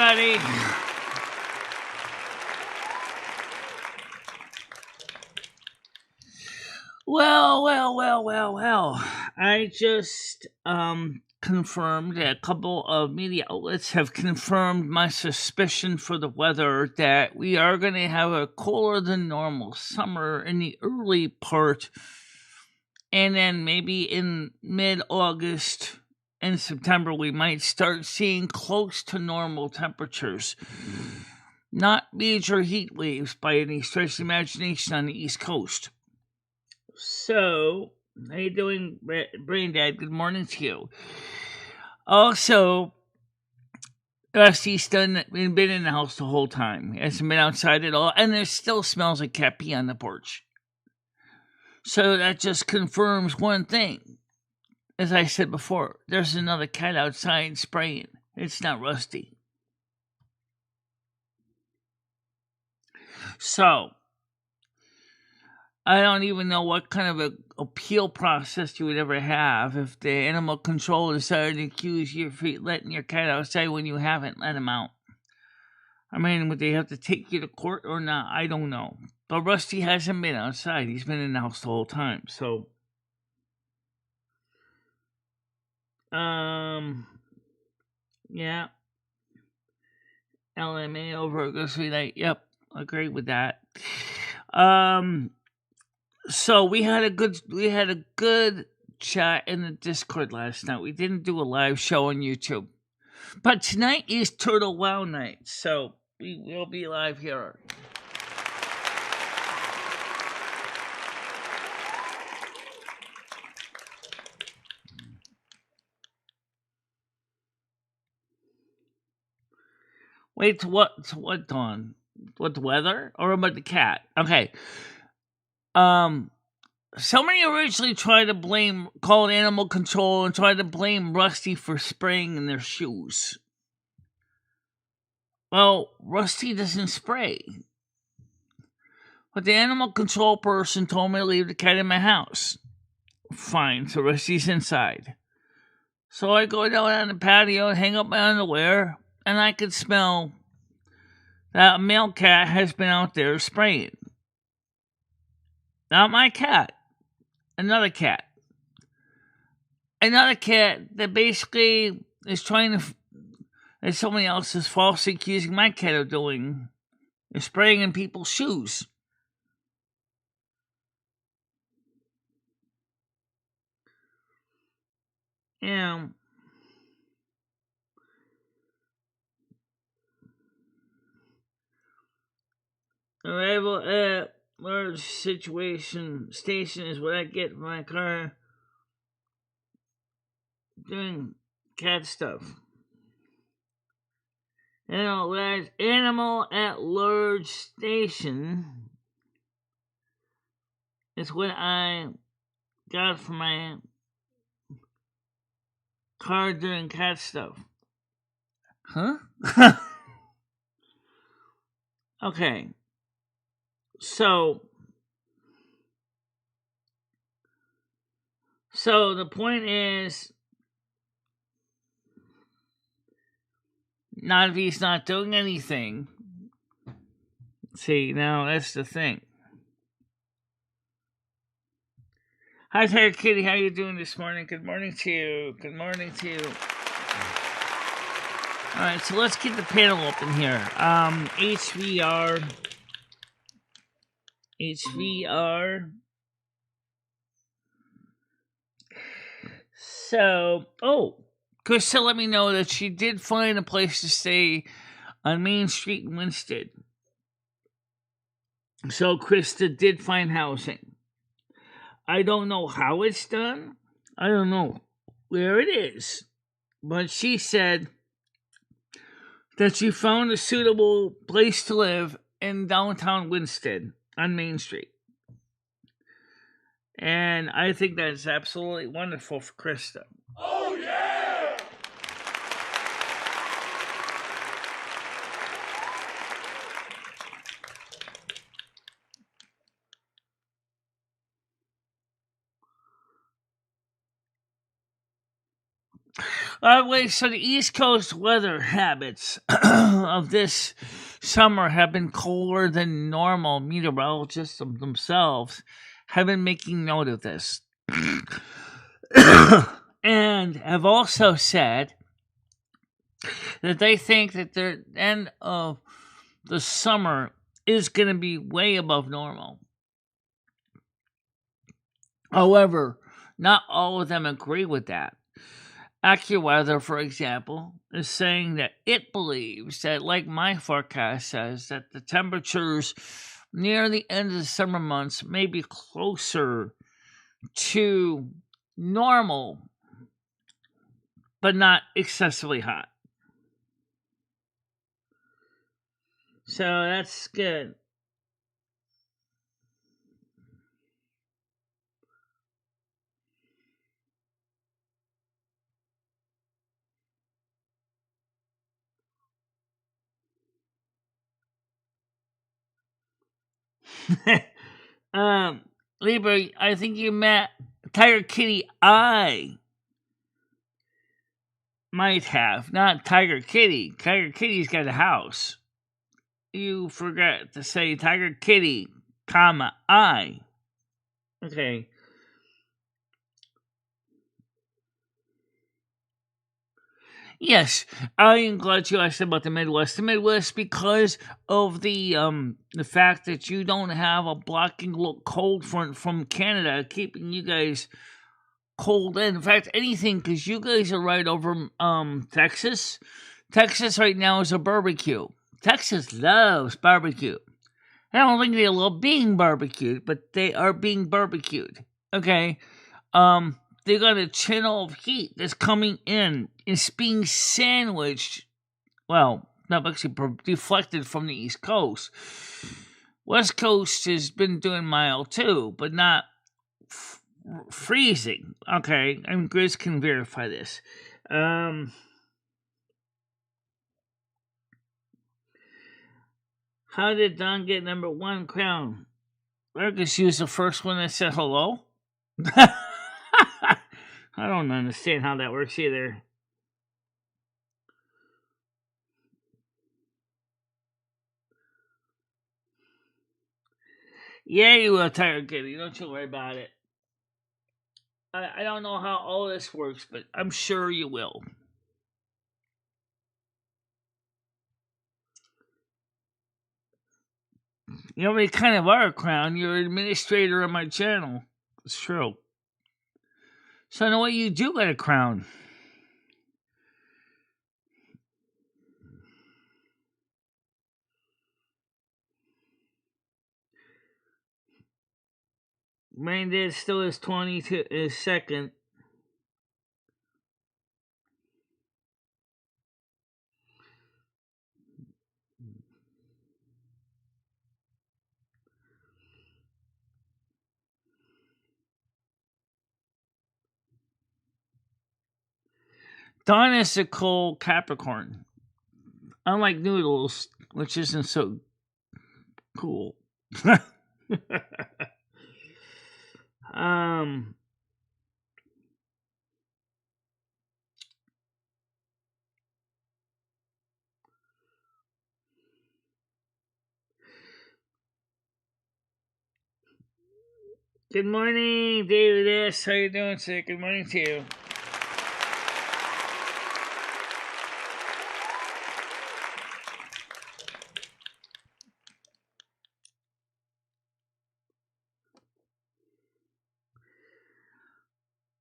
everybody. Well. I just confirmed that a couple of media outlets have confirmed my suspicion for the weather that we are going to have a cooler than normal summer in the early part, and then maybe in mid-August and September we might start seeing close to normal temperatures. Not major heat waves by any stretch of the imagination on the East Coast. So, how you doing, Brain Dad? Good morning to you. Also, Rusty's been in the house the whole time. He hasn't been outside at all, and there still smells like cat pee on the porch. So that just confirms one thing. As I said before, there's another cat outside spraying. It's not Rusty. So, I don't even know what kind of an appeal process you would ever have if the animal control decided to accuse you of letting your cat outside when you haven't let him out. I mean, would they have to take you to court or not? I don't know. But Rusty hasn't been outside. He's been in the house the whole time. So, yeah. LMA over a ghostly night. Yep, agree with that. So we had a good chat in the Discord last night. We didn't do a live show on YouTube, but tonight is Turtle Wow night, so we will be live here. Wait, to what, Dawn? What, the weather? Or about the cat? Okay. Somebody originally tried to call it animal control and tried to blame Rusty for spraying in their shoes. Well, Rusty doesn't spray. But the animal control person told me to leave the cat in my house. Fine, so Rusty's inside. So I go down on the patio, hang up my underwear, and I could smell that a male cat has been out there spraying. Not my cat. Another cat. Another cat that basically is trying to, as somebody else is falsely accusing my cat of doing, is spraying in people's shoes. Yeah. Arrival at large situation station is what I get from my car doing cat stuff. Animal at large station is what I got from my car doing cat stuff. Huh? Okay. So the point is, not if he's not doing anything. See, now that's the thing. Hi, Tiger Kitty. How you doing this morning? Good morning to you. Good morning to you. All right, so let's get the panel open here. HVR. So, Krista let me know that she did find a place to stay on Main Street in Winston. So Krista did find housing. I don't know how it's done. I don't know where it is. But she said that she found a suitable place to live in downtown Winston on Main Street. And I think that's absolutely wonderful for Krista. Oh, yeah! By the way, so the East Coast weather habits of this summer have been colder than normal. Meteorologists themselves have been making note of this. And have also said that they think that the end of the summer is going to be way above normal. However, not all of them agree with that. AccuWeather, for example, is saying that it believes that, like my forecast says, that the temperatures near the end of the summer months may be closer to normal, but not excessively hot. So that's good. Libra, I think you met Tiger Kitty. I might have, not Tiger Kitty. Tiger Kitty's got a house. You forgot to say Tiger Kitty, comma, I. Okay. Yes, I am glad you asked about the Midwest. The Midwest, because of the fact that you don't have a blocking cold front from Canada, keeping you guys cold in fact, anything, because you guys are right over Texas. Texas right now is a barbecue. Texas loves barbecue. I don't think they love being barbecued, but they are being barbecued. Okay. They got a channel of heat that's coming in. It's being sandwiched. Well, not actually deflected from the East Coast. West Coast has been doing mild too, but not freezing. Okay, and Grizz can verify this. How did Don get number one crown? Marcus used the first one that said hello? I don't understand how that works either. Yeah, you will, Tiger Kitty. Don't you worry about it. I don't know how all this works, but I'm sure you will. You know, you kind of are a crown. You're an administrator of my channel. It's true. So I know what you do got a crown. Rain Dad still is 22 is second. Dawn is a cold Capricorn. Unlike Noodles, which isn't so cool. um Good morning, David S. How you doing, sir? Good morning to you.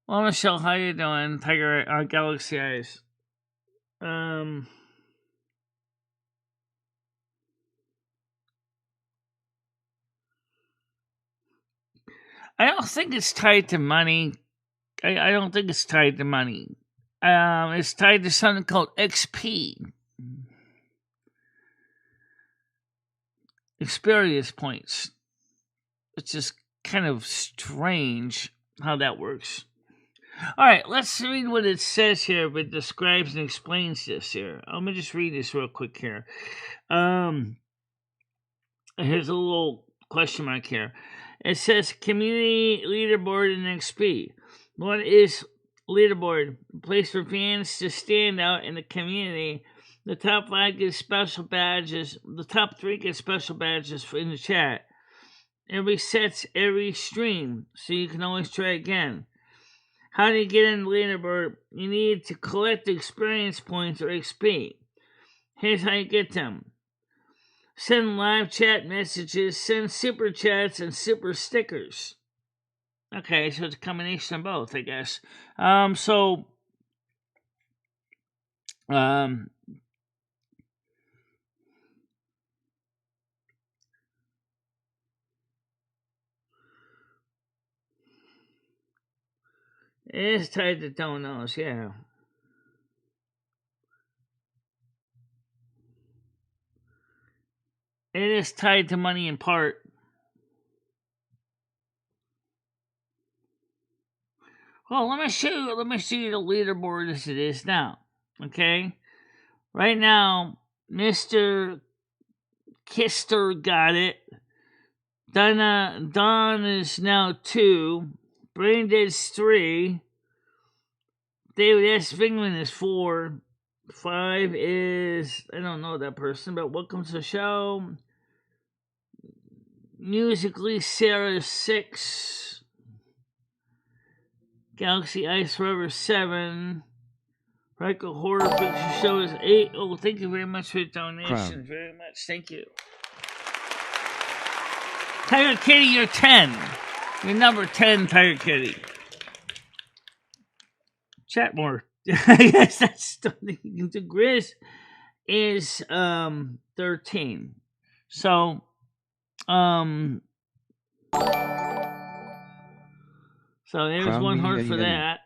Well, Michelle, how you doing? Tiger Galaxy Eyes. I don't think it's tied to money. I don't think it's tied to money. It's tied to something called XP. Experience points. It's just kind of strange how that works. Alright, let's read what it says here. It describes and explains this here. Let me just read this real quick here. Here's a little question mark here. It says community leaderboard in XP. What is leaderboard, a place for fans to stand out in the community. The top 5 get special badges. The top 3 get special badges in the chat. It resets every stream, so you can always try again. How do you get in the leaderboard? You need to collect experience points or XP. Here's how you get them. Send live chat messages, send super chats, and super stickers. Okay, so it's a combination of both, I guess. It is tied to donos, yeah. It is tied to money in part. Well, let me show you the leaderboard as it is now. Okay? Right now, Mr. Kister got it. Don is now 2. Braindead's 3. David S. Vingman is 4. 5 is, I don't know that person, but welcome to the show. Musically, Sarah is 6. Galaxy Ice Forever 7. Riker Horror Picture Show is 8. Oh, thank you very much for the donation. Very much. Thank you. Tiger Kitty, you're 10. You're number 10, Tiger Kitty. Chat more. I guess that's something you can do. Grizz is 13. So there's one heart for that.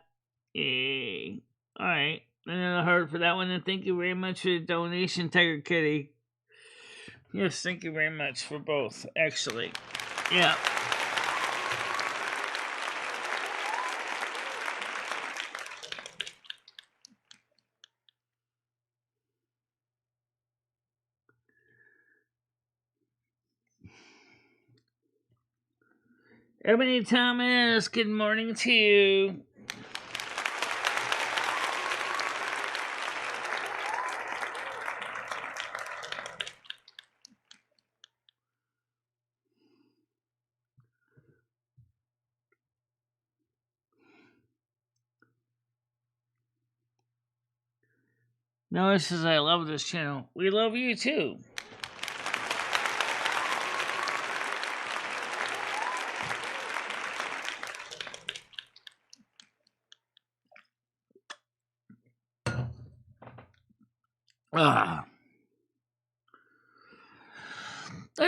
Yay. Alright. Another heart for that one, and thank you very much for the donation, Tiger Kitty. Yes, thank you very much for both, actually. Yeah. Ebony Thomas, good morning to you. Noah says, I love this channel. We love you too. I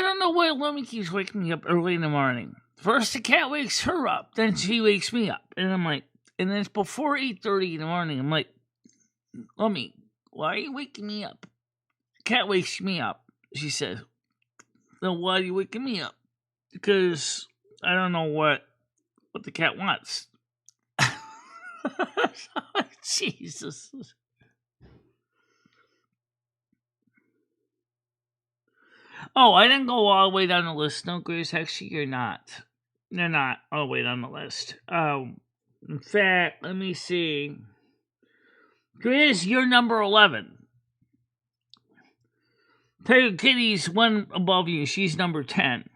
don't know why Lummy keeps waking me up early in the morning. First the cat wakes her up, then she wakes me up. And I'm like, and then it's before 8:30 in the morning. I'm like, Lummy, why are you waking me up? The cat wakes me up, she says. Then why are you waking me up? Because I don't know what the cat wants. Jesus. Oh, I didn't go all the way down the list. No, Grace, actually, you're not. They're not all the way down the list. In fact, let me see. Grace, you're number 11. Tiger Kitty's one above you. She's number 10.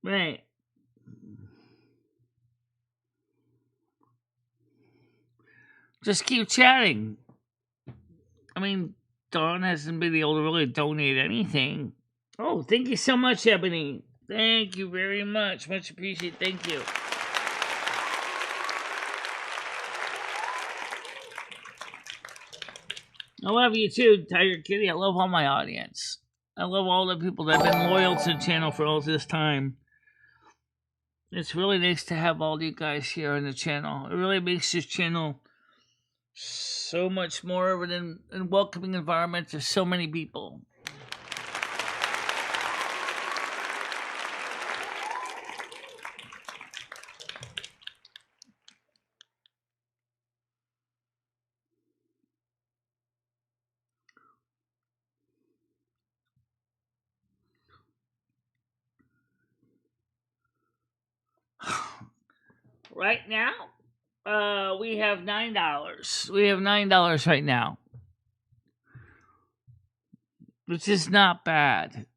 Right. Just keep chatting. I mean, Dawn hasn't been able to really donate anything. Oh, thank you so much, Ebony. Thank you very much. Much appreciated. Thank you. I love you too, Tiger Kitty. I love all my audience. I love all the people that have been loyal to the channel for all this time. It's really nice to have all you guys here on the channel. It really makes this channel so much more of an welcoming environment to so many people. right now, we have $9. We have $9 right now, which is not bad.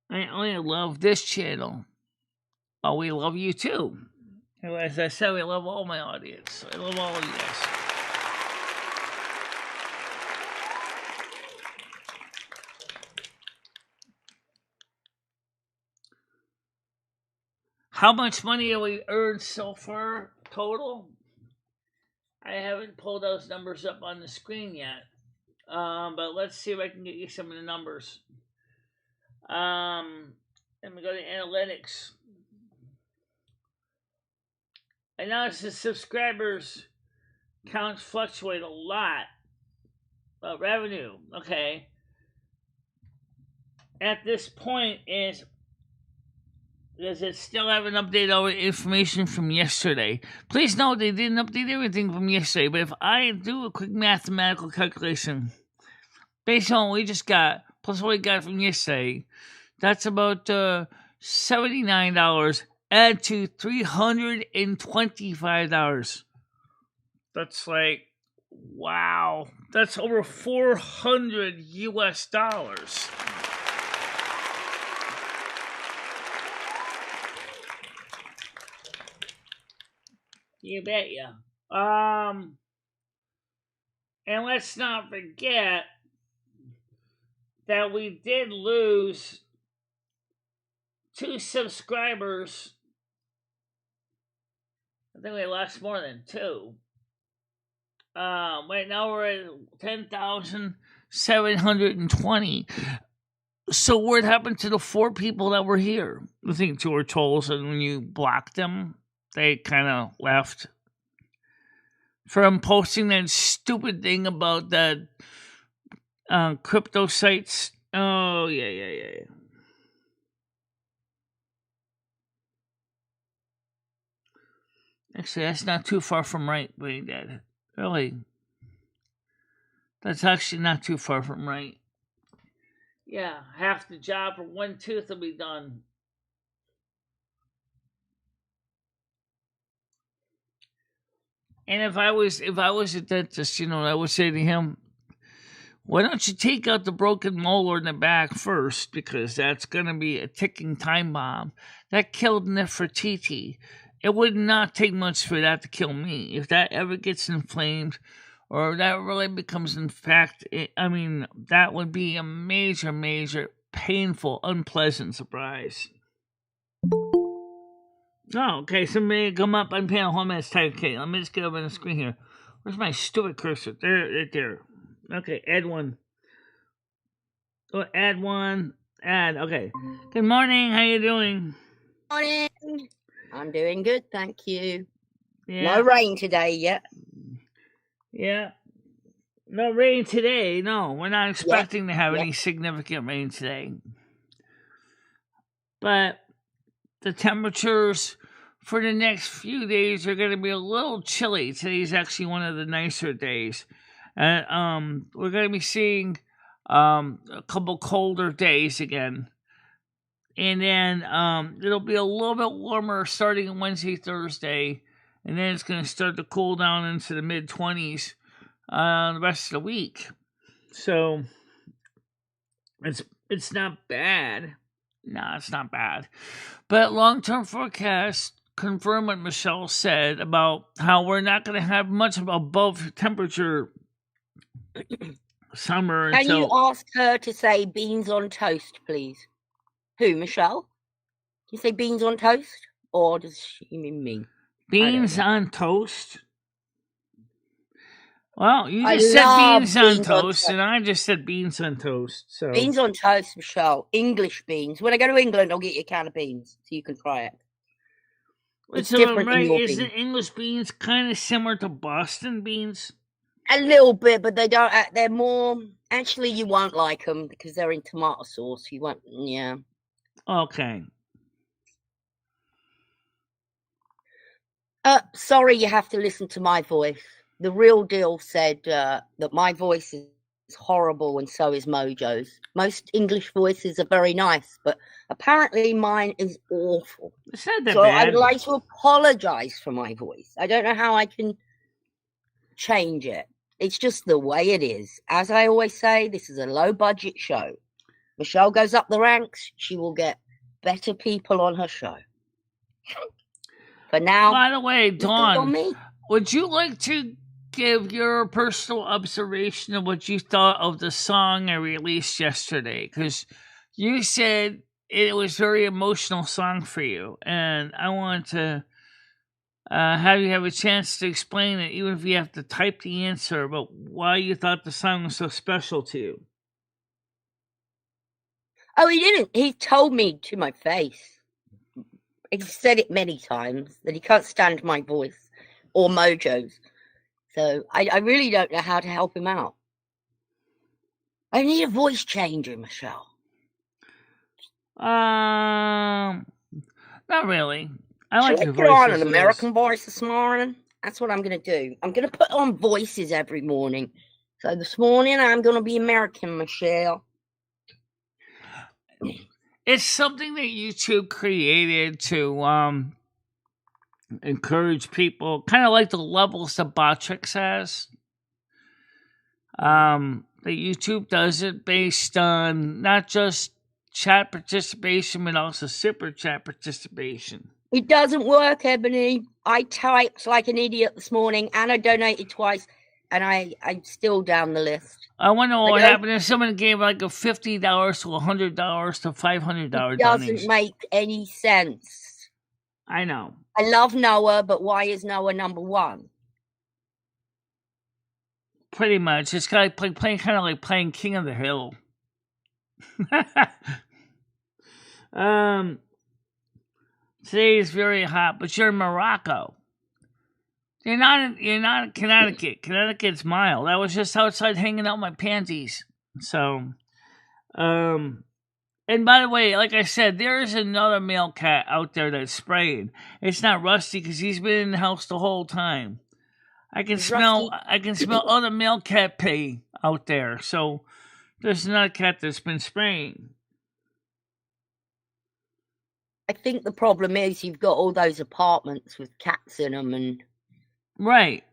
I love this channel. Oh, we love you too. As I said, we love all my audience. I love all of you guys. How much money have we earned so far total? I haven't pulled those numbers up on the screen yet. But let's see if I can get you some of the numbers. Let me go to analytics. I noticed the subscribers counts fluctuate a lot. Revenue, okay. At this point does it still have an update over information from yesterday? Please note they didn't update everything from yesterday, but if I do a quick mathematical calculation based on what we just got, plus what we got from yesterday, that's about $79 add to $325. That's like, wow. That's over $400 US. You bet ya. And let's not forget that we did lose 2 subscribers. I think we lost more than 2. Right now we're at 10,720. So what happened to the 4 people that were here? I think 2 were trolls, and when you blocked them, they kind of left. From posting that stupid thing about that crypto sites. Oh, yeah. Actually, that's not too far from right, Brain Dad. Really. That's actually not too far from right. Yeah, half the job for 1 tooth will be done. And if I was a dentist, I would say to him, why don't you take out the broken molar in the back first? Because that's going to be a ticking time bomb. That killed Nefertiti. It would not take much for that to kill me. If that ever gets inflamed, or that really becomes that would be a major, major, painful, unpleasant surprise. Oh, okay, somebody come up on panel. Hold on a minute, type. Okay, let me just get over on the screen here. Where's my stupid cursor? There. Okay, add one. Oh, add one. Add. Okay. Good morning. How you doing? Morning. I'm doing good, thank you. Yeah. No rain today yet. Yeah. No rain today. No, we're not expecting to have any significant rain today. But the temperatures for the next few days are going to be a little chilly. Today's actually one of the nicer days. We're going to be seeing a couple colder days again. And then it'll be a little bit warmer starting on Wednesday, Thursday. And then it's going to start to cool down into the mid-20s the rest of the week. So it's not bad. No, it's not bad. But long-term forecasts confirm what Michelle said about how we're not going to have much of above temperature summer. Can you ask her to say beans on toast, please? Who, Michelle? Do you say beans on toast? Or does she mean me? Beans on toast? Well, you just said beans on toast, and I just said beans on toast. So beans on toast, Michelle. English beans. When I go to England, I'll get you a can of beans so you can try it. It's different than your beans. Isn't English beans kind of similar to Boston beans? A little bit, but they don't. They're more. Actually, you won't like them because they're in tomato sauce. You won't. Yeah. Okay. Sorry, you have to listen to my voice. The real deal said that my voice is It's horrible, and so is Mojo's. Most English voices are very nice, but apparently mine is awful. It's not that so bad. I'd like to apologise for my voice. I don't know how I can change it. It's just the way it is. As I always say, this is a low-budget show. Michelle goes up the ranks, she will get better people on her show. For now, by the way, it's on Dawn, me. would you like to give your personal observation of what you thought of the song I released yesterday? Because you said it was a very emotional song for you, and I want to have you have a chance to explain it, even if you have to type the answer about why you thought the song was so special to you. Oh, he didn't. He told me to my face. He said it many times that he can't stand my voice or Mojo's. So I really don't know how to help him out. I need a voice changer, Michelle. Not really. I Should like I your put voice on as an it American is. voice this morning? That's what I'm going to do. I'm going to put on voices every morning. So this morning I'm going to be American, Michelle. It's something that YouTube created to encourage people, kind of like the levels that Botrix has. That YouTube does it based on not just chat participation, but also super chat participation. It doesn't work, Ebony. I typed like an idiot this morning, and I donated twice, and I'm still down the list. I want to know what happened if someone gave like a $50 to $100 to $500 donation. It doesn't make any sense. I know. I love Noah, but why is Noah number one? Pretty much. It's kind of like playing King of the Hill. Today is very hot, but you're in Morocco. You're not in Connecticut. Connecticut's mild. I was just outside hanging out my panties. So, and by the way, like I said, there is another male cat out there that's spraying. It's not Rusty because he's been in the house the whole time. I can smell other male cat pee out there. So there's another cat that's been spraying. I think the problem is you've got all those apartments with cats in them, and right.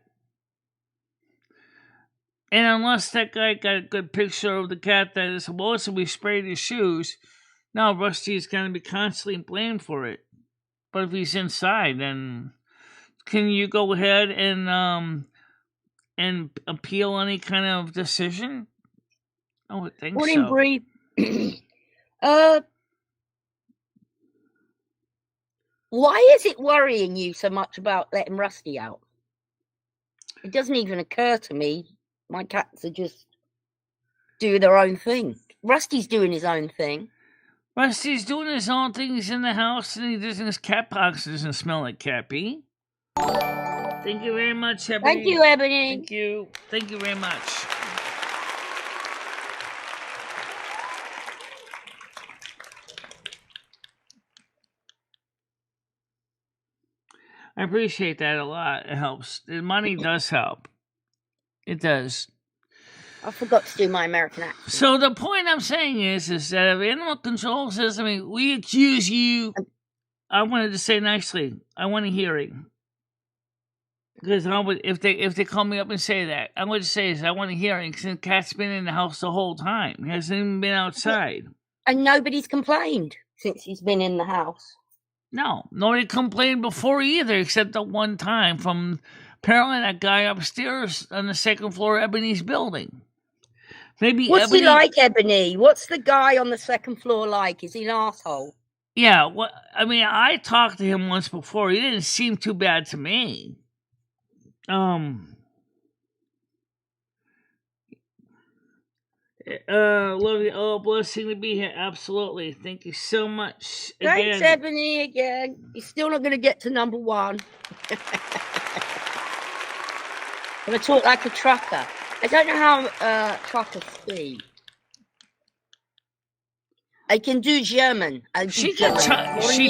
And unless that guy got a good picture of the cat that is supposed to be sprayed his shoes, now Rusty is going to be constantly blamed for it. But if he's inside, then can you go ahead and appeal any kind of decision? I would think morning, so. Bree. Why is it worrying you so much about letting Rusty out? It doesn't even occur to me. My cats are just doing their own thing. Rusty's doing his own thing. Rusty's doing his own thing. He's in the house, and his cat box doesn't smell like cat pee. Thank you very much, Ebony. Thank you, Ebony. Thank you. Thank you very much. I appreciate that a lot. It helps. The money does help. It does. I forgot to do my American accent. So the point I'm saying is that if animal control says, we accuse you, I wanted to say nicely, I want a hearing. Because if they call me up and say that, I would say I want a hearing because the cat's been in the house the whole time. He hasn't even been outside. And nobody's complained since he's been in the house. No, nobody complained before either, except the one time from apparently that guy upstairs on the second floor of Ebony's building. Maybe What's he like, Ebony? What's the guy on the second floor like? Is he an asshole? Yeah, I talked to him once before. He didn't seem too bad to me. Love you. Oh, blessing to be here. Absolutely. Thank you so much. Thanks, Ebony, again. You're still not going to get to number one. I'm going to talk like a trucker. I don't know how truckers speak. I can do German. She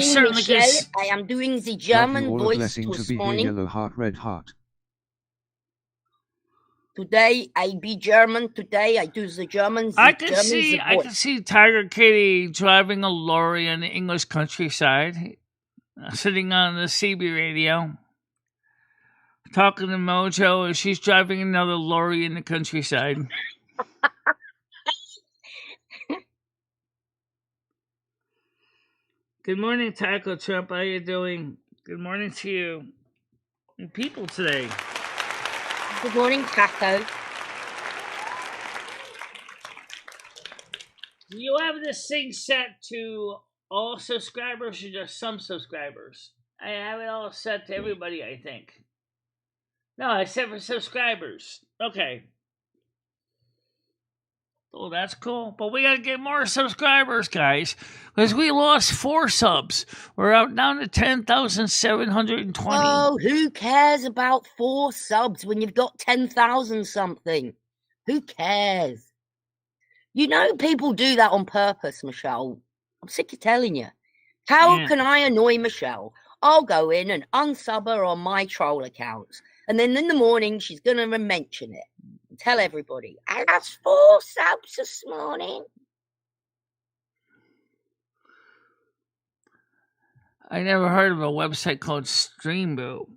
certainly can. I am doing the German voice this morning. Yellow heart, red heart. Today I be German. Today I do the German. I could see Tiger Kitty driving a lorry in the English countryside, sitting on the CB radio, talking to Mojo as she's driving another lorry in the countryside. Good morning, Taco Trump. How you doing? Good morning to you and people today. Good morning, Taco. Do you have this thing set to all subscribers or just some subscribers? I have it all set to everybody, I think. No, I set for subscribers. Okay. Oh, that's cool. But we got to get more subscribers, guys. Because we lost 4 subs. We're out down to 10,720. Oh, who cares about 4 subs when you've got 10,000 something? Who cares? You know people do that on purpose, Michelle. I'm sick of telling you. How can I annoy Michelle? I'll go in and unsub her on my troll accounts. And then in the morning, she's going to mention it. Tell everybody, I lost 4 subs this morning. I never heard of a website called Streambo.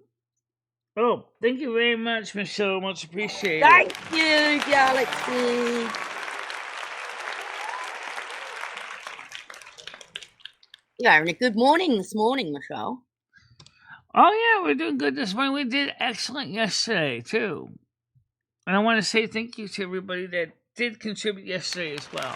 Oh, thank you very much, Michelle. Much appreciated. Thank you, Galaxy. You're having a good morning this morning, Michelle. Oh, yeah, we're doing good this morning. We did excellent yesterday, too. And I want to say thank you to everybody that did contribute yesterday as well.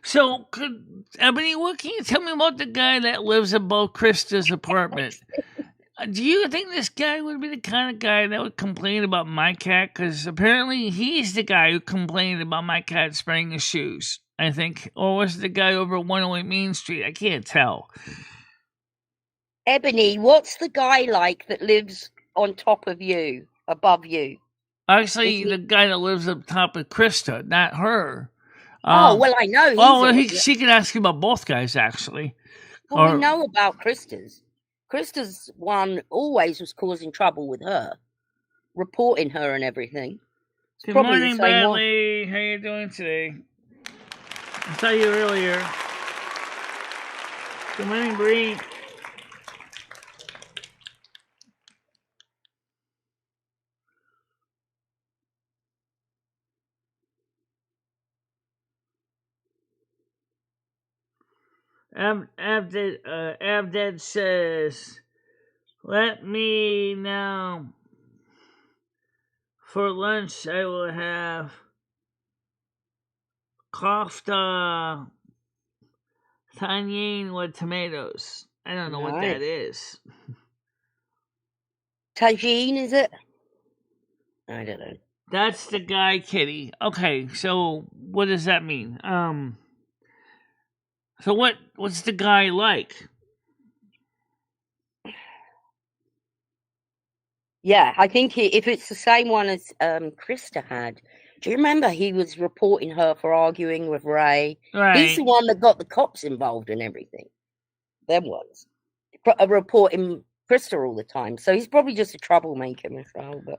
So, Ebony, what can you tell me about the guy that lives above Krista's apartment? Do you think this guy would be the kind of guy that would complain about my cat? Because apparently he's the guy who complained about my cat spraying his shoes, I think. Or was it the guy over 108 Main Street? I can't tell. Ebony, what's the guy like that lives on top of you, above you? Actually, the guy that lives up top of Krista, not her. Well, I know. She can ask you about both guys, actually. Well, we know about Krista's. Krista's one always was causing trouble with her, reporting her and everything. Good morning, Bradley. How you doing today? I saw you earlier. Good morning, Bree. Abded says, let me know. For lunch, I will have kofta tagine with tomatoes. I don't know what that is. Tagine, is it? I don't know. That's the guy, Kitty. Okay, so what does that mean? So what's the guy like? Yeah, I think if it's the same one as Krista had. Do you remember he was reporting her for arguing with Ray? Right. He's the one that got the cops involved in everything. Them ones. Reporting Krista all the time. So he's probably just a troublemaker, Michelle. But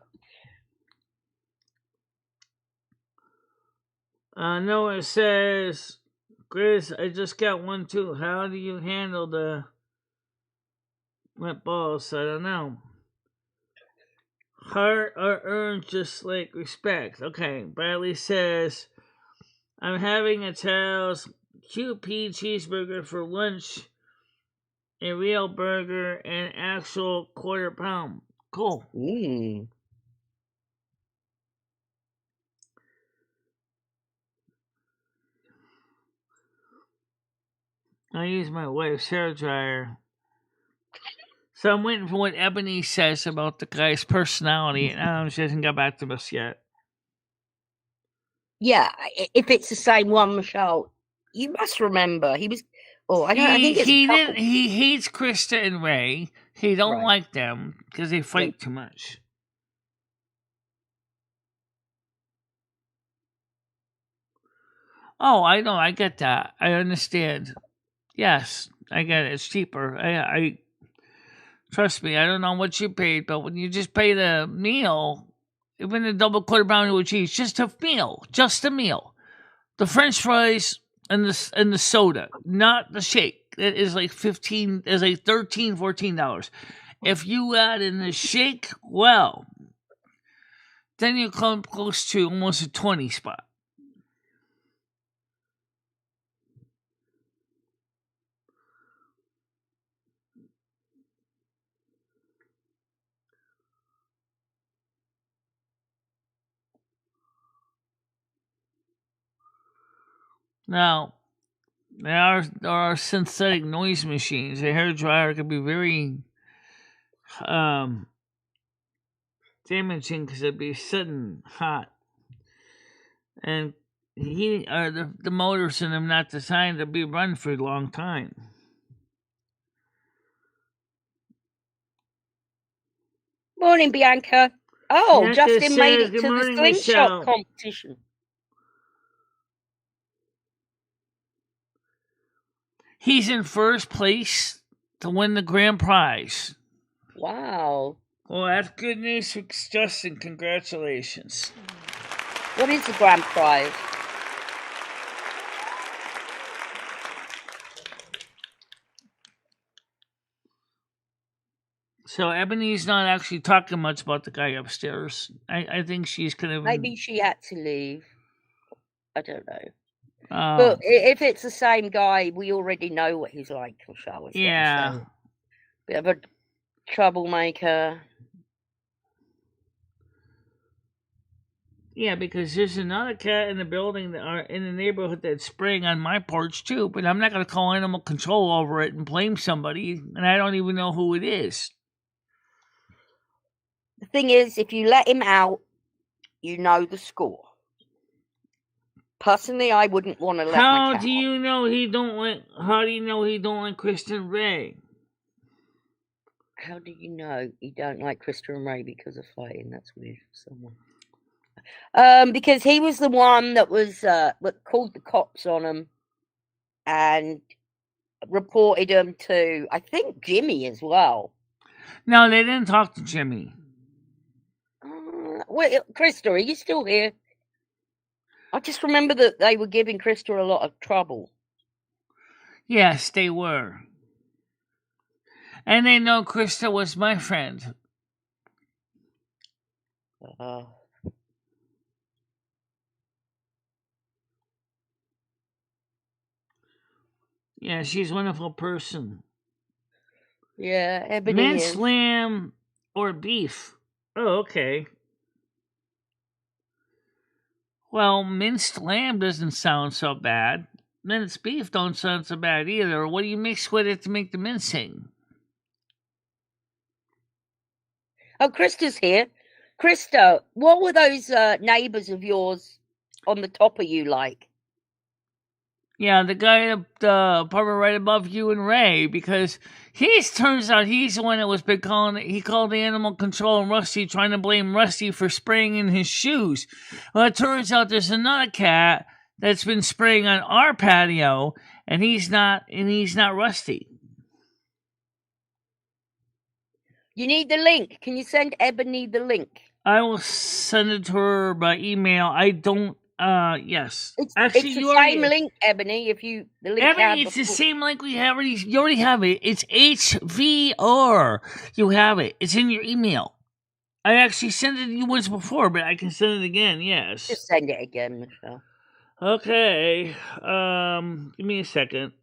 Noah says, Chris, I just got one too. How do you handle the wet balls? I don't know. Heart are earned just like respect. Okay, Bradley says, I'm having a Tails QP cheeseburger for lunch, a real burger, and actual quarter pound. Cool. I use my wife's hair dryer. So I'm waiting for what Ebony says about the guy's personality. She hasn't got back to us yet. Yeah, if it's the same one, Michelle, you must remember he was Oh, I think it's he hates Krista and Ray. He don't like them because they fight too much. Oh, I know. I get that. I understand. Yes, I get it. It's cheaper. I trust me. I don't know what you paid, but when you just pay the meal, even the double quarter pounder with cheese, just a meal, the French fries and the soda, not the shake. It is like $13, $14. If you add in the shake, well, then you come close to almost a 20 spot. Now, there are synthetic noise machines. A hair dryer can be very damaging because it'd be sudden hot, and the motors in them not designed to be run for a long time. Morning, Bianca. Oh, Bianca Justin made it says, to the "Good morning, slingshot Michelle." competition. He's in first place to win the grand prize. Wow. Well, that's good news for Justin. Congratulations. What is the grand prize? So Ebony's not actually talking much about the guy upstairs. I think she's kind of... Maybe she had to leave. I don't know. Oh. But if it's the same guy, we already know what he's like, Michelle. Yeah. Bit of a troublemaker. Yeah, because there's another cat in the building that are in the neighborhood that's spraying on my porch too, but I'm not going to call animal control over it and blame somebody, and I don't even know who it is. The thing is, if you let him out, you know the score. Personally, I wouldn't want to let my cat out. How do you know he don't like Kristen Ray? How do you know he don't like Krista and Ray because of fighting? That's weird for someone. Because he was the one that was that called the cops on him and reported him to, I think, Jimmy as well. No, they didn't talk to Jimmy. Wait, Krista, are you still here? I just remember that they were giving Krista a lot of trouble. Yes, they were. And they know Krista was my friend. Yeah, she's a wonderful person. Yeah, Ebony minced lamb or beef. Oh, okay. Well, minced lamb doesn't sound so bad. Minced beef don't sound so bad either. What do you mix with it to make the mincing? Oh, Krista's here. Krista, what were those neighbors of yours on the top of you like? Yeah, the guy in the apartment right above you and Ray, because turns out he's the one that was been he called the animal control and Rusty, trying to blame Rusty for spraying in his shoes. Well, it turns out there's another cat that's been spraying on our patio, and he's not Rusty. You need the link. Can you send Ebony the link? I will send it to her by email. I don't. Yes. Actually, it's the same link, Ebony. The link. Ebony, it's the same link we have. You already have it. It's HVR. You have it. It's in your email. I actually sent it to you once before, but I can send it again. Yes. Just send it again, Michelle. Okay. Give me a second.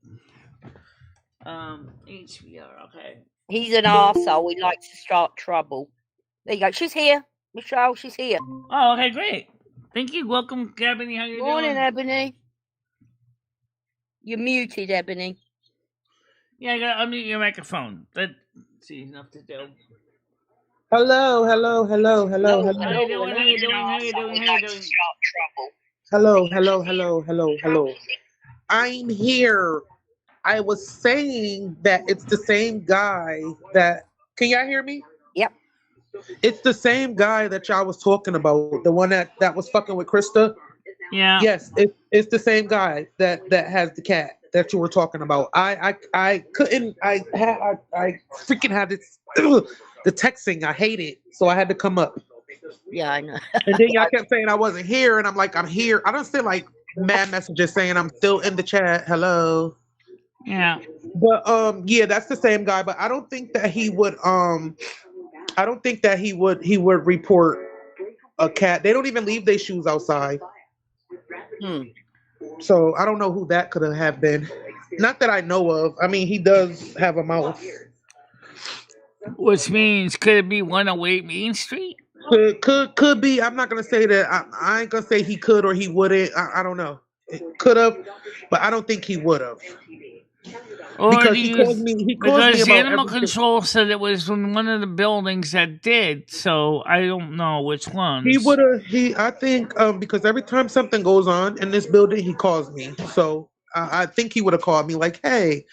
HVR. Okay. He's an arsehole. He likes to start trouble. There you go. She's here, Michelle. She's here. Oh, okay, great. Thank you. Welcome, Ebony. How you doing? Morning, Ebony. You're muted, Ebony. Yeah, I gotta unmute your microphone. That's easy enough to do. Hello. How you doing? Hello. I'm here. I was saying that it's the same guy that. Can y'all hear me? Yep. It's the same guy that y'all was talking about, the one that was fucking with Krista. Yeah. Yes, it's the same guy that has the cat that you were talking about. I couldn't. I freaking had this the texting. I hate it, so I had to come up. Yeah, I know. And then y'all kept saying I wasn't here, and I'm like, I'm here. I don't send like mad messages saying I'm still in the chat. Hello. Yeah. But yeah, that's the same guy. But I don't think that he would I don't think that he would report a cat. They don't even leave their shoes outside. Hmm. So I don't know who that could have been. Not that I know of. I mean, he does have a mouth. Which means, could it be 108 Main Street? Could be. I'm not gonna say that. I ain't gonna say he could or he wouldn't. I don't know. It could have, but I don't think he would have. Or Because do he you? calls me. He calls me Because the about animal everything. control said it was in one of the buildings that did, so I don't know which ones. He would have. I think because every time something goes on in this building, he calls me. So I think he would have called me like, "Hey,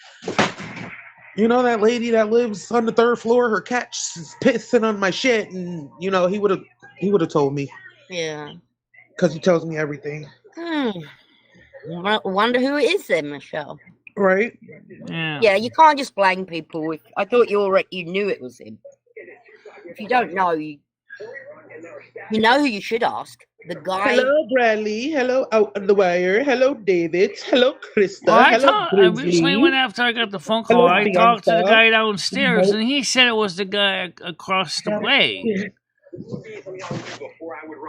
you know that lady that lives on the third floor? Her cat's pissing on my shit," and he would have told me Yeah. because he tells me everything. Wonder who it is then, Michelle. Right? Yeah. Yeah, you can't just blame people. I thought you knew it was him. If you don't know, you know who you should ask. The guy. Hello, Bradley. Hello, Out on the Wire. Hello, David. Hello, Krista. Well, Hello, I recently went Grizzly. after I got the phone Hello, call. I talked to the Bianca. guy downstairs, Hello. and he said it was the guy across the way.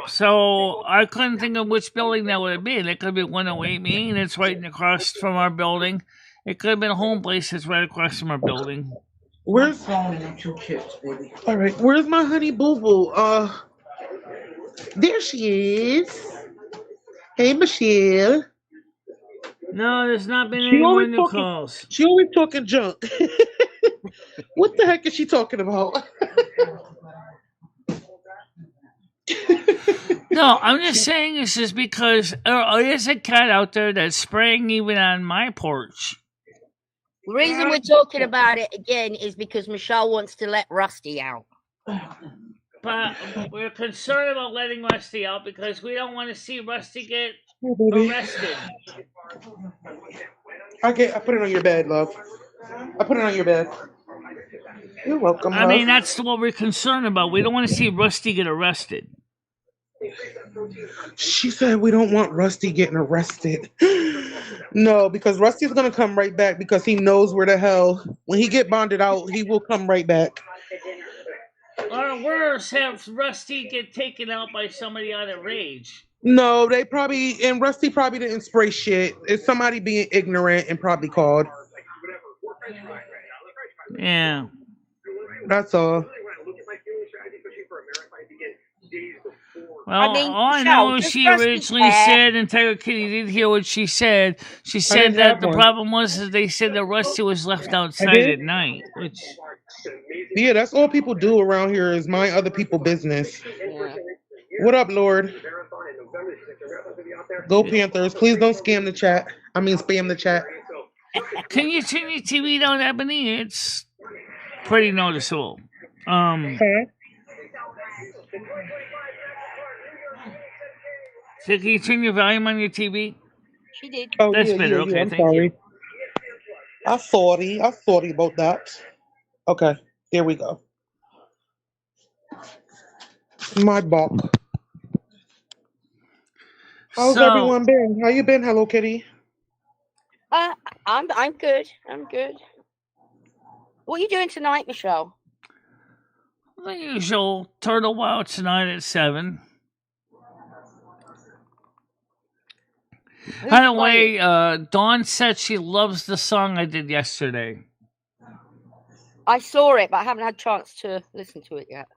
So I couldn't think of which building that would have been. It could have been 108 Main. It's right across from our building. It could have been a home place that's right across from our building. Where's all right? Where's my honey boo boo? There she is. Hey, Michelle. No, there's not been She any more always new talking. calls. She always talking junk. What the heck is she talking about? No, I'm just saying this is because there's a cat out there that's spraying even on my porch. The reason we're talking about it again is because Michelle wants to let Rusty out. But we're concerned about letting Rusty out because we don't want to see Rusty get Oh, baby. arrested. I put it on your bed, love. I put it on your bed. You're welcome, I love. mean, that's what we're concerned about. We don't want to see Rusty get arrested. She said we don't want Rusty getting arrested. No, because Rusty's gonna come right back because he knows where the hell when he get bonded out, he will come right back. Or worse, have Rusty get taken out by somebody out of rage. No, and Rusty probably didn't spray shit. It's somebody being ignorant and probably called. Yeah. That's all. Well, I mean, all I Michelle, know is just she Rusty's originally hair. said, and Tiger Kitty did hear what she said. She said didn't that have the one. problem was that they said that Rusty was left outside did? at night, which Yeah, that's all people do around here is mind other people's business. Yeah. What up, Lord? Go Panthers. Please don't scam the chat. I mean spam the chat. can you turn your TV down, Ebony? It's pretty noticeable. Huh? So can you turn your volume on your TV? She did. Oh, That's yeah, better. yeah, Okay, yeah. I'm thank sorry. you. I'm sorry about that. Okay, there we go. My balk. How's So, everyone been? How you been, Hello Kitty? I'm good. I'm good. What are you doing tonight, Michelle? the usual Turtle Wild tonight at 7. Who's By the playing? way, Dawn said she loves the song I did yesterday. I saw it, but I haven't had a chance to listen to it yet.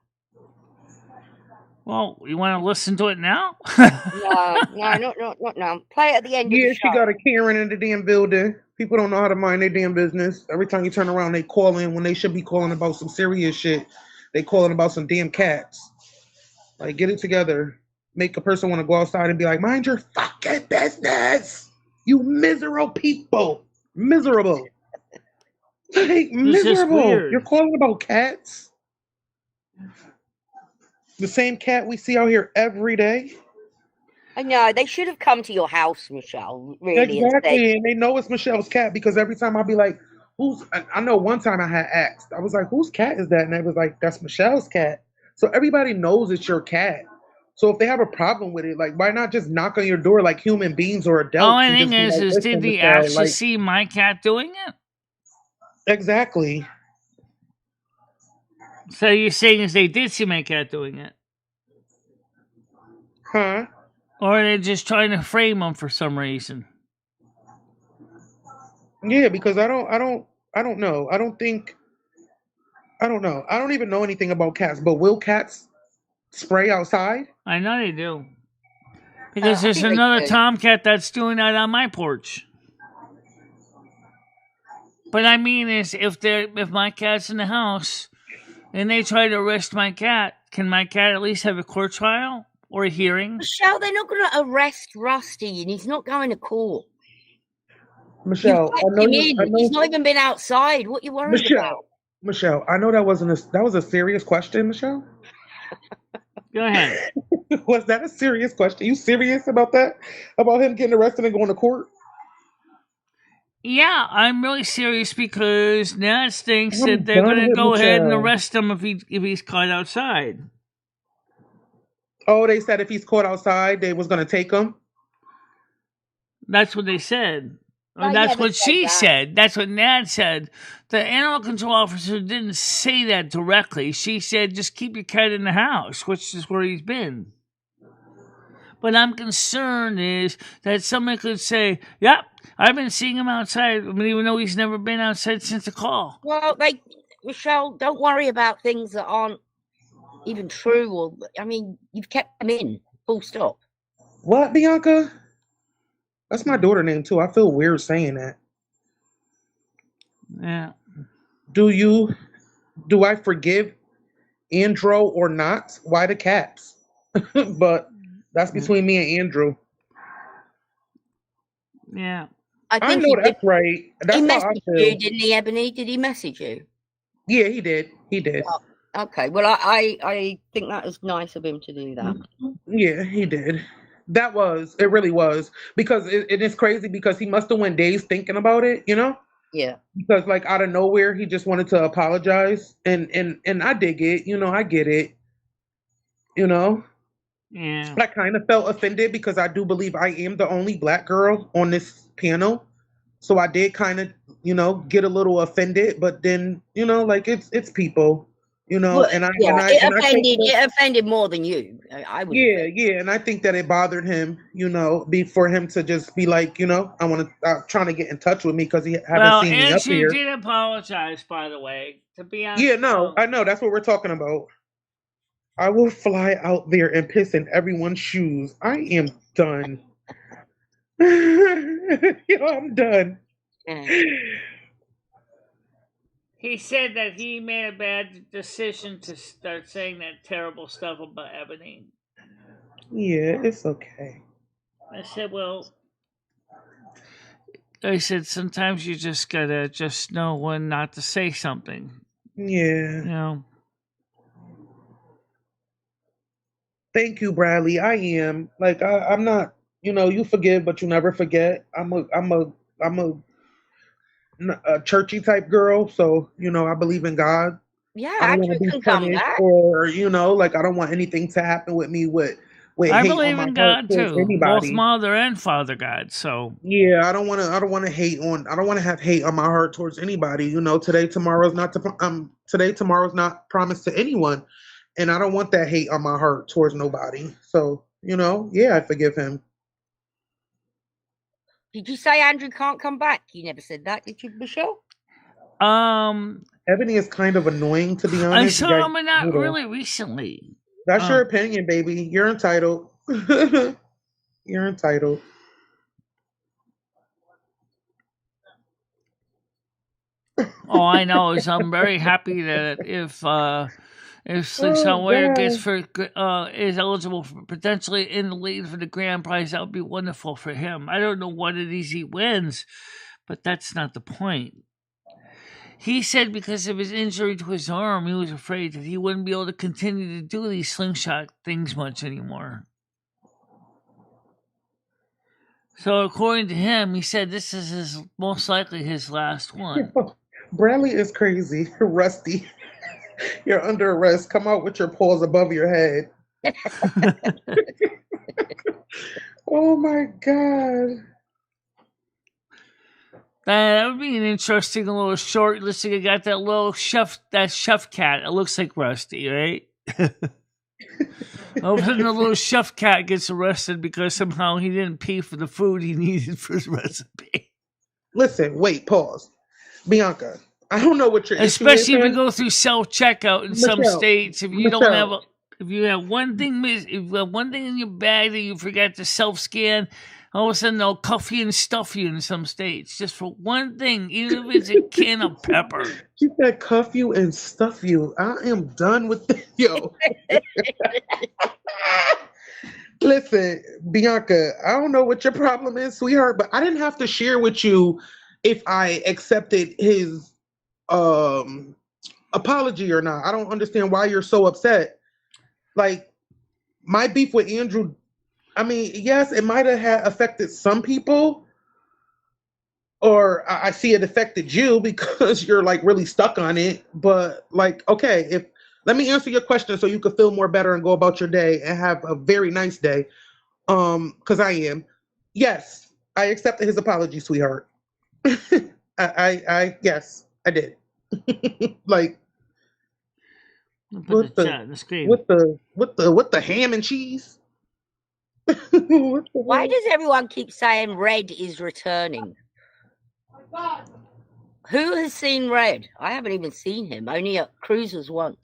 Well, you want to listen to it now? No, not now. Play it at the end of Yeah, the she show. got a Karen in the damn building. People don't know how to mind their damn business. Every time you turn around, they call in when they should be calling about some serious shit. They calling about some damn cats. Like, get it together. Make a person want to go outside and be like, mind your fucking business. You miserable people. Miserable. Like, It's just miserable. You're weird. calling about cats? The same cat we see out here every day? I know they should have come to your house, Michelle. Really, and said, Exactly. And they know it's Michelle's cat because every time I'll be like, who's, I know one time I had asked, I was like, whose cat is that? And they was like, that's Michelle's cat. So everybody knows it's your cat. So if they have a problem with it, like, why not just knock on your door like human beings or adults Only and thing just be like, is did listen, he Michelle, actually like, see my cat doing it? exactly. So you're saying is they did see my cat doing it? Huh? Or are they just trying to frame him for some reason? Yeah, because I don't know. I don't know. I don't even know anything about cats, but will cats spray outside? I know they do. Because I there's think they another do. tomcat that's doing that on my porch. But I mean is if my cat's in the house and they try to arrest my cat, can my cat at least have a court trial or a hearing? Michelle, they're not going to arrest Rusty, and he's not going to court. You've Michelle, kept him in. He's not even been outside. What are you worried about? Michelle, I know that was a serious question, Michelle. Go ahead. Was that a serious question? You serious about that? About him getting arrested and going to court? Yeah, I'm really serious because NASQ thinks I'm that they're done going to with go ahead and Michelle. arrest him if he's caught outside. Oh, they said if he's caught outside, they was gonna take him. That's what they said. Or They that's never what said she that. said. That's what Nad said. The animal control officer didn't say that directly. She said, just keep your cat in the house, which is where he's been. But I'm concerned is that someone could say, yep, I've been seeing him outside, even though he's never been outside since the call. Well, Michelle, don't worry about things that aren't even true. Or, I mean, you've kept them in. Full stop. What, Bianca? That's my daughter name too. I feel weird saying that. Yeah. Do I forgive Andrew or not? Why the caps? But that's between me and Andrew. Yeah. I I think know that's right. he That's how I messaged you, feel. didn't he, Ebony? Did he message you? Yeah, he did. He did. Okay. Well, I think that was nice of him to do that. Yeah, he did. It really was. Because it is crazy because he must have went days thinking about it, you know? Yeah. Because like out of nowhere he just wanted to apologize. And I dig it, I get it. You know? Yeah. But I kind of felt offended because I do believe I am the only black girl on this panel. So I did kind of, get a little offended, but then, like it's people, Well, and I it offended more than you. I would. yeah, and I think that it bothered him, for him to just be like, I want to trying to get in touch with me because he haven't seen me and up she here. did apologize, by the way. To be honest. Yeah, no, I know that's what we're talking about. I will fly out there and piss in everyone's shoes. I am done. I'm done. He said that he made a bad decision to start saying that terrible stuff about Ebony. Yeah, it's okay. I said, well, sometimes you just gotta just know when not to say something. Yeah. Thank you, Bradley. I am like I'm not. You forgive, but you never forget. I'm a churchy type girl, so I believe in God. Yeah, I don't want Andrew to be can come punished, back. or like I don't want anything to happen with me with I hate on believe my in heart God towards too, both anybody. Mother and Father God. So yeah, I don't want to hate on. I don't want to have hate on my heart towards anybody. Today, tomorrow's not promised to anyone, and I don't want that hate on my heart towards nobody. So yeah, I forgive him. Did you say Andrew can't come back? You never said that, did you, Michelle? Ebony is kind of annoying, to be honest. I saw him not really recently. That's your opinion, baby. You're entitled. You're entitled. All I know is I'm very happy that if somewhere is eligible for potentially in the lead for the grand prize, that would be wonderful for him. I don't know what it is he wins, but that's not the point. He said because of his injury to his arm, he was afraid that he wouldn't be able to continue to do these slingshot things much anymore. So according to him, he said this is most likely his last one. Bradley is crazy. Rusty, you're under arrest. Come out with your paws above your head. Oh my God. That would be an interesting little short. Listen, you got that little chef cat. It looks like Rusty, right? All of a sudden, the little chef cat gets arrested because somehow he didn't pay for the food he needed for his recipe. Listen, wait, pause. Bianca, I don't know what your Especially issue if is. you go through self-checkout in some states. If you don't have if you have one thing if you have one thing in your bag that you forgot to self-scan, all of a sudden they'll cuff you and stuff you in some states just for one thing, even if it's a can of pepper. She said cuff you and stuff you. I am done with this. Yo. Listen, Bianca, I don't know what your problem is, sweetheart, but I didn't have to share with you if I accepted his apology or not. I don't understand why you're so upset. Like, my beef with Andrew, I mean, yes, it might have affected some people, or I see it affected you because you're like really stuck on it. But like, okay, let me answer your question so you can feel more better and go about your day and have a very nice day. Because I am. Yes, I accepted his apology, sweetheart. I yes, I did. Like, with the ham and cheese. Why does everyone keep saying Red is returning? Who has seen Red? I haven't even seen him. Only at cruises once.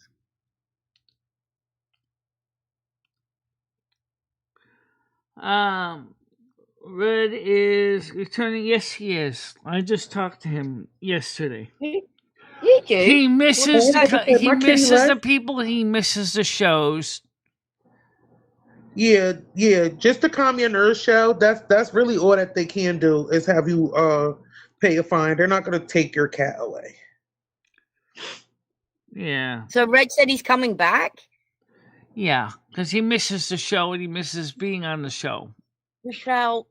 Red is returning. Yes, he is. I just talked to him yesterday. You do? He misses the people. He misses the shows. Yeah. Just to calm your nerves, Shell. That's really all that they can do is have you pay a fine. They're not going to take your cat away. Yeah. So Red said he's coming back? Yeah, because he misses the show and he misses being on the show. Michelle,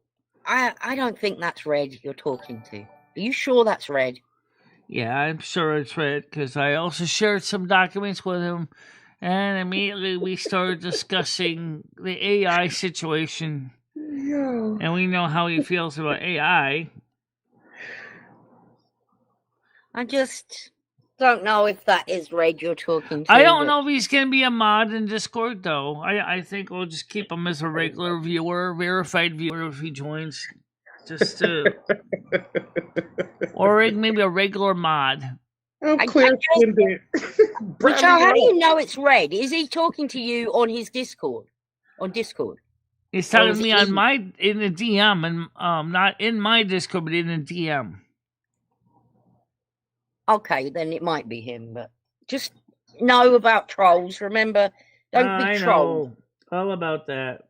I don't think that's Red you're talking to. Are you sure that's Red? Yeah, I'm sure it's Red because I also shared some documents with him, and immediately we started discussing the AI situation. Yeah. And we know how he feels about AI. I just don't know if that is Red you're talking to. I don't know if he's going to be a mod in Discord, though. I think we'll just keep him as a regular viewer, verified viewer if he joins. Just to... or maybe a regular mod. Michelle, how do you know it's Red? Is he talking to you on his Discord? On Discord? He's telling me in the DM, and not in my Discord, but in the DM. Okay, then it might be him, but just know about trolls. Remember, don't be trolled. I know all about that.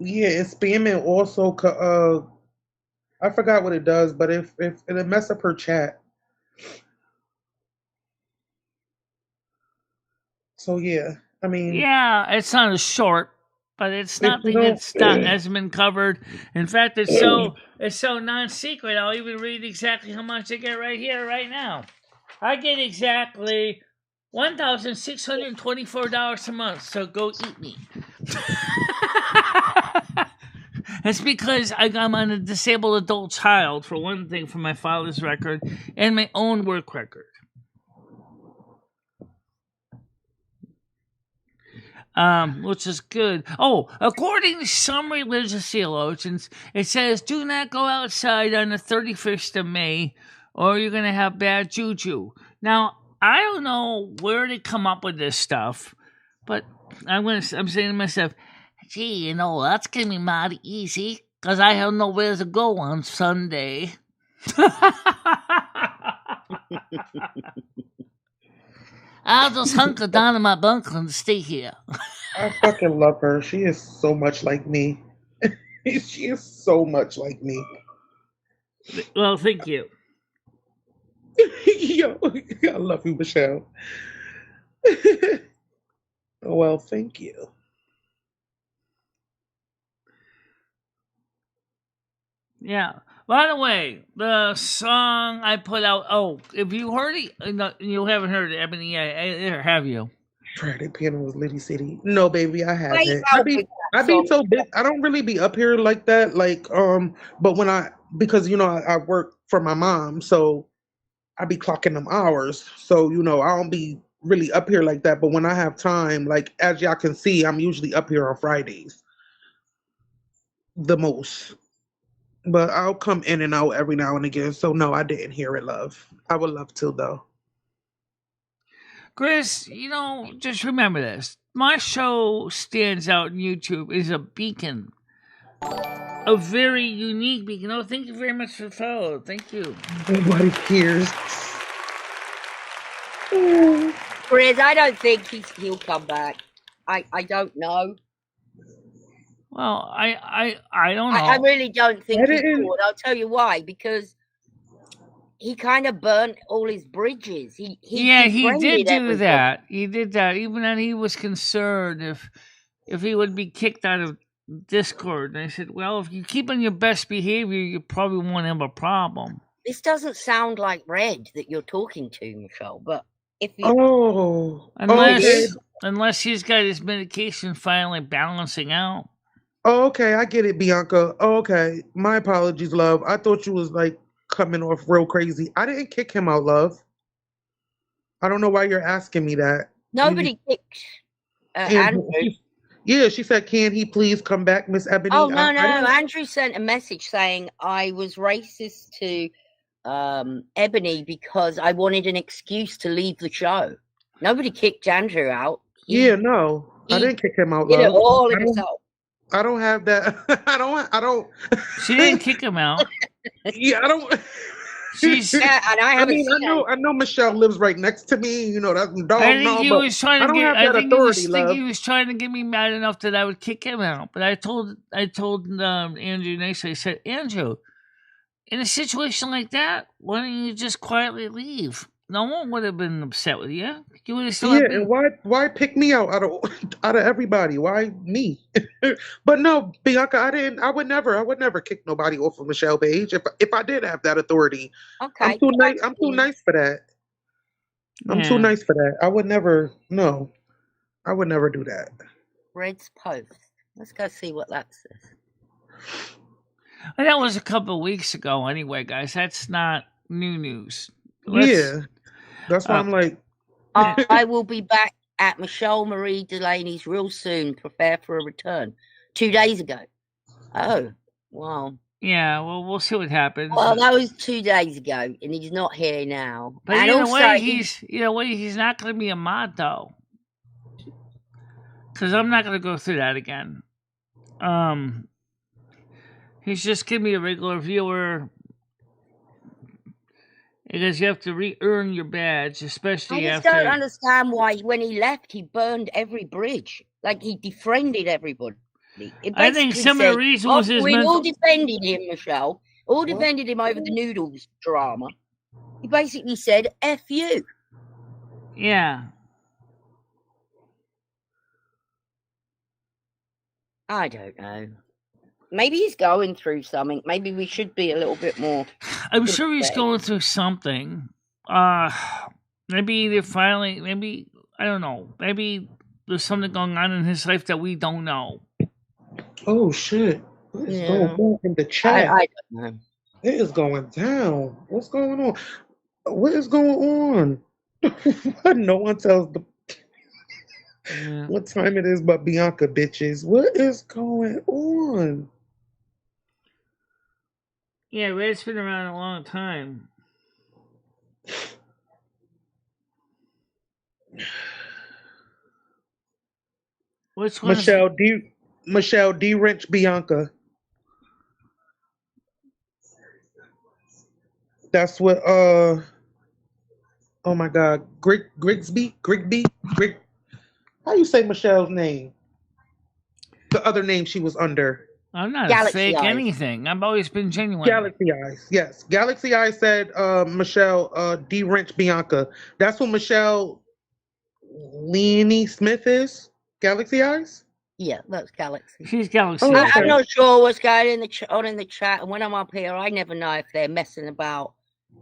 Yeah, it's spamming also. I forgot what it does, but if it mess up her chat. So yeah, I mean. Yeah, it's not as short, but it's nothing that's hasn't been covered. In fact, it's so non-secret. I'll even read exactly how much I get right here, right now. I get exactly $1,624 a month. So go eat me. It's because I'm on a disabled adult child, for one thing, for my father's record and my own work record. Which is good. Oh, according to some religious theologians, it says, do not go outside on the 31st of May or you're going to have bad juju. Now, I don't know where they come up with this stuff, but I'm saying to myself, gee, that's going to be mighty easy because I have nowhere to go on Sunday. I'll just hunker down in my bunker and stay here. I fucking love her. She is so much like me. She is so much like me. Well, thank you. Yo, I love you, Michelle. Well, thank you. Yeah. By the way, the song I put out. Oh, if you heard it, no, you haven't heard it, Ebony. Yet, have you? Friday piano was Liddy City. No, baby, I Wait, haven't. how big I that be song? so big. I don't really be up here like that. Like, but when because I work for my mom, so I be clocking them hours. So I don't be really up here like that. But when I have time, like as y'all can see, I'm usually up here on Fridays the most. But I'll come in and out every now and again. So no, I didn't hear it, love. I would love to though. Chris, just remember this. My show stands out on YouTube is a beacon. A very unique beacon. Oh, thank you very much for the follow. Thank you. Nobody cares. Grizz, I don't think he'll come back. I don't know. Well, I don't know. I really don't think I he didn't- would. I'll tell you why. Because he kind of burnt all his bridges. He He did defriended do everybody. that. He did that. Even then, he was concerned if he would be kicked out of Discord. And I said, well, if you keep on your best behavior, you probably won't have a problem. This doesn't sound like Red that you're talking to, Michelle. But if you, Oh, Unless okay. unless he's got his medication finally balancing out. Oh, okay, I get it, Bianca. Oh, okay, my apologies, love. I thought you was like coming off real crazy. I didn't kick him out, love. I don't know why you're asking me that. nobody kicked And Andrew. yeah, she said, "Can he please come back, Miss Ebony?" Oh no, I didn't- Andrew sent a message saying I was racist to Ebony because I wanted an excuse to leave the show. Nobody kicked Andrew out. Yeah, no, I he didn't kick him out, Did it love. all I don't, himself. I don't have that. I don't. She didn't kick him out. Yeah, I don't. She's. Yeah, and I I haven't mean, seen I know Michelle lives right next to me. That's I dog think no, he but was trying I to don't get. have that authority, love. He was trying to get me mad enough that I would kick him out. But I told Andrew nicely. I said, Andrew, in a situation like that, why don't you just quietly leave? No one would have been upset with you. You would have still Yeah, been. and why pick me out out of everybody? Why me? But no, Bianca, I would never kick nobody off of Michelle page if I did have that authority. Okay. I'm too nice. I'm too nice for that. I'm too nice for that. I would never. No, I would never do that. Red's post. Let's go see what that says. And that was a couple of weeks ago, anyway, guys. That's not new news. Yeah, that's why I'm like. I will be back at MicheleMarieDalene's real soon. Prepare for a return. 2 days ago. Oh, wow. Yeah, well, we'll see what happens. Well, that was 2 days ago, and he's not here now. But and either also, way, he's not going to be a mod though, because I'm not going to go through that again. He's just going to be a regular viewer. Because you have to re-earn your badge, especially I just after. don't understand why, when he left, he burned every bridge. Like, he defriended everybody. I think some of the reasons was his we mental. all defended him, Michelle. All defended him over the noodles drama. He basically said, F you. Yeah. I don't know. Maybe he's going through something. Maybe we should be a little bit more. I'm sure he's going through something. Maybe they're finally. Maybe I don't know. Maybe there's something going on in his life that we don't know. Oh shit! What is going on in the chat? I don't know. It is going down. What's going on? What is going on? No one tells what time it is but Bianca, bitches. What is going on? Yeah, Red's been around a long time. Which one? Michelle D. Wrench Bianca. That's what oh my god. Grigsby? How you say Michelle's name? The other name she was under. I'm not a Galaxy fake eyes. anything. I've always been genuine. Galaxy Eyes. Yes. Galaxy Eyes said Michelle de-wrench Bianca. That's what Michelle Leanie Smith is? Galaxy Eyes? Yeah, that's Galaxy. She's Galaxy. Oh, Eyes. I'm okay. not sure what's going on in the chat, and when I'm up here, I never know if they're messing about,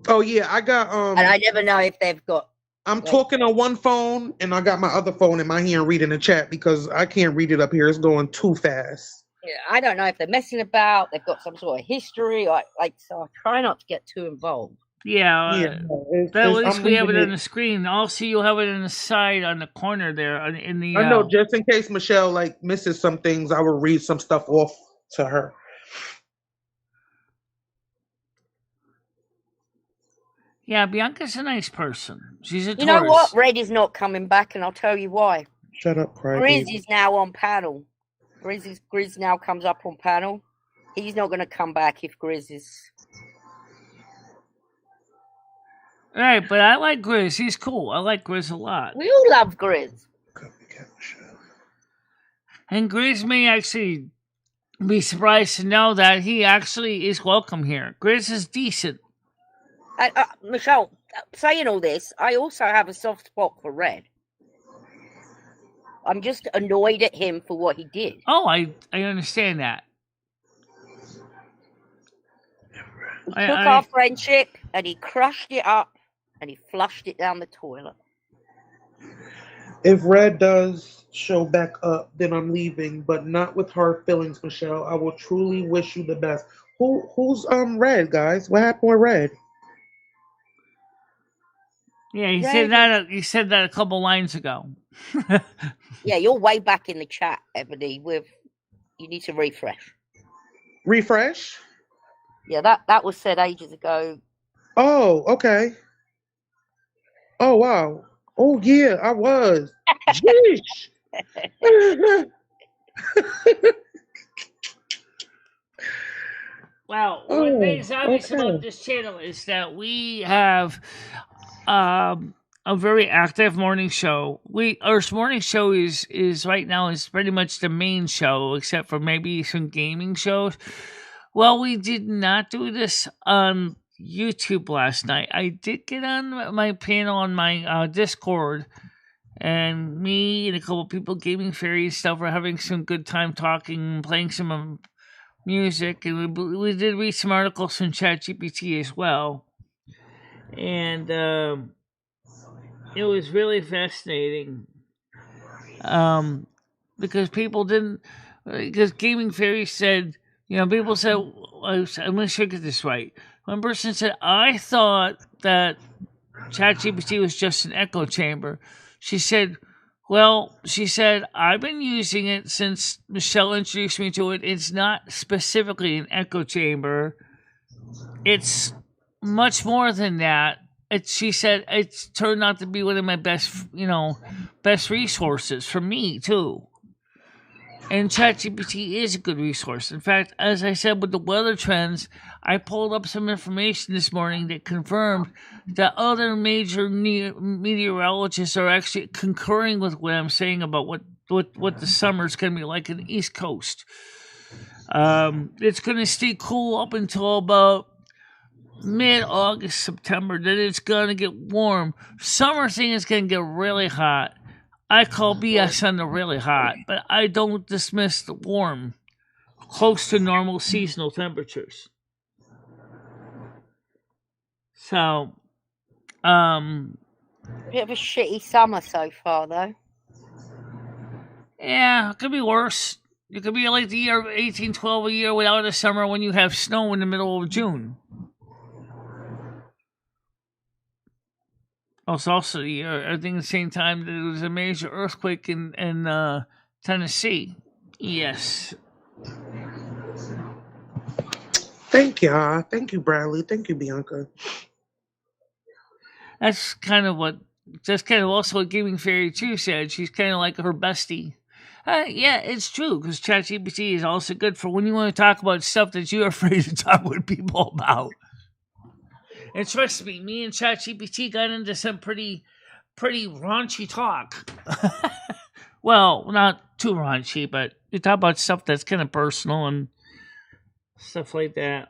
Oh yeah, I got and I never know if they've got. I'm like- talking on one phone and I got my other phone in my hand reading the chat because I can't read it up here. It's going too fast. Yeah, I don't know if they're messing about. They've got some sort of history, so I try not to get too involved. Yeah. no, At least I'm we have it reading on the screen. Also, you'll have it on the side on the corner there in the. I know, just in case Michelle like misses some things, I will read some stuff off to her. Yeah, Bianca's a nice person. She's a You Taurus. know what? Red is not coming back, and I'll tell you why. Shut up, Grizz crybaby. is now on panel. Grizz now comes up on panel. He's not going to come back if Grizz is. Right, but I like Grizz. He's cool. I like Grizz a lot. We all love Grizz. And Grizz may actually be surprised to know that he actually is welcome here. Grizz is decent. Michelle, saying all this, I also have a soft spot for Red. I'm just annoyed at him for what he did. Oh, I understand that. He took our friendship and he crushed it up and he flushed it down the toilet. If Red does show back up, then I'm leaving, but not with hard feelings, Michelle. I will truly wish you the best. Who's Red, guys? What happened with Red? Yeah, he said that a couple lines ago. Yeah, you're way back in the chat, Ebony. You need to refresh. Refresh? Yeah, that was said ages ago. Oh, okay. Oh wow. Oh yeah, I was. Jeez. Wow. What makes obvious about this channel is that we have a very active morning show. Our morning show is right now is pretty much the main show, except for maybe some gaming shows. Well, we did not do this on YouTube last night. I did get on my panel on my Discord, and me and a couple people, Gaming Fairy and stuff, were having some good time talking, playing some music, and we did read some articles from ChatGPT as well. And it was really fascinating. Because Gaming Fairy said, people said, I'm going to get this right. One person said, I thought that ChatGPT was just an echo chamber. She said, I've been using it since Michelle introduced me to it. It's not specifically an echo chamber. It's much more than that. She said it's turned out to be one of my best resources for me too. And ChatGPT is a good resource. In fact, as I said with the weather trends, I pulled up some information this morning that confirmed that other major meteorologists are actually concurring with what I'm saying about what the summer's going to be like in the East Coast. It's going to stay cool up until about mid-August, September. Then it's going to get warm. Summer thing is going to get really hot. I call BS on the really hot, but I don't dismiss the warm, close to normal seasonal temperatures. So, bit of a shitty summer so far, though. Yeah, it could be worse. It could be like the year 1812, a year without a summer when you have snow in the middle of June. It's also the year, I think, the same time that there was a major earthquake in Tennessee. Yes. Thank you, Bradley. Thank you, Bianca. That's kind of also what Gaming Fairy 2 said. She's kind of like her bestie. Yeah, it's true, because ChatGPT is also good for when you want to talk about stuff that you're afraid to talk with people about. And trust me and ChatGPT got into some pretty raunchy talk. Well, not too raunchy, but we talk about stuff that's kind of personal, and stuff like that.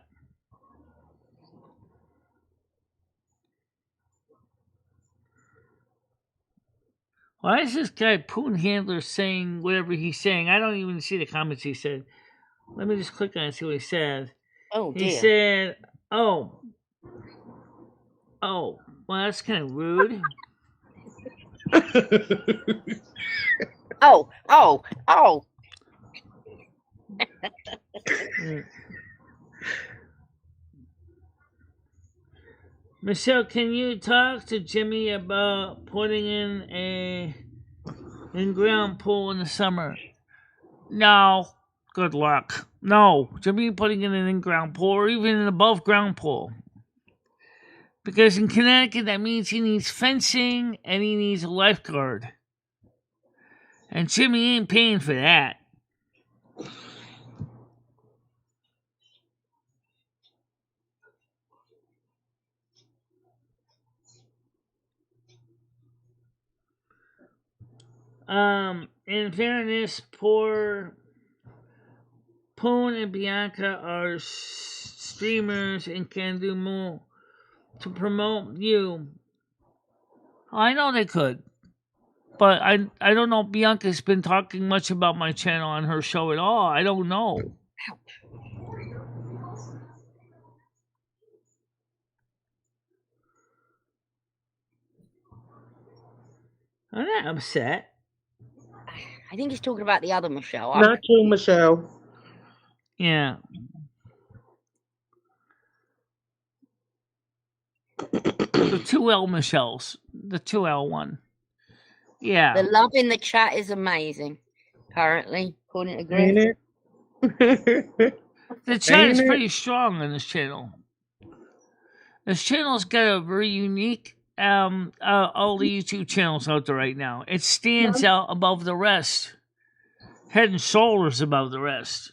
Why is this guy Poon Handler saying whatever he's saying? I don't even see the comments he said. Let me just click on it and see what he said. Oh, He dear. said, oh, well, that's kind of rude. Oh. Michelle, can you talk to Jimmy about putting in a in-ground pool in the summer? No. Good luck. No. Jimmy putting in an in-ground pool or even an above-ground pool. Because in Connecticut, that means he needs fencing and he needs a lifeguard. And Jimmy ain't paying for that. In fairness, poor Poon and Bianca are streamers and can do more to promote you. I know they could. But I don't know if Bianca's been talking much about my channel on her show at all. I don't know. I'm not upset. I think he's talking about the other Michelle. Not you, Michelle. Yeah. The 2L Michelles. The 2L one. Yeah. The love in the chat is amazing, apparently, according to Greg. Ain't it? The chat is Ain't it? pretty strong on this channel. This channel's got a very unique all the YouTube channels out there right now. It stands out above the rest. Head and shoulders above the rest.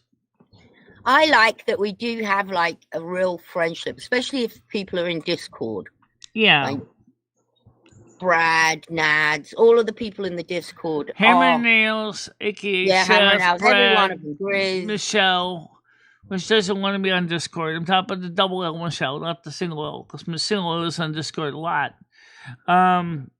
I like that we do have like a real friendship, especially if people are in Discord. Yeah. Like Brad, Nads, all of the people in the Discord. Hammer and Nails, aka Hammer and Chef, Nails, Brad, every one of them. Grizz. Michelle, which doesn't want to be on Discord. I'm talking about the double L Michelle, not the single L, because my single L is on Discord a lot. I'm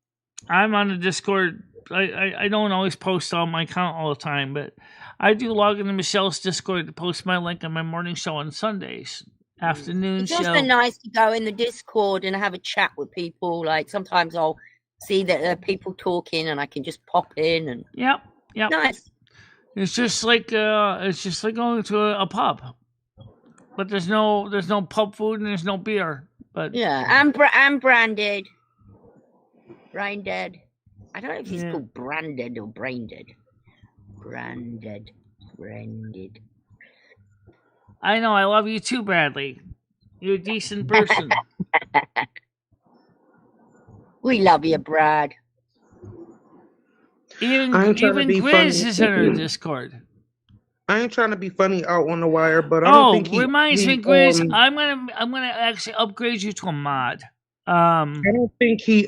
on the Discord. I don't always post on my account all the time, but I do log into Michelle's Discord to post my link on my morning show on Sundays. Afternoon It's show. also nice to go in the Discord and have a chat with people. Like sometimes I'll see that there are people talking and I can just pop in and Yep. nice. It's just like going to a pub, but there's no pub food and there's no beer. But Yeah, I'm branded. Brain dead. I don't know if he's Yeah. called branded or brain dead. Branded. I know I love you too, Bradley. You're a decent person. We love you, Brad. Even I ain't trying to be Grizz funny. is in our Discord. I ain't trying to be funny out on the wire, but I don't think he reminds me, he, Grizz. I'm gonna actually upgrade you to a mod. I don't think he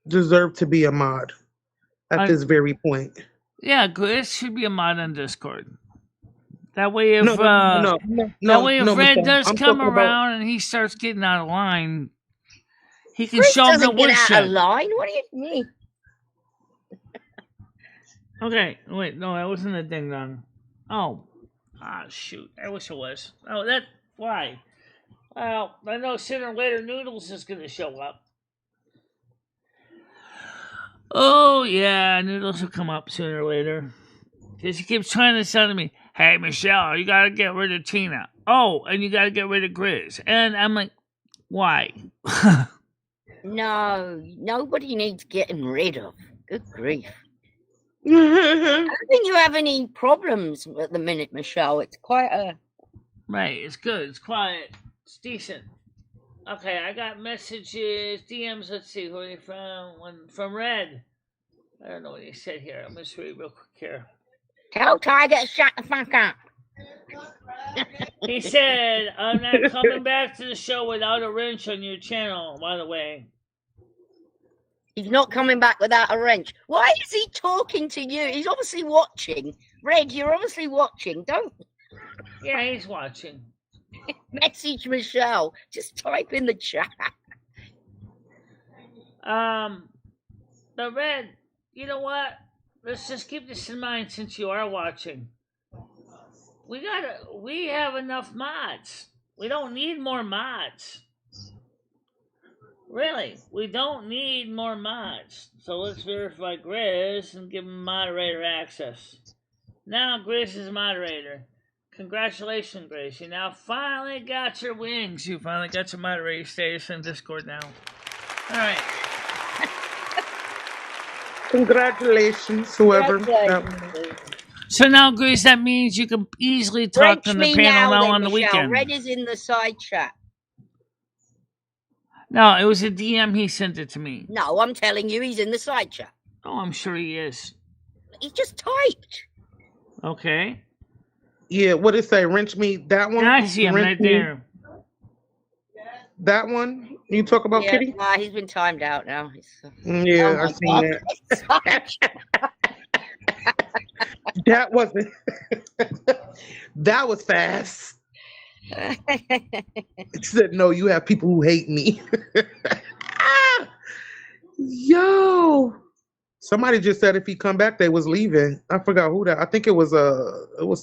deserved to be a mod at this very point. Yeah, Grizz should be a mod on Discord. That way, if No, Red Michelle, does I'm come talking about- around and he starts getting out of line, he can Chris show him the doesn't get out woodshed. of line. What do you mean? Okay, wait, no, that wasn't a ding dong. Oh, shoot, I wish it was. Oh, why? Well, I know sooner or later Noodles is gonna show up. Oh yeah, Noodles will come up sooner or later. Because he keeps trying to tell me, hey Michelle, you gotta get rid of Tina. Oh, and you gotta get rid of Grizz. And I'm like, why? No, nobody needs getting rid of. Good grief. I don't think you have any problems at the minute, Michelle. It's quite a... Right, it's good, it's quiet, it's decent. Okay, I got messages, DMs, let's see who they found. One from Red. I don't know what he said here. I'm just read real quick here. Tell Tiger to shut the fuck up. He said, I'm not coming back to the show without a wrench on your channel, by the way. He's not coming back without a wrench. Why is he talking to you? He's obviously watching. Red, you're obviously watching. Don't... Yeah, he's watching. Message Michelle. Just type in the chat. The Red, you know what? Let's just keep this in mind since you are watching. We have enough mods. We don't need more mods. Really, we don't need more mods. So let's verify Grizz and give him moderator access. Now Grizz is moderator. Congratulations, Grizz. You now finally got your wings. You finally got your moderator status in Discord now. Alright. Congratulations, whoever. So now, Grizz, that means you can easily talk on the panel now on the weekend. Red is in the side chat. No, it was a DM. He sent it to me. No, I'm telling you, he's in the side chat. Oh, I'm sure he is. He just typed. Okay. Yeah, what did it say? Wrench me, that one? Yeah, I see him right there. That one? You talk about Kitty? Nah, he's been timed out now. Yeah, I seen that. That wasn't. That was fast. It said, no, you have people who hate me. Yo. Somebody just said if he come back, they was leaving. I forgot who that. I think it was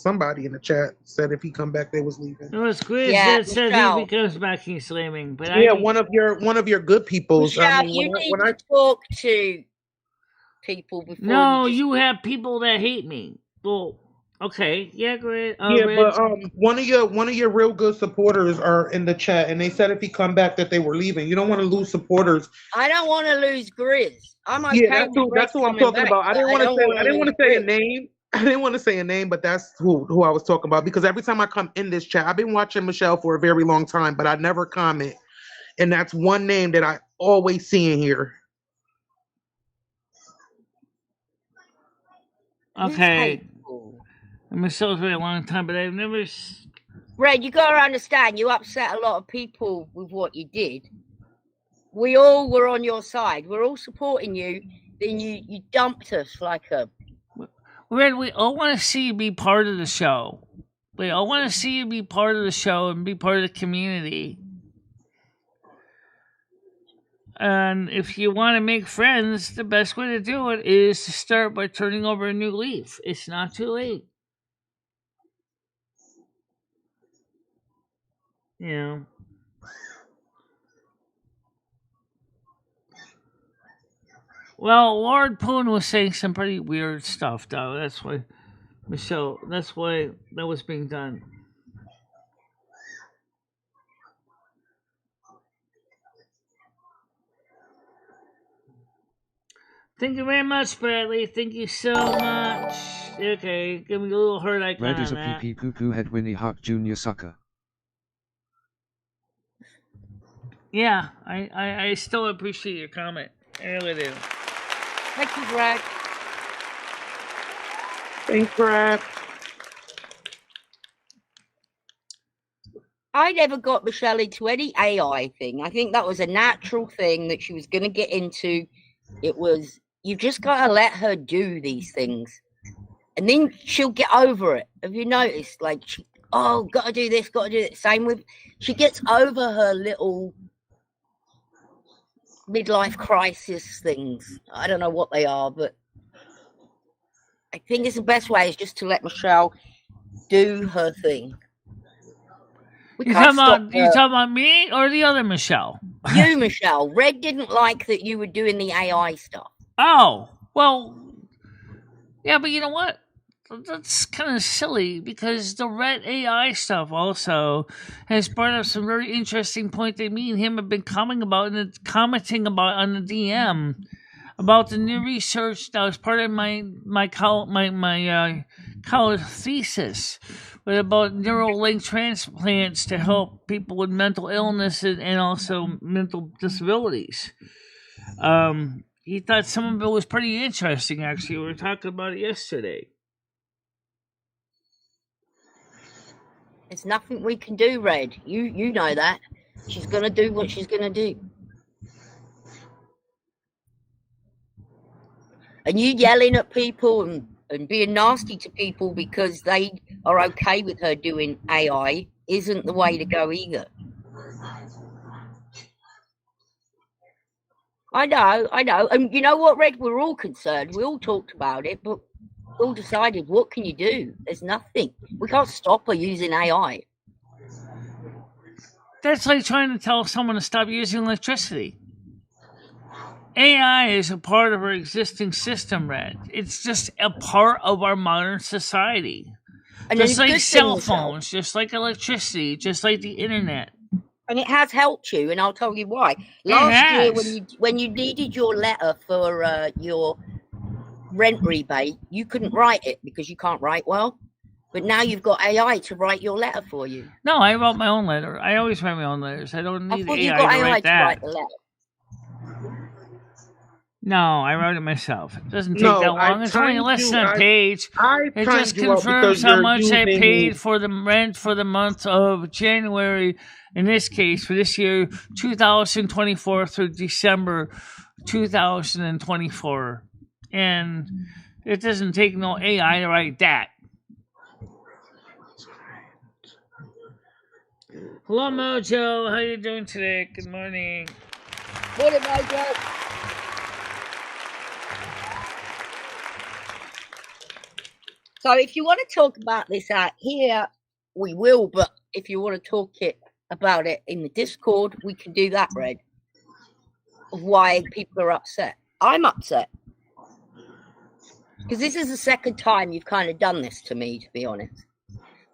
somebody in the chat said if he come back, they was leaving. It was Grizz that said if he comes back, he's slamming. But yeah, one of your good peoples. Michelle, you need to talk to people before. No, you have people that hate me. Well, okay, yeah, great. But one of your real good supporters are in the chat, and they said if he come back that they were leaving. You don't want to lose supporters. I don't want to lose Grizz. I'm okay. Yeah, that's who I'm talking about. I didn't want to say a name. I didn't want to say a name, but that's who I was talking about, because every time I come in this chat, I've been watching Michelle for a very long time, but I never comment, and that's one name that I always see in here. Okay. Michelle's been a long time, but I've never. Red, you got to understand, you upset a lot of people with what you did. We all were on your side. We're all supporting you. Then you dumped us like a. Red, we all want to see you be part of the show. We all want to see you be part of the show and be part of the community. And if you want to make friends, the best way to do it is to start by turning over a new leaf. It's not too late. You know. Well, Lord Poon was saying some pretty weird stuff, though. That's why, Michelle, that's why that was being done. Thank you very much, Bradley. Thank you so much. Okay, give me a little heart icon. Red is a pee-pee poo-poo head Winnie Hawk Jr. sucker. Yeah, I still appreciate your comment. I really do. Thank you, Brad. Thanks, Brad. I never got Michelle into any AI thing. I think that was a natural thing that she was going to get into. It was, you've just got to let her do these things. And then she'll get over it. Have you noticed? Like, got to do this, got to do it. Same with, she gets over her little midlife crisis things. I don't know what they are, but I think it's the best way is just to let Michelle do her thing. You talking about me or the other Michelle? You, Michelle. Red didn't like that you were doing the AI stuff. Oh, well, yeah, but you know what? That's kind of silly because the Red AI stuff also has brought up some very interesting point that me and him have been commenting about on the DM about the new research that was part of my college thesis, about neural link transplants to help people with mental illness and also mental disabilities. He thought some of it was pretty interesting. Actually, we were talking about it yesterday. There's nothing we can do, Red. You know that. She's going to do what she's going to do. And you yelling at people and And being nasty to people because they are okay with her doing AI isn't the way to go either. I know. And you know what, Red? We're all concerned. We all talked about it, but we all decided, what can you do? There's nothing. We can't stop her using AI. That's like trying to tell someone to stop using electricity. AI is a part of our existing system, Red. It's just a part of our modern society. And Just like good cell thing, Michelle. phones, just like electricity, just like the internet. And it has helped you, and I'll tell you why. Last year, has. when you needed your letter for your rent rebate, you couldn't write it because you can't write well. But now you've got AI to write your letter for you. No, I wrote my own letter. I always write my own letters. I don't I need thought AI you got to AI write to that. write the letter. No, I wrote it myself. It doesn't take No, that long. I It's only timed less you- than a page. I It timed just you out confirms because how you're much I using- paid for the rent for the month of January, in this case, for this year, 2024 through December 2024. And it doesn't take no AI to write that. Hello, Mojo. How you doing today? Good morning. What am I doing? So if you want to talk about this out here, we will. But if you want to talk about it in the Discord, we can do that, Red. Of why people are upset. I'm upset. Because this is the second time you've kind of done this to me, to be honest.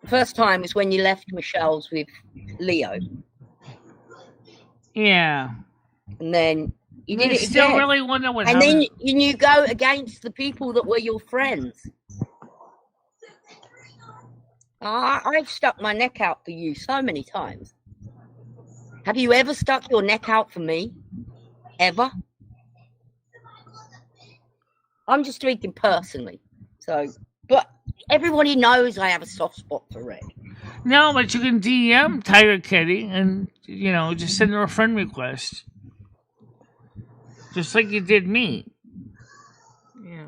The first time was when you left Michelle's with Leo. Yeah. And then you did I it still again. really wonder what And then happened. you go against the people that were your friends. I've stuck my neck out for you so many times. Have you ever stuck your neck out for me? Ever? I'm just speaking personally. So, but everybody knows I have a soft spot for Red. No, but you can DM Tiger Kitty and, just send her a friend request. Just like you did me. Yeah.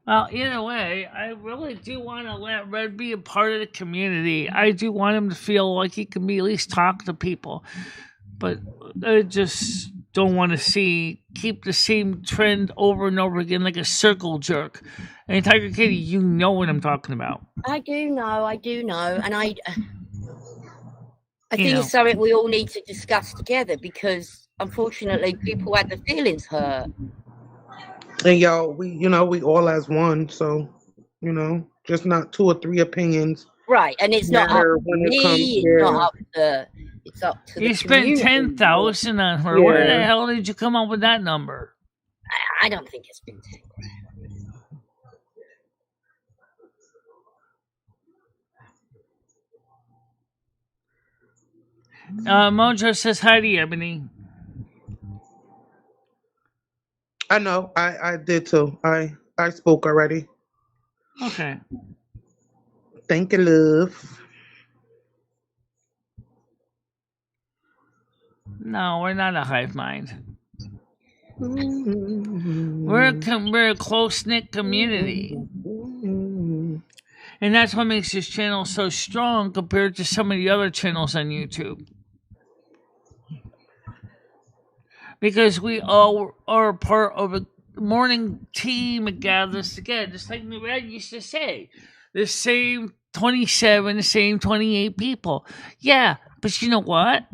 Well, either way, I really do want to let Red be a part of the community. I do want him to feel like he can at least talk to people. But I just don't want to keep the same trend over and over again like a circle jerk. And Tiger Kitty, you know what I'm talking about. I do know. And I think it's something we all need to discuss together because, unfortunately, people had their feelings hurt. And y'all, we all as one, so just not two or three opinions. Right, and it's not up to when it me. comes- It's up to You the spent community. 10,000 on her. Where the Yeah. hell did you come up with that number? I don't think it's been 10 grand. Mojo says hi to you, Ebony. I know. I did too. I spoke already. Okay. Thank you, love. No, we're not a hive mind. We're a close-knit community. And that's what makes this channel so strong compared to some of the other channels on YouTube. Because we all are part of a morning team that gathers together, just like Red used to say. The same 27, the same 28 people. Yeah, but you know what?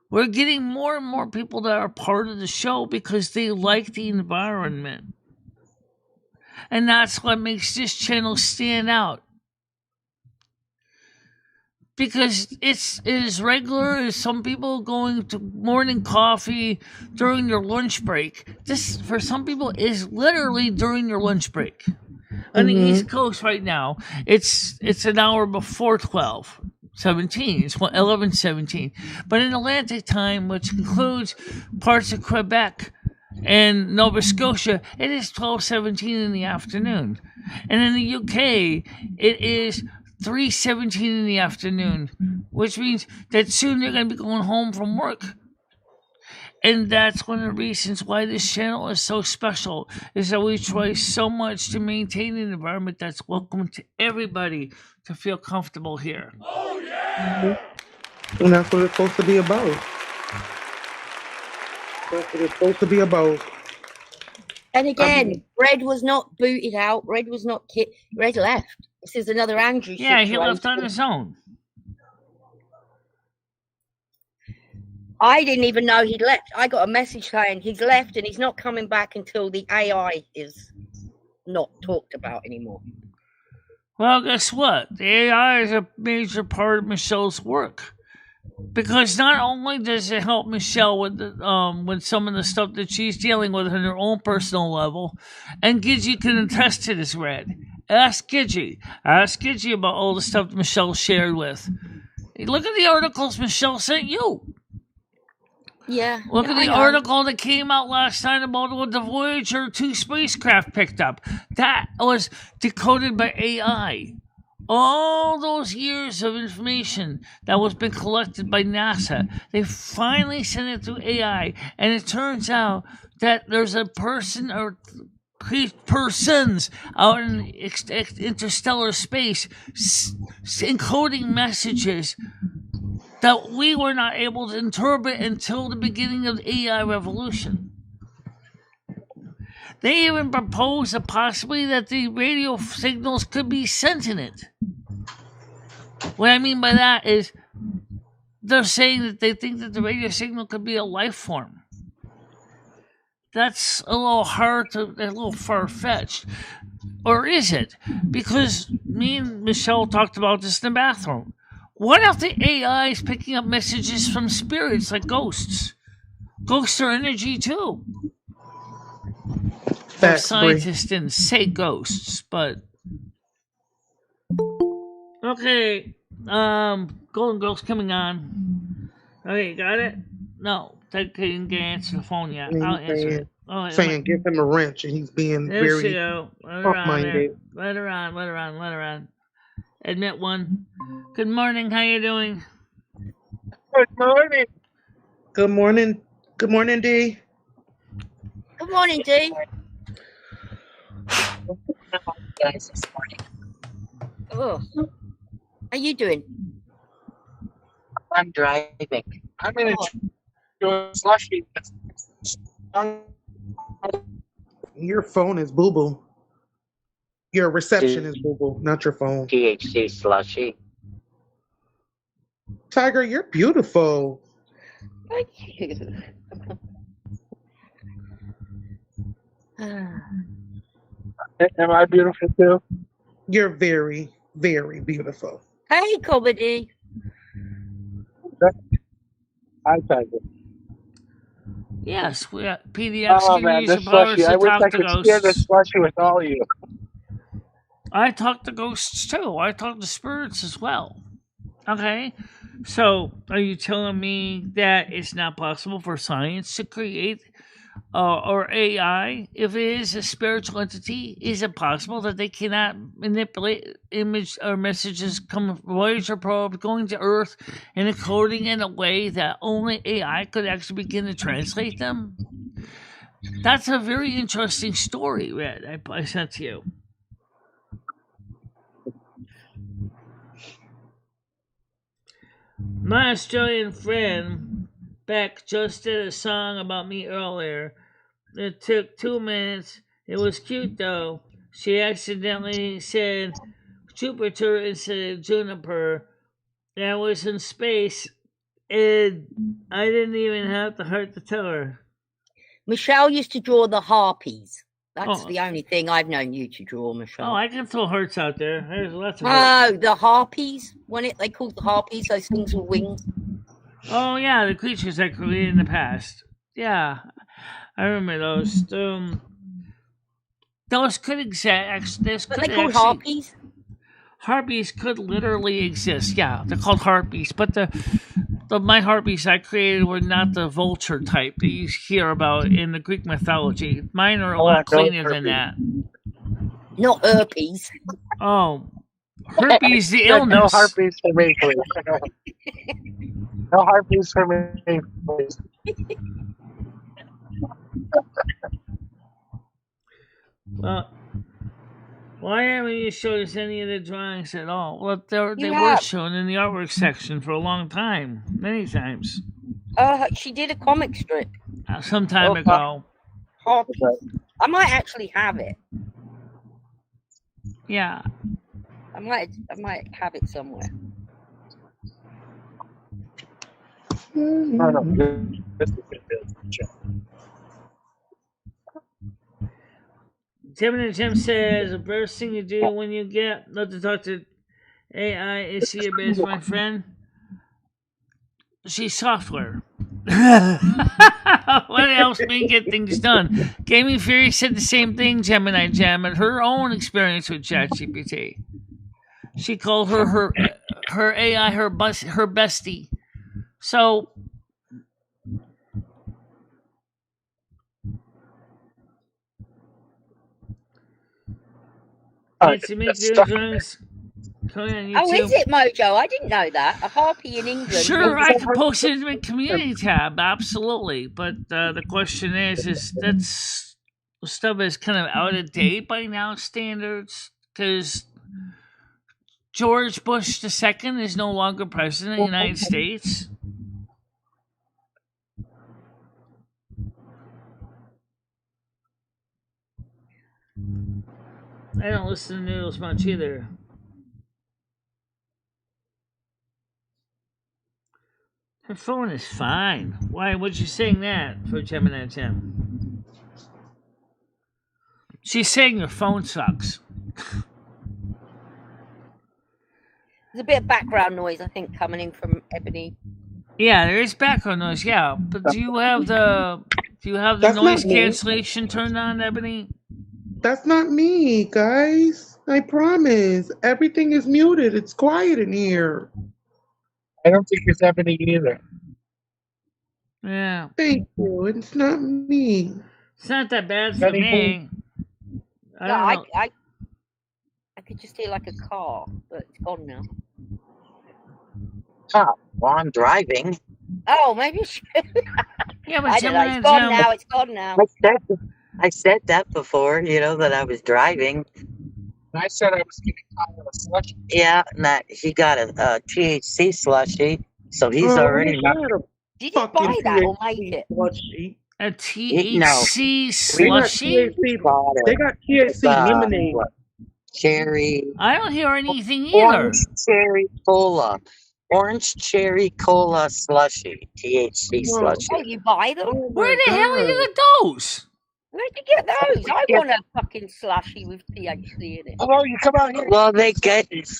We're getting more and more people that are part of the show because they like the environment. And that's what makes this channel stand out. Because it is regular as some people going to morning coffee during their lunch break. This, for some people, is literally during your lunch break. On the East Coast right now, it's an hour before 12:17. It's 11:17. But in Atlantic time, which includes parts of Quebec In Nova Scotia, it is 12:17 in the afternoon. And in the UK, it is 3:17 in the afternoon, which means that soon they're going to be going home from work. And that's one of the reasons why this channel is so special, is that we try so much to maintain an environment that's welcome to everybody to feel comfortable here. Oh yeah! And that's what it's supposed to be about. That's what it's supposed to be about. And again, Red was not booted out. Red was not kicked. Red left. This is another Andrew Yeah, situation. he left on his own. I didn't even know he'd left. I got a message saying he's left and he's not coming back until the AI is not talked about anymore. Well, guess what? The AI is a major part of Michelle's work. Because not only does it help Michelle with some of the stuff that she's dealing with on her own personal level, and Gidgey can attest to this, Red. Ask Gidgey. Ask Gidgey about all the stuff that Michelle shared with. Look at the articles Michelle sent you. Yeah. Look at the article that came out last night about what the Voyager 2 spacecraft picked up. That was decoded by AI. All those years of information that was been collected by NASA, they finally sent it through AI, and it turns out that there's a person or persons out in interstellar space encoding messages that we were not able to interpret until the beginning of the AI revolution. They even proposed a possibility that the radio signals could be sentient. What I mean by that is they're saying that they think that the radio signal could be a life form. That's a little a little far-fetched. Or is it? Because me and Michelle talked about this in the bathroom. What if the AI is picking up messages from spirits like ghosts? Ghosts are energy too. Scientists didn't say ghosts, but okay. Golden Girl's coming on. Okay, got it? No, they didn't answer the phone yet. I'll answer it. Oh, saying give him a wrench, and he's being very tough-minded. Let her on. Admit one. Good morning. How you doing? Good morning. Good morning. Good morning, D. Good morning, D. Guys, this morning. Oh. How you doing? I'm driving. I'm gonna do a slushy. Your phone is boo-boo. Your reception is boo-boo, not your phone. THC slushy. Tiger, you're beautiful. Thank you. Am I beautiful too? You're very, very beautiful. Hey, Comedy. Hi, Tiger. Yes, we got PDX Oh can man, use this your powers slushy. to I wish talk I to could share this ghosts. slushy with all of you. I talk to ghosts too. I talk to spirits as well. Okay? So, are you telling me that it's not possible for science to create or AI, if it is a spiritual entity, is it possible that they cannot manipulate image or messages coming from Voyager probe going to Earth and encoding in a way that only AI could actually begin to translate them? That's a very interesting story, Red, I sent to you. My Australian friend Beck just did a song about me earlier. It took 2 minutes. It was cute though. She accidentally said Jupiter instead of Juniper. That was in space, and I didn't even have the heart to tell her. Michelle used to draw the harpies. That's the only thing I've known you to draw, Michelle. Oh, I can throw hearts out there. There's lots of hearts. Oh, the harpies. They called the harpies, those things with wings. Oh yeah, the creatures I created in the past. Yeah, I remember those. Those could exist. But they're called harpies? Harpies could literally exist. Yeah, they're called harpies. But the my harpies I created were not the vulture type that you hear about in the Greek mythology. Mine are a lot cleaner than that. Not herpes. Oh, herpes the No illness. harpies for me, please. No harpies for me, please. Well, why haven't you showed us any of the drawings at all? Well, they were have. shown in the artwork section for a long time, many times. She did a comic strip. Some time ago. Harpies. I might actually have it. Yeah. I might have it somewhere. No, this is good. Tim and Jim says the first thing you do when you love to talk to AI is she your best friend? She's software. What else may get things done? Gaming Fury said the same thing, Gemini Jam, and her own experience with ChatGPT. She called her AI her bestie. So Fancy make your drawings. Oh, is it, Mojo? I didn't know that. A harpy in England. Sure, I can post it in the community tab, absolutely. But the question is that's stuff is kind of out of date by now standards because George Bush II is no longer president of the United States. I don't listen to Noodles much either. Her phone is fine. Why would you saying that for Gemini Gem? She's saying your phone sucks. There's a bit of background noise, I think, coming in from Ebony. Yeah, there is background noise. Yeah, but do you have the That's noise not me. cancellation turned on, Ebony? That's not me, guys. I promise. Everything is muted. It's quiet in here. I don't think it's happening either. Yeah. Thank you. It's not me. It's not that bad for me. I could just hear like a car, but it's gone now. Oh, well, I'm driving. Oh, maybe it's... Yeah, but I don't know. It's gone now. It's gone now. I said that before, that I was driving. I said I was getting caught in a slush. Yeah, and that he got a THC slushy, so he's already not. Did you buy that or make it? Slushy. A THC slushy? They got THC lemonade. Cherry. I don't hear anything either. Orange cherry cola slushy. THC slushy. Oh, you buy them? Where the hell are you get those? Where'd you get those? I want a fucking slushy with THC in it. Oh, you come out here. Well,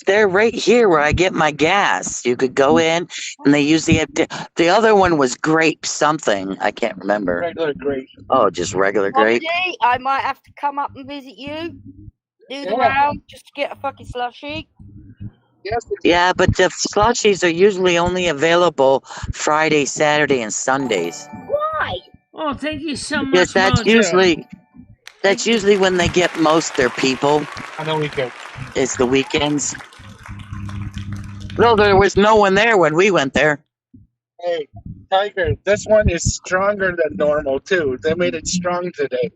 they're right here where I get my gas. You could go in, and they usually have the other one was grape something. I can't remember. Regular grape. Oh, just regular grape. I might have to come up and visit you. Do the round just to get a fucking slushy. Yes. Yeah, but the slushies are usually only available Friday, Saturday, and Sundays. Why? Oh, thank you so much. Because that's usually when they get most their people. On the weekend. It's the weekends. No, there was no one there when we went there. Hey, Tiger, this one is stronger than normal too. They made it strong today.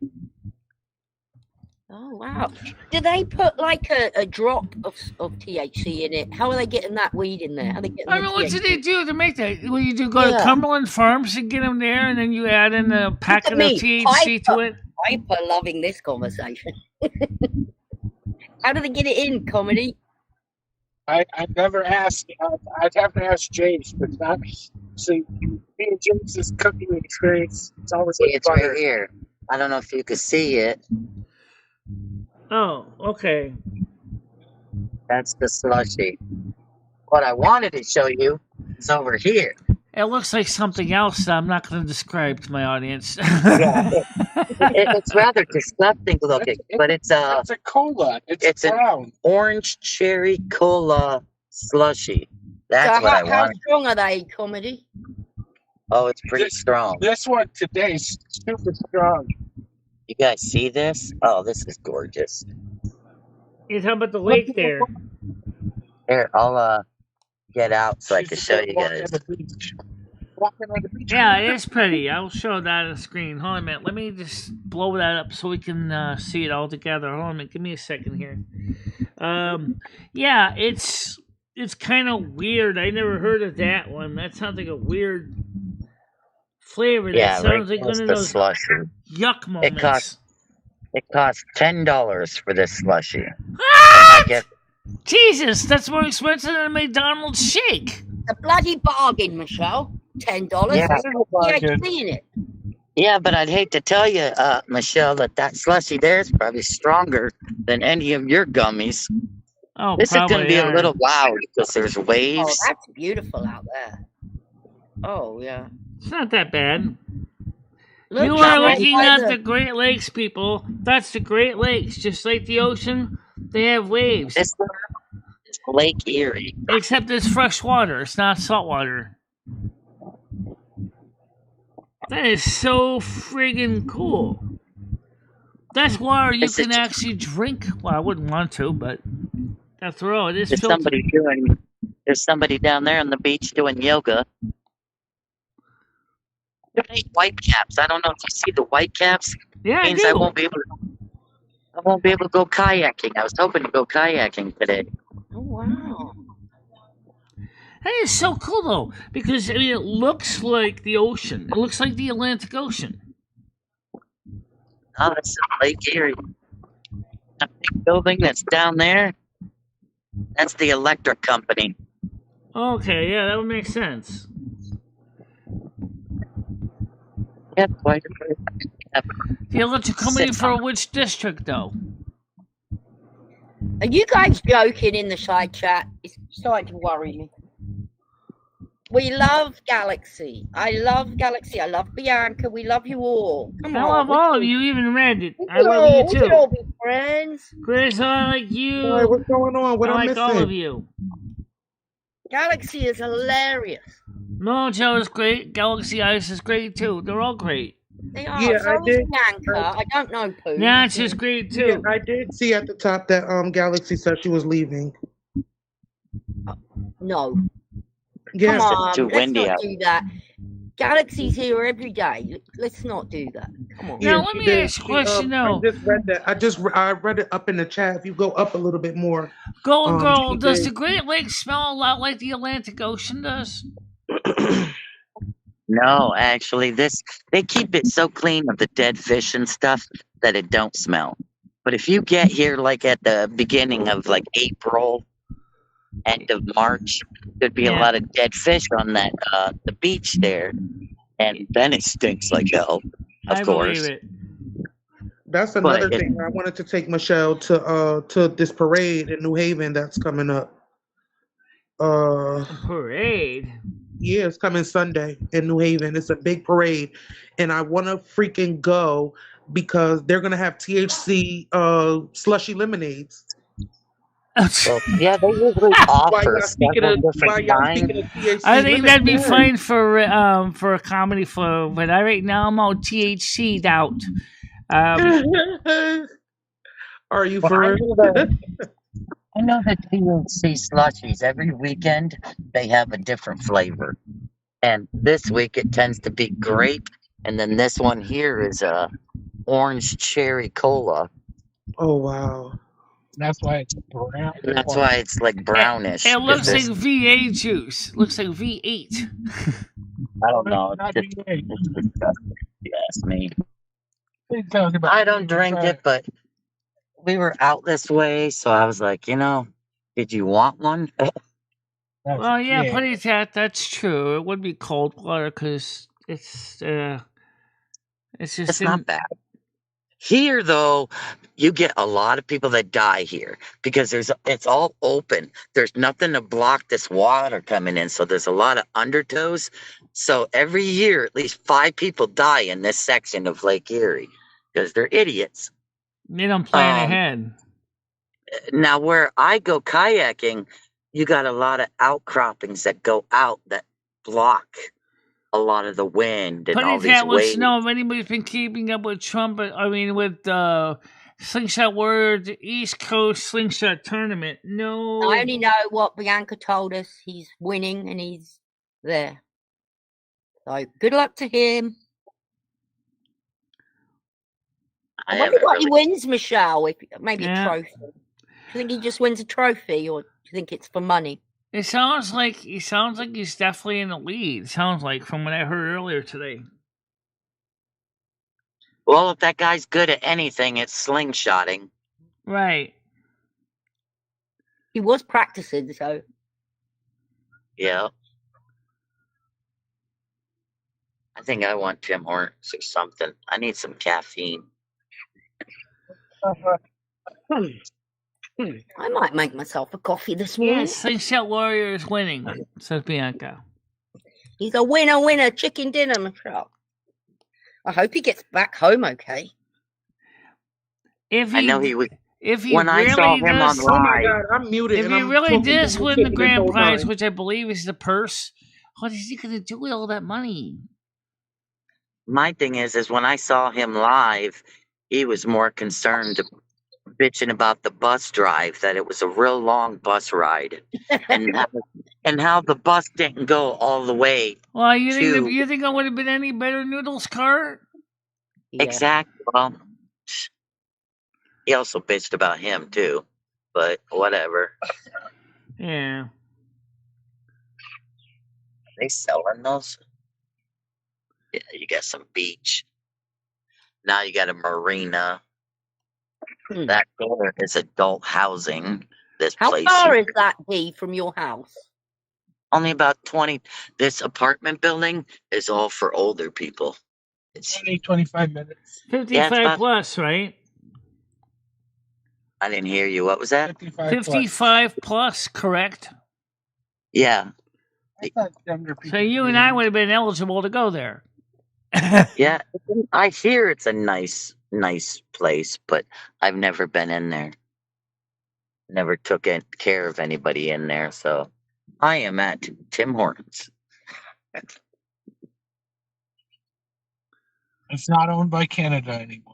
Oh wow! Do they put like a drop of THC in it? How are they getting that weed in there? How are they getting? I mean, what do they do to make that? Well, you do go to Cumberland Farms and get them there, and then you add in a packet of THC to it. Hyper loving this conversation. How do they get it in, Comedy? I've never asked. I'd have to ask James, but not. See, me and James's cooking experience. It's always like it's right here. I don't know if you could see it. Oh, okay. That's the slushy. What I wanted to show you is over here. It looks like something else that I'm not going to describe to my audience. It's rather disgusting looking, but it's a cola. It's brown. an orange cherry cola slushy. That's So what I how want. strong are they, comedy? Oh, it's pretty This strong. this one today's super strong. You guys see this? Oh, this is gorgeous. You're talking about the lake there. Here, I'll get out so I She's can just show like you walking guys. on the beach. Walking on the beach. Yeah, it is pretty. I'll show that on the screen. Hold on a minute. Let me just blow that up so we can see it all together. Hold on a minute. Give me a second here. Yeah, it's kind of weird. I never heard of that one. That sounds like a weird flavor. That Yeah, right sounds like there's one of the those slushy. yuck moments. It costs $10 for this slushy. What? guess- Jesus, that's more expensive than a McDonald's shake. A bloody bargain, Michelle. $10. Yeah. There's no Bargain. THC in it. Yeah, but I'd hate to tell you, Michelle, that slushy there is probably stronger than any of your gummies. Oh, This is going to probably be a are. little loud because there's Oh, waves. that's beautiful out there. Oh, yeah. It's not that bad. Look, You it's are right looking by at the Great Lakes, people. That's the Great Lakes. Just like the ocean, they have waves. This is Lake Erie. Except it's fresh water. It's not salt water. That is so friggin' cool. That's water you can actually drink. Well, I wouldn't want to, but after all, it is filtered. There's somebody down there on the beach doing yoga. There ain't white caps. I don't know if you see the white caps. Yeah, I Means do. I won't be able to go kayaking. I was hoping to go kayaking today. Oh, wow. That is so cool, though, because I mean, it looks like the ocean. It looks like the Atlantic Ocean. Oh, that's Lake Erie. That big building that's down there, that's the electric company. Okay, yeah, that would make sense. Yep, quite The electric company for which district, though? Are you guys joking in the side chat? It's starting to worry me. We love Galaxy. I love Galaxy. I love Bianca. We love you all. Come I on. love we all can- of you, even Reddit. we I can all- love We you can too. all be friends. Chris, I like you. All right, what's going on? What I I'm like all of missing? you. Galaxy is hilarious. Mojo is great. Galaxy Ice is great too. They're all great. They are. Yeah, so I is did. Bianca. I don't know Pooh. Natch is great Yeah, too. I did see at the top that Galaxy said she was leaving. No. Yeah, Come on. too Let's windy not out. do that. Galaxy's here every day. Let's not do that. Come on. Now, yeah, let she me did. ask you a question, I though. just read that. I read it up in the chat. If you go up a little bit more, Golden Girl, she does did. the Great Lakes smell a lot like the Atlantic Ocean does? No, actually, they keep it so clean of the dead fish and stuff that it don't smell. But if you get here like at the beginning of like April, end of March, there'd be a Yeah. lot of dead fish on that the beach there, and then it stinks like hell. Of I course. believe it. That's another But it- thing. I wanted to take Michelle to this parade in New Haven that's coming up. A parade. Yeah, it's coming Sunday in New Haven. It's a big parade, and I want to freaking go because they're gonna have THC slushy lemonades. Well, yeah, they usually Why offer y'all speaking several of different kinds. THC? I think that'd be lemonade? fine for a comedy flow, but right now I'm all THC'd out. Are you Well, for real? I know that THC slushies every weekend they have a different flavor, and this week it tends to be grape, and then this one here is orange cherry cola. Oh wow! That's why it's brown. And that's why it's like brownish. It looks 'cause like VA juice. Looks like V8. I don't know. Not It's V8. disgusting, if you ask me. What are you talking about? I don't drink it, but we were out this way, so I was like, did you want one? Well, yeah, putting that's true. It would be cold water because it's just It's not bad. Here, though, you get a lot of people that die here because it's all open. There's nothing to block this water coming in, so there's a lot of undertows. So every year, at least 5 people die in this section of Lake Erie because they're idiots. They don't plan Um, ahead. Now, where I go kayaking, you got a lot of outcroppings that go out that block a lot of the wind and But all if these that was waves. snow, if anybody's been keeping up with Trump, I mean, with Slingshot Warrior, the East Coast Slingshot Tournament, no. I only know what Bianca told us. He's winning and he's there. So good luck to him. I wonder what he wins, Michelle. If maybe a trophy. Do you think he just wins a trophy, or do you think it's for money? It sounds like he's definitely in the lead. Sounds like from what I heard earlier today. Well, if that guy's good at anything, it's slingshotting. Right. He was practicing, so. Yeah. I think I want Tim Hortons or something. I need some caffeine. I might make myself a coffee this morning. Yes, Slingshot Warrior is winning, says Bianca. He's a winner, chicken dinner, Michelle. I hope he gets back home okay. I know he was. If he when really I saw him does, on live, oh my God, I'm muted. If and he I'm really talking does to win the chicken grand whole prize, time. which I believe is the purse, what is he going to do with all that money? My thing is when I saw him live, he was more concerned bitching about the bus drive, that it was a real long bus ride, and how the bus didn't go all the way. Well, you think I would have been any better, Noodles Cart? Yeah. Exactly. Well, he also bitched about him too, but whatever. Yeah. Are they selling those? Yeah, you got some beach. Now you got a marina. That there is adult housing. How far is that, Dee, from your house? Only about 20. This apartment building is all for older people. It's 25 minutes. 55 plus, right? I didn't hear you. What was that? 55 plus, correct? Yeah. I thought younger people. So you and I would have been eligible to go there. Yeah, I hear it's a nice place, but I've never been in there. Never took care of anybody in there, so I am at Tim Hortons. It's not owned by Canada anymore.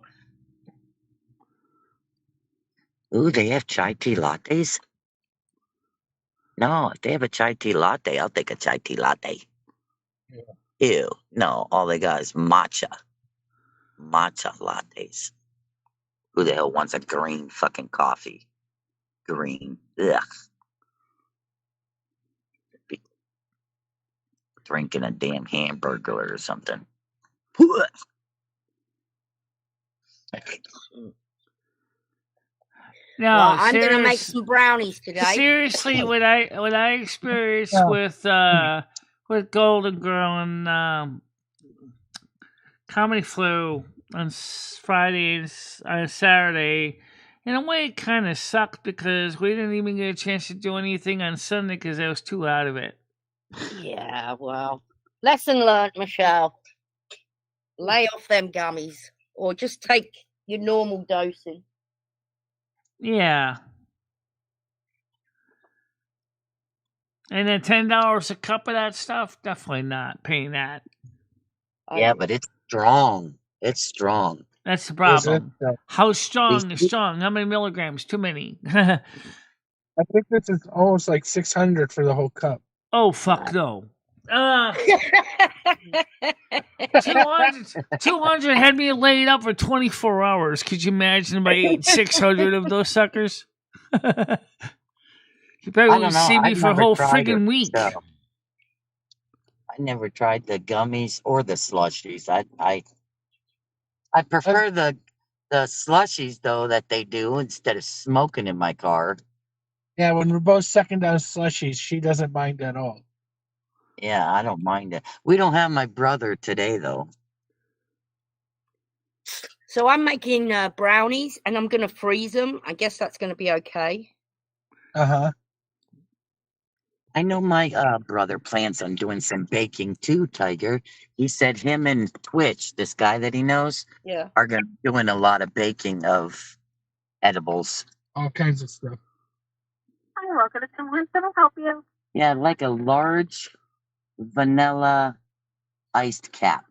Ooh, they have chai tea lattes? No, if they have a chai tea latte, I'll take a chai tea latte. Yeah. Ew, no, all they got is matcha. Matcha lattes. Who the hell wants a green fucking coffee? Green. Ugh. Be drinking a damn hamburger or something. No, well, I'm going to make some brownies today. Seriously, what I experienced with Golden Girl and Comedy Flu on Friday and Saturday, in a way, it kind of sucked because we didn't even get a chance to do anything on Sunday because I was too out of it. Yeah, well, lesson learned, Michelle. Lay off them gummies, or just take your normal dosing. Yeah. And then $10 a cup of that stuff, definitely not paying that. Yeah, but it's strong. It's strong. That's the problem. How strong is strong? How many milligrams? Too many. I think this is almost like 600 for the whole cup. Oh, fuck no. 200 had me laid up for 24 hours. Could you imagine if I ate 600 of those suckers? You probably would see me for a whole friggin' week. So. I never tried the gummies or the slushies. I prefer the slushies, though, that they do instead of smoking in my car. Yeah, when we're both sucking down slushies, she doesn't mind at all. Yeah, I don't mind it. We don't have my brother today, though. So I'm making brownies, and I'm going to freeze them. I guess that's going to be okay. Uh-huh. I know my brother plans on doing some baking, too, Tiger. He said him and Twitch, this guy that he knows, are going to be doing a lot of baking of edibles. All kinds of stuff. welcome to someone. Can I help you? Yeah, like a large vanilla iced cap.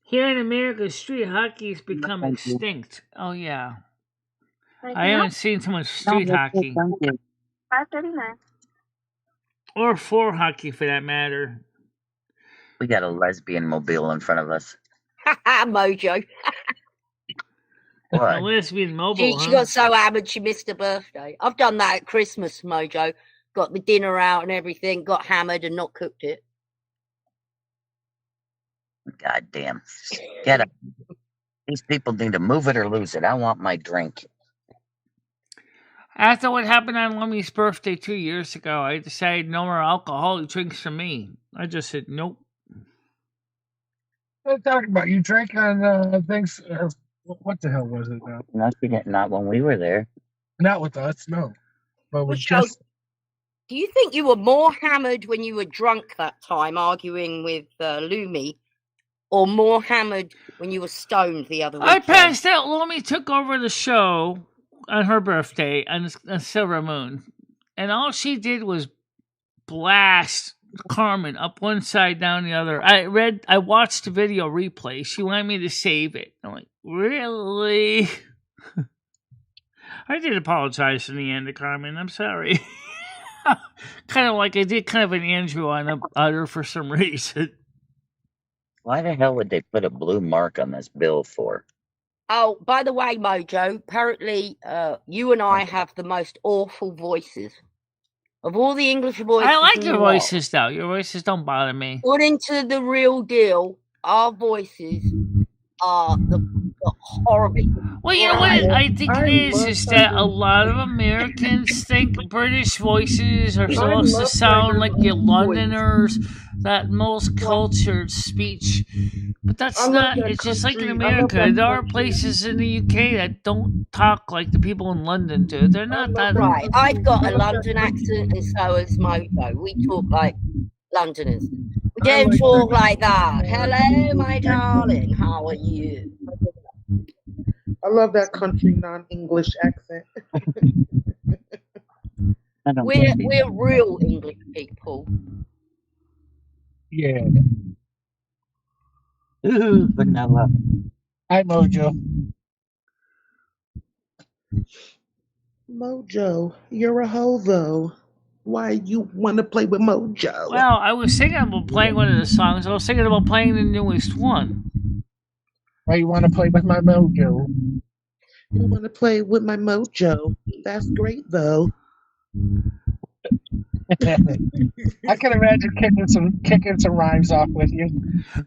Here in America, street hockey's become Thank you. extinct. Oh yeah, Anything I haven't else? seen so much No, street that's it, hockey thank you. $5.39. or floor hockey for that matter. We got a lesbian mobile in front of us. Mojo. A What? lesbian mobile, She huh? got so hammered she missed her birthday. I've done that at Christmas, Mojo. Got the dinner out and everything, got hammered and not cooked it. God damn. Get up. These people need to move it or lose it. I want my drink. After what happened on Lummy's birthday 2 years ago, I decided no more alcoholic drinks for me. I just said nope. What are you talking about? You drank on things. What the hell was it now? Not when we were there. Not with us, no. But with Michelle, just. do you think you were more hammered when you were drunk that time arguing with Lumi, or more hammered when you were stoned the other weekend? I passed out. Lummy took over the show on her birthday on Silver Moon, and all she did was blast Carmen up one side, down the other. I watched the video replay. She wanted me to save it. I'm like, really? I did apologize in the end to Carmen. I'm sorry. Kind of like I did kind of an Andrew on her for some reason. Why the hell would they put a blue mark on this bill for? Oh, by the way, Mojo, apparently you and I have the most awful voices. Of all the English voices, I like your voices, though. Your voices don't bother me. According to the real deal, our voices are the horrible. Well, you know what I think it is that a lot of Americans think British voices are supposed to sound like your Londoners, that most cultured speech. But that's not, it's just like in America. There are places in the UK that don't talk like the people in London do. They're not that. Right, I've got a London accent, and so has Mojo. We talk like Londoners. We don't talk like that. Hello, my darling. How are you? I love that country non-English accent. We're real English people. Yeah. Ooh, vanilla. Hi, Mojo. Mojo, you're a hoe though. Why you want to play with Mojo? Well, I was thinking about playing one of the songs. I was thinking about playing the newest one. Why you want to play with my Mojo? You want to play with my Mojo? That's great though. I can imagine kicking some rhymes off with you.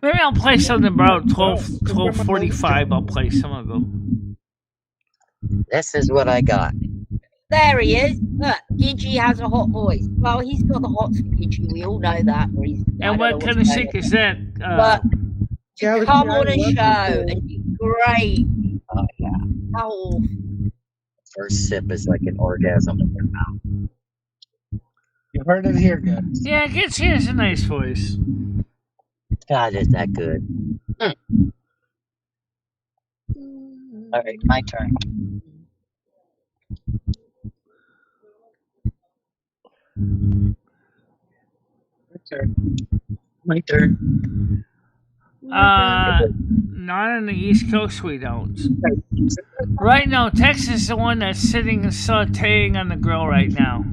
Maybe I'll play something about 12:45. I'll play some of them. This is what I got. There he is. Look, Gigi has a hot voice. Well, he's got the hots for Gigi. We all know that. And what kind of shit is that? But to come on a show and be great. Oh, yeah. How awful. First sip is like an orgasm in your mouth. You heard it here, guys. Yeah, Gigi has a nice voice. God, is that good? All right, my turn. My turn. Not on the East Coast, we don't. Right now, Texas is the one that's sitting and sauteing on the grill right now.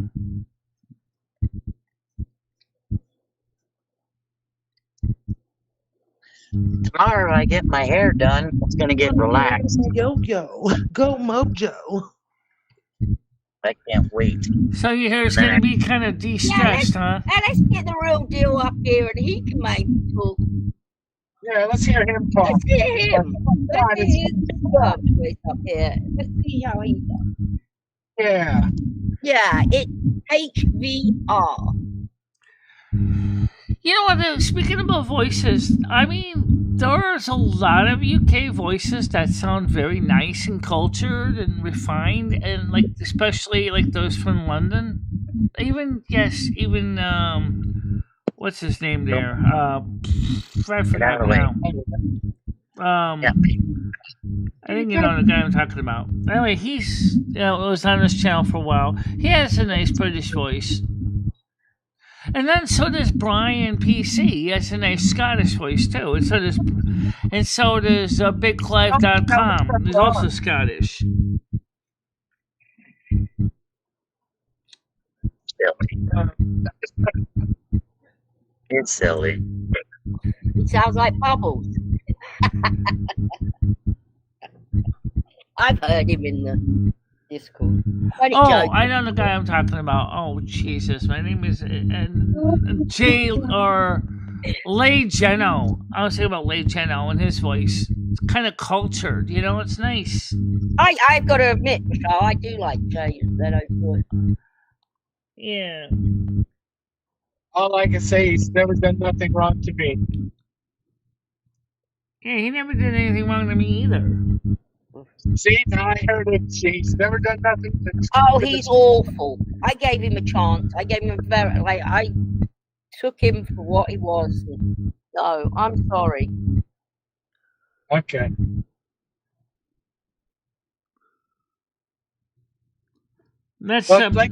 Tomorrow I get my hair done. It's gonna get relaxed. Yo, go Mojo. I can't wait. So your hair's gonna be kind of de-stressed, huh? And let's get the real deal up here, and he can maybe talk. Yeah, let's hear him talk. Let's hear him. Let's hear his voice up here. Let's see how he does. Yeah. Yeah, it's HVR. You know what? Speaking about voices, I mean, there's a lot of UK voices that sound very nice and cultured and refined, and like especially like those from London. Even what's his name there? I forgot now. I think you know the guy I'm talking about. Anyway, he's was on this channel for a while. He has a nice British voice. And then so does Brian PC. He has a nice Scottish voice too. And so does BigClive.com. He's also Scottish. It's silly. It sounds like Bubbles. I've heard him in the Discord. I know the guy I'm talking about. Oh, Jesus. My name is Jay or Lay Geno. I was thinking about Lay Geno and his voice. It's kind of cultured, you know? It's nice. I've got to admit, Michelle, I do like Jay Leno's voice. Yeah. All I can say, he's never done nothing wrong to me. Yeah, he never did anything wrong to me either. See, now I heard it. He's never done nothing. Oh, he's awful. I gave him a chance. I gave him a I took him for what he was. No, I'm sorry. Okay. That's like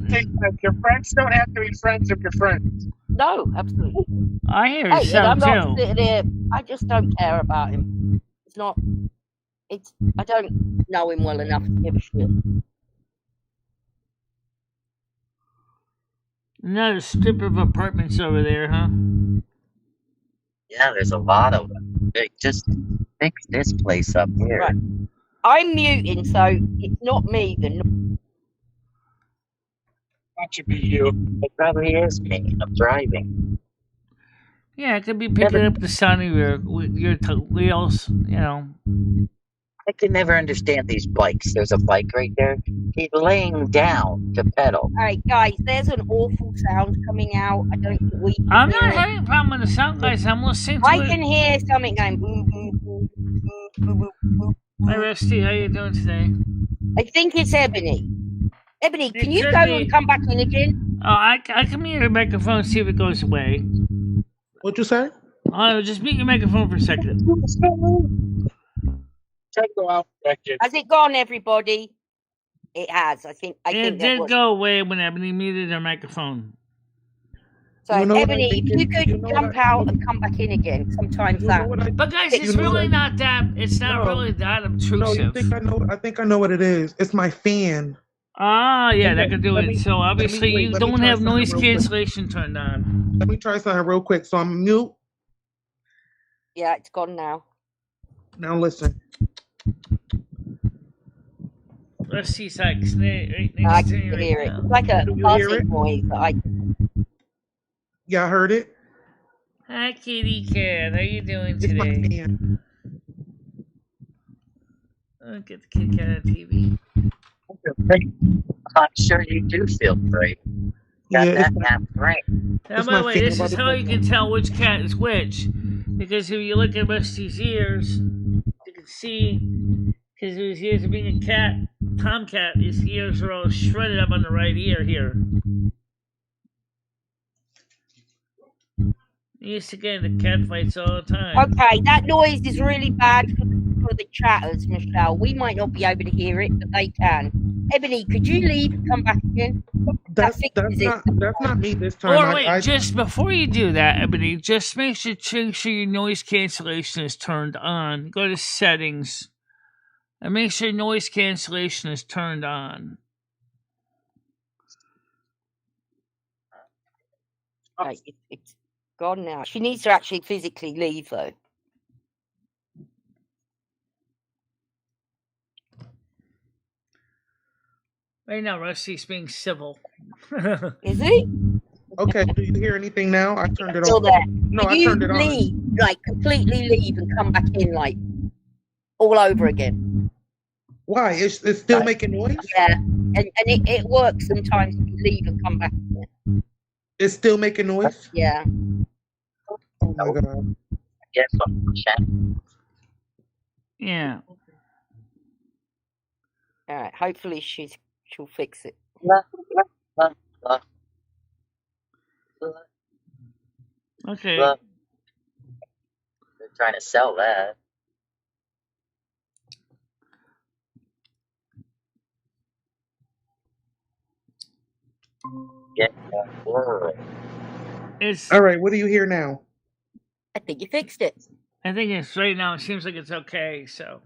your friends don't have to be friends of your friends. No, absolutely. I hear it I'm not too. sitting here. I just don't care about him. It's not. I don't know him well enough to give a shit. Another strip of apartments over there, huh? Yeah, there's a lot of them. They just fix this place up here. Right. I'm muting, so it's not me. That should be you. It probably is me. I'm driving. Yeah, it could be picking up the sound of your wheels, you know. I can never understand these bikes. There's a bike right there. He's laying down to pedal. All right, guys, there's an awful sound coming out. I don't think we can I'm hear not it. having a problem with the sound, guys. I'm listening to it. I can hear something going boom, boom, boom, boom, boom, boom, boom. Hi, Rusty. How you doing today? I think it's Ebony. Ebony, can you go and come back in again? Oh, I can mute your microphone, see if it goes away. What'd you say? Just mute your microphone for a second. Try to go out back in. Has it gone, everybody? It has. I think it did go away when Ebony muted her microphone. So, Ebony, if you could jump out and come back in again, sometimes that. But guys, it's really not that. It's not really that obtrusive. No, I think I know what it is. It's my fan. Ah, yeah, that could do it. So obviously you don't have noise cancellation turned on. Let me try something real quick. So I'm mute. Yeah, it's gone now. Now listen. Let's see, Sykes. Right I can hear it. It's like a buzzing noise. Yeah, I heard it. Hi, kitty cat. How you doing today? I'll get the kitty cat on TV. I'm sure you do feel great. Got that app right. Now, by the way, this is how you can tell which cat is which. Because if you look at Rusty's ears, you can see, because his ears are being a cat, tomcat, his ears are all shredded up on the right ear here. He used to get into cat fights all the time. Okay, that noise is really bad for the chatters, Michelle. We might not be able to hear it, but they can. Ebony, could you leave and come back again? That's not me this time. Or wait, just before you do that, Ebony, just make sure your noise cancellation is turned on. Go to settings and make sure noise cancellation is turned on. Right, it's gone now. She needs to actually physically leave, though. Right now, Rusty's being civil. Is he? Okay, do you hear anything now? I turned it Still off. there. No, I turned it on. Like, completely leave and come back in, like, all over again. Why? It's still making noise? Yeah, and it works sometimes if you leave and come back in. It's still making noise? Yeah. Oh, my God. Yes, yeah. All right, hopefully she'll fix it. Okay. They're trying to sell that. Yeah. Whoa. It's. All right, what do you hear now? I think you fixed it. I think it's right now. It seems like it's okay. So.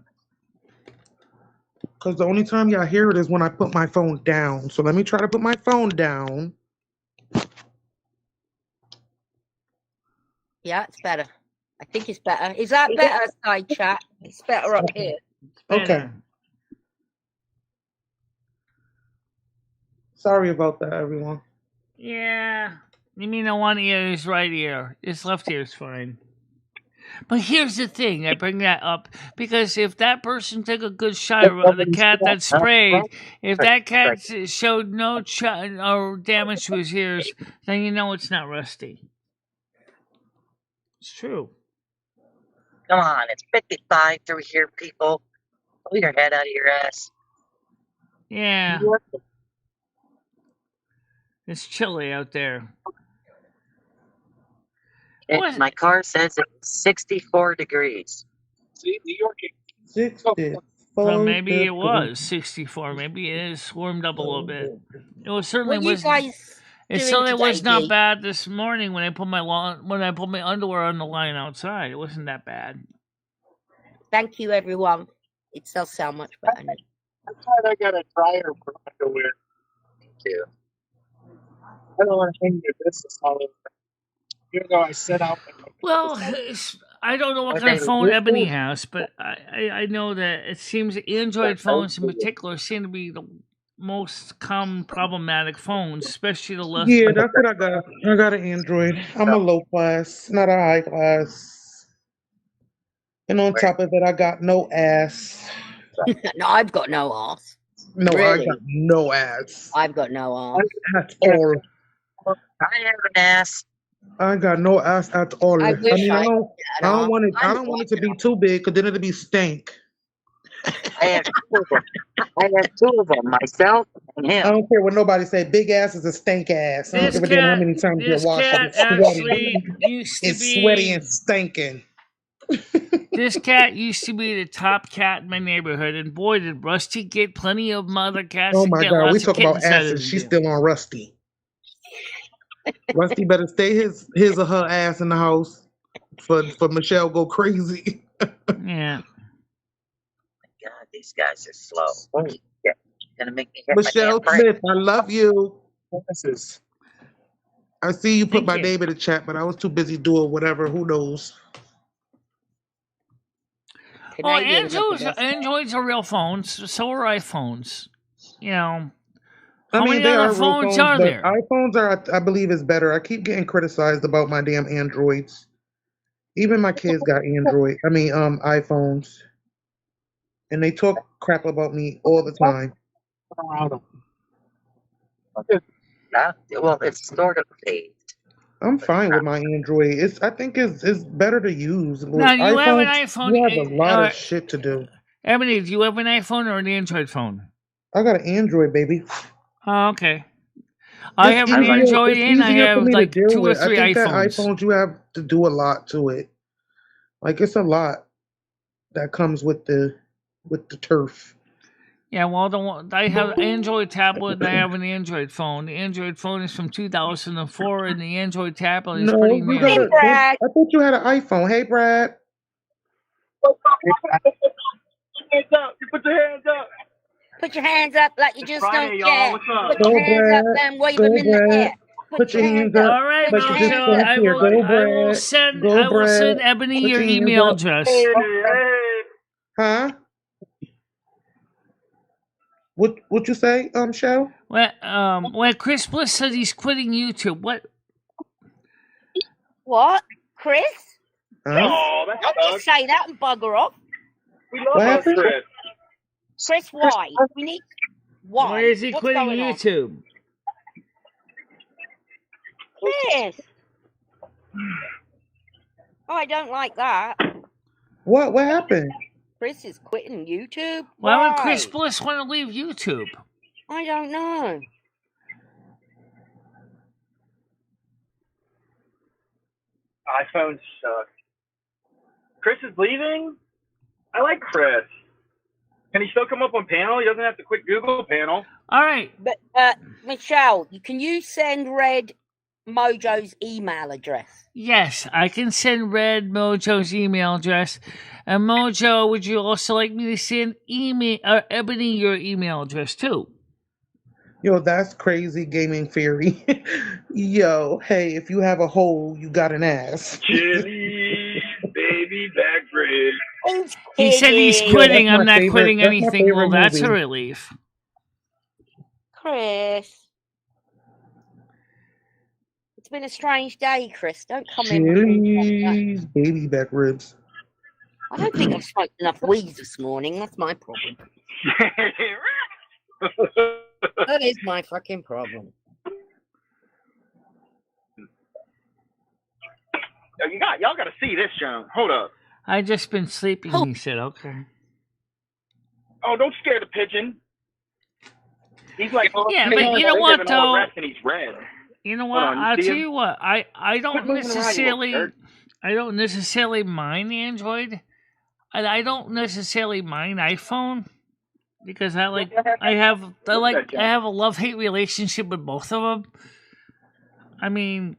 Because the only time y'all hear it is when I put my phone down. So let me try to put my phone down. Yeah, it's better. I think it's better. Is that better, side chat? It's better up here. Okay. Sorry about that, everyone. Yeah. You mean the one ear is right ear. This left ear is fine. But here's the thing, I bring that up because if that person took a good shot of the cat that sprayed, if that cat showed no or damage to his ears, then you know it's not rusty. It's true. Come on, it's 55 through here, people. Pull your head out of your ass. Yeah. It's chilly out there. My car says it's 64 degrees. See, New York. 64. So maybe it was 64. Maybe it is warmed up a little bit. It was certainly What you guys it doing certainly today, was not Dee? bad this morning when I put my underwear on the line outside. It wasn't that bad. Thank you, everyone. It does sound much better now. I'm glad I got a dryer for underwear. Too. I don't want to hang your business all over. Even though I set out. Well, I don't know what kind of phone Ebony has, but I know that it seems Android phones in particular seem to be the most common problematic phones, especially the less. Yeah, that's what I got. I got an Android. I'm a low class, not a high class. And on top of it, I got no ass. No, I've got no ass. No, Really? I got no ass. I've got no ass. At all. I have an ass. I got no ass at all. I wish mean, I I don't had an want it. ass. I don't want it to be too big, because then it'll be stank. I have 2 of them. I have 2 of them, myself and I him. don't care what nobody say. Big ass is a stank ass. I don't This give a damn how many cat, times you this wash it. cat It's sweaty. actually used to It's sweaty be. and stinking. This cat used to be the top cat in my neighborhood, and boy, did Rusty get plenty of mother cats Oh and my get God, we lots of talk about kittens out of asses. him. She's still on Rusty. Rusty better stay his or her ass in the house for Michelle go crazy. Yeah. God, these guys are slow. Holy shit. Gonna make me hit Michelle my damn brake. Smith, I love you. This is. I see you put Thank my you. name in the chat, but I was too busy doing whatever. Who knows? Well, Canadians are the best. Androids are real phones. So are iPhones. You know, I how mean, many they other are real phones phones, are but there? iPhones are, I believe, is better. I keep getting criticized about my damn Androids. Even my kids got iPhones, and they talk crap about me all the time. Well, it's sort of phased. I'm fine with my Android. I think it's better to use. Now, With do you have an iPhone, iPhone? you have a lot of shit to do. Ebony, do you have an iPhone or an Android phone? I got an Android, baby. Oh, okay. I have an Android and I have like 2 or 3 I think iPhones. that iPhones, you have to do a lot to it. Like, it's a lot that comes with the turf. Yeah, well, I have an Android tablet and I have an Android phone. The Android phone is from 2004 and the Android tablet is pretty new. Hey, Brad. I thought you had an iPhone. Hey, Brad. Hands up. You put your hands up. Put your hands up like you just Friday, don't y'all. care. What's up? Put your hands up and wave them in the air. Put your hands up. All right, Put your hands Michelle, up. I will send Ebony your email address. Hey, hey. Huh? What you say, Shell? When Chris Bliss says he's quitting YouTube, what? What? Chris? Oh, that's Don't just say that and bugger off. We love Chris. Chris, why? We need. Why? Why is he What's quitting going on? YouTube? Chris. Oh, I don't like that. What happened? Chris is quitting YouTube? Why would Chris Bliss want to leave YouTube? I don't know. iPhones suck. Chris is leaving? I like Chris. Can he still come up on panel? He doesn't have to quit Google panel. All right. But Michelle, can you send Red Mojo's email address? Yes, I can send Red Mojo's email address. And Mojo, would you also like me to send Ebony your email address too? Yo, that's crazy gaming theory. Yo, hey, if you have a hole, you got an ass. Chili's baby back ribs. He said he's Kidding. quitting. That's I'm my not favorite- quitting that's my anything. Well, favorite that's a movie. relief. Chris. It's been a strange day, Chris. Don't come in with me like that. Chili's baby back ribs. I don't think I've smoked enough weed this morning. That's my problem. That is my fucking problem. Y'all got to see this, John. Hold up. I just been sleeping. Oh. He said, okay. Oh, don't scare the pigeon. He's like, Yeah, but you know what, though? And he's red. You know Hold what? on, you I'll see tell him? you what. I don't Quit moving around, you little necessarily. jerk. I don't necessarily mind Android, and I don't necessarily mind iPhone because I have a love-hate relationship with both of them. I mean,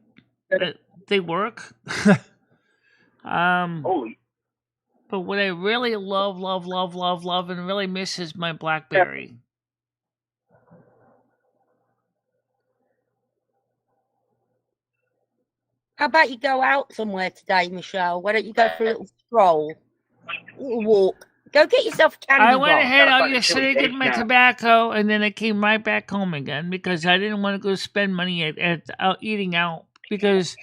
they work. Holy. But what I really love, and really miss is my BlackBerry. How about you go out somewhere today, Michelle? Why don't you go for a little stroll, a little walk? Go get yourself a candy I bar. went ahead out Gotta yesterday to find a get my chili tobacco, and then I came right back home again because I didn't want to go spend money at eating out because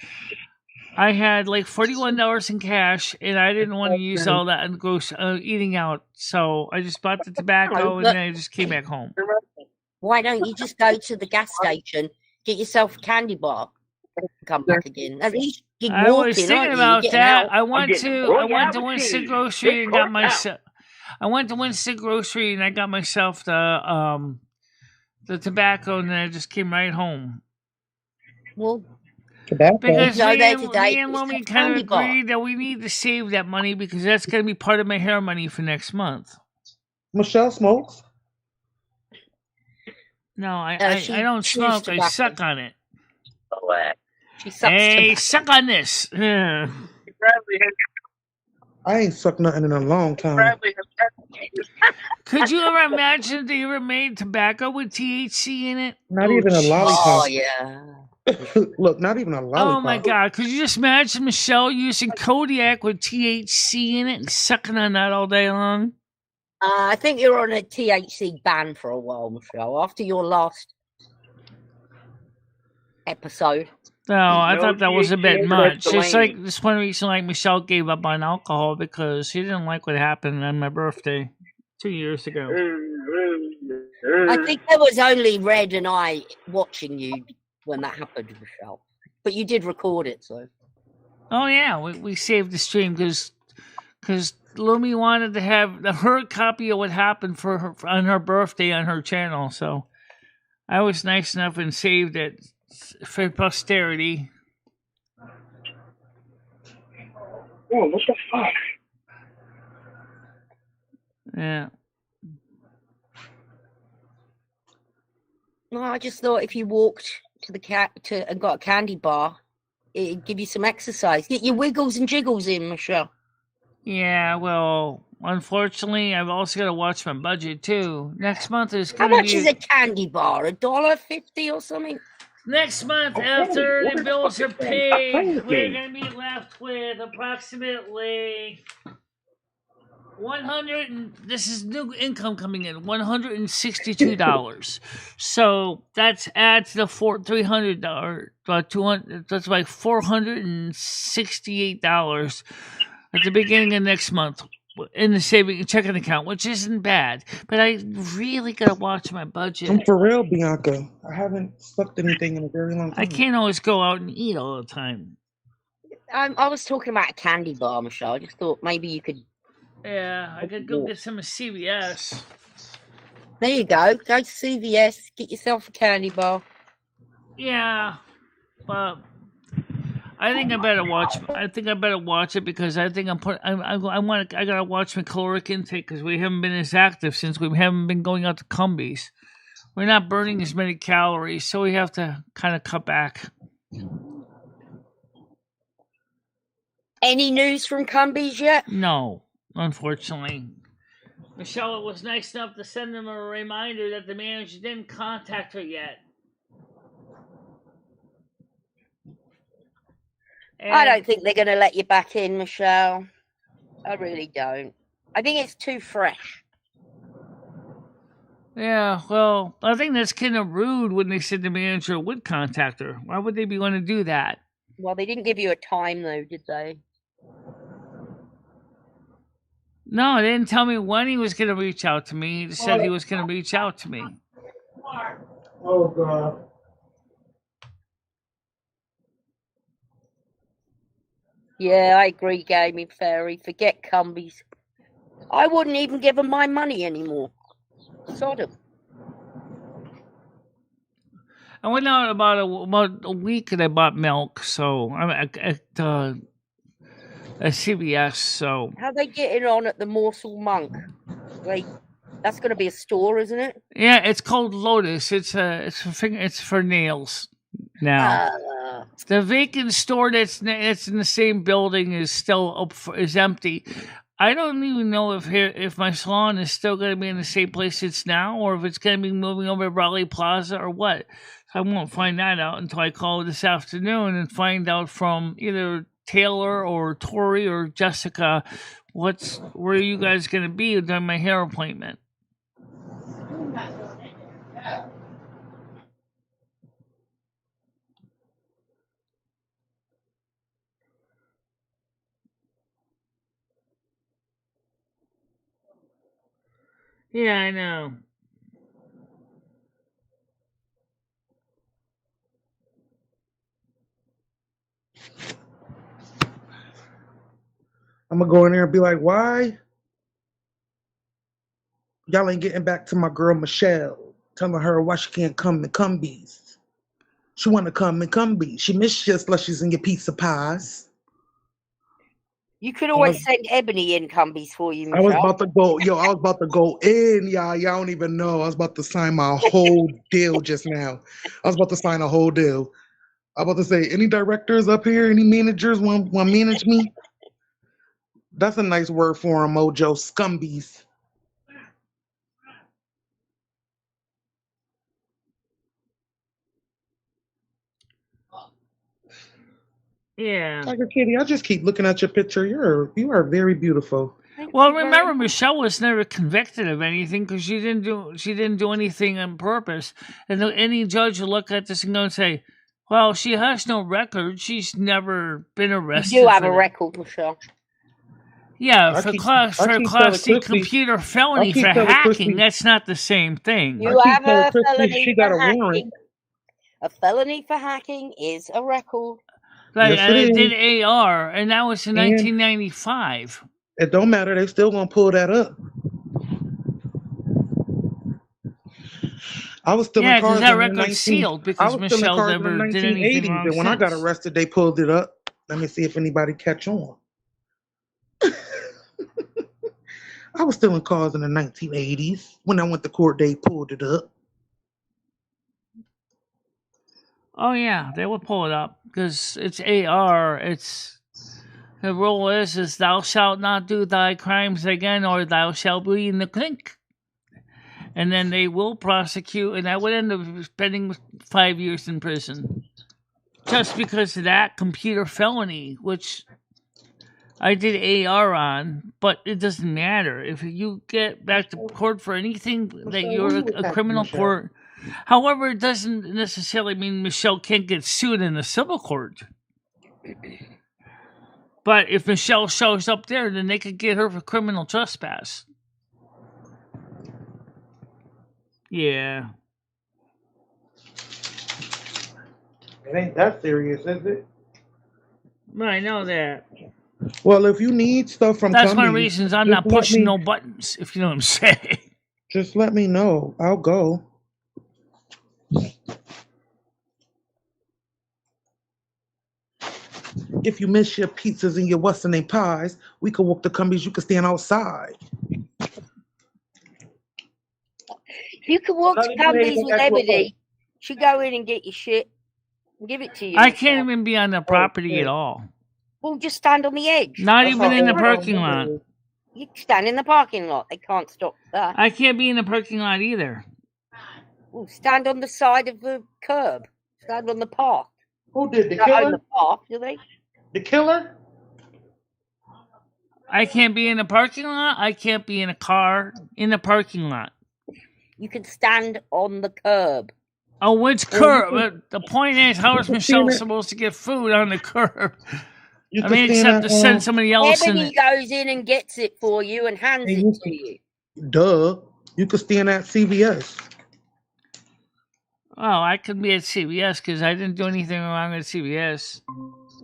I had like $41 in cash, and I didn't want to use all that in eating out. So I just bought the tobacco, and then I just came back home. Why don't you just go to the gas station, get yourself a candy bar, and come back again? At least you're I was walking, thinking aren't you? about You're getting that. out. I went getting to royal Winston cheese. Grocery Big and got cork myself. I went to Winston Grocery and I got myself the tobacco, and then I just came right home. Well, Tobacco. Because go me there and, today, me and get Lomi yourself a kind of candy bar. agreed that we need to save that money because that's going to be part of my hair money for next month. Michelle smokes. No, I don't chews smoke. I tobacco. suck on it. She sucks Hey, tobacco. suck on this. Yeah. Bradley has I ain't sucked nothing in a long time. Bradley has Could you ever imagine if they ever made tobacco with THC in it? Not even a jeez. lollipop. Oh, yeah. Look, not even a lollipop. Oh my God! Could you just imagine Michelle using Kodiak with THC in it and sucking on that all day long? I think you're on a THC ban for a while, Michelle, after your last episode. No, I No thought that was a bit THC, much. that's It's Delaney. like this one reason like Michelle gave up on alcohol because she didn't like what happened on my birthday 2 years ago. I think there was only Red and I watching you when that happened, Michelle. But you did record it, so. Oh yeah, we saved the stream because Lumi wanted to have her copy of what happened for her on her birthday on her channel. So I was nice enough and saved it for posterity. Oh, what the fuck? Yeah. No, I just thought if you walked to the and got a candy bar, it'd give you some exercise. Get your wiggles and jiggles in, Michelle. Yeah, well, unfortunately, I've also got to watch my budget too. Next month is How going to much be is a candy bar? $1.50 or something? next month Okay, after what the the bills fuck are is that? paid. Crazy. We're going to be left with approximately 100. This is new income coming in, $162. So that's adds the $300, $200. That's like $468 at the beginning of next month in the saving checking account, which isn't bad. But I really gotta watch my budget. I'm for real, Bianca. I haven't sucked anything in a very long time. I can't always go out and eat all the time. I was talking about a candy bar, Michelle. I just thought maybe you could. Yeah, I could go get some of CVS. There you go. Go to CVS, get yourself a candy bar. Yeah, but I think I better watch. I think I better watch it because I think I gotta watch my caloric intake because we haven't been as active since we haven't been going out to Cumbies. We're not burning as many calories, so we have to kind of cut back. Any news from Cumbies yet? No, unfortunately. Michelle was nice enough to send them a reminder that the manager didn't contact her yet. I don't think they're going to let you back in, Michelle. I really don't. I think it's too fresh. Yeah, well, I think that's kind of rude when they said the manager would contact her. Why would they be going to do that? Well, they didn't give you a time, though, did they? No, they didn't tell me when he was going to reach out to me. He just said he was going to reach out to me. Oh, God. Yeah, I agree, Gaming Fairy. Forget Cumbies. I wouldn't even give them my money anymore. Sod 'em. I went out about a week and I bought milk, so I'm at CVS. So how are they getting on at the Morsel Monk? Like, that's going to be a store, isn't it? Yeah, it's called Lotus. It's for nails now. The vacant store that's in the same building is still is empty. I don't even know if my salon is still going to be in the same place it's now, or if it's going to be moving over to Raleigh Plaza or what. I won't find that out until I call this afternoon and find out from either Taylor or Tori or Jessica where you guys going to be during my hair appointment. Yeah, I know. I'm gonna go in there and be like, why? Y'all ain't getting back to my girl Michelle, telling her why she can't come to Cumbies. She want to come and Cumbies. She missed your slushies and your pizza pies. You could always send Ebony in Cumbies for you, Michelle. I was about to go, I was about to go in, y'all. Y'all don't even know. I was about to sign my whole deal just now. I was about to sign a whole deal. I was about to say, any directors up here, any managers want to manage me? That's a nice word for them, Mojo. Scumbies. Yeah. Tiger Kitty, I just keep looking at your picture. You are very beautiful. Well, remember, Michelle was never convicted of anything because she didn't do anything on purpose. And any judge will look at this and go and say, "Well, she has no record. She's never been arrested." You do have a record, Michelle. Yeah, for Class C computer felony for hacking. That's not the same thing. You have a felony for hacking. A felony for hacking is a record. Like, yes, I did AR, and that was in 1995. It don't matter. They still gonna pull that up. I was still in cars that record's sealed because Michelle never did anything wrong. And when I got arrested, they pulled it up. Let me see if anybody catch on. I was still in cars in the 1980s. When I went to court, they pulled it up. Oh yeah, they will pull it up because it's AR. It's the rule is thou shalt not do thy crimes again, or thou shalt be in the clink. And then they will prosecute, and I would end up spending 5 years in prison just because of that computer felony, which I did AR on. But it doesn't matter if you get back to court for anything that you're a criminal court. However, it doesn't necessarily mean Michelle can't get sued in a civil court. But if Michelle shows up there, then they could get her for criminal trespass. Yeah. It ain't that serious, is it? I know that. Well, if you need stuff from that's one of the reasons I'm not pushing no buttons, if you know what I'm saying. Just let me know. I'll go. If you miss your pizzas and your what's name pies, we could walk the cumbies. You could stand outside. You can walk None to of you ain't Cumbies gonna with ask what Ebony. She'll go in and get your shit and give it to you. I can't Michelle. even be on the property at all. Well, just stand on the edge. Not That's even how in the old parking Linda lot. is. You can stand in the parking lot. They can't stop that. I can't be in the parking lot either. Well, stand on the side of the curb. Stand on the path. Who did the They don't own killer? the path, do they? The killer? I can't be in the parking lot. I can't be in a car in the parking lot. You can stand on the curb. Oh, which Well, you curb? can- The point is, how is can Michelle stand it- supposed to get food on the curb? You I can mean, stand except to send at, somebody else in Ebony it. goes in and gets it for you and hands and it you to you. duh. You could stand at CVS. Oh, I could be at CVS because I didn't do anything wrong at CVS.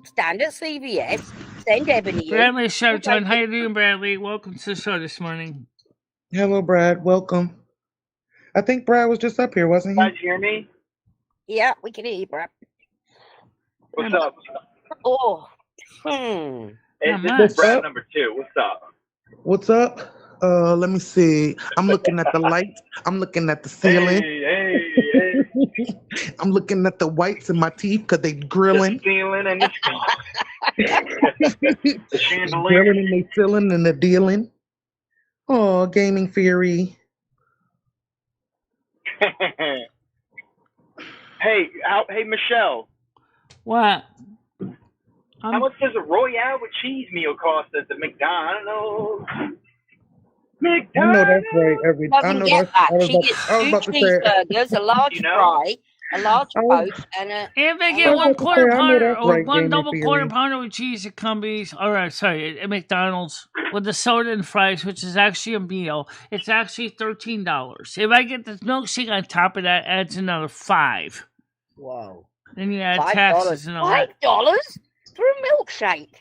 Stand at CVS, send Ebony in. Bradley Sharpton, Okay. how you doing, Bradley? Welcome to the show this morning. Hello, Brad. Welcome. I think Brad was just up here, wasn't You guys he? hear me? Yeah, we can hear you, bro. What's up? Oh. Hey, Not this much. is Brad number 2. What's up? What's up? Let me see. I'm looking at the lights. I'm looking at the ceiling. Hey. I'm looking at the whites in my teeth because they The grilling. ceiling and the the chandelier. Grilling and they filling and the dealing. Oh, gaming theory. Hey, Michelle. What? How much does a Royale with cheese meal cost at the McDonald's? I know that's right. I Doesn't know get that's. that. I was She about, gets I was 2 about to say. cheeseburgers, a large You know? fry, a large I was- Coke, and a... If they I get was one about to quarter say, I know pounder that's or right, one gaming double quarter theory. pounder with cheese at Cumbies, all right, sorry, at McDonald's with the soda and fries, which is actually a meal, it's actually $13. If I get the milkshake on top of that, adds another $5. Whoa. Then you add $5. taxes and all that. $5 for a milkshake?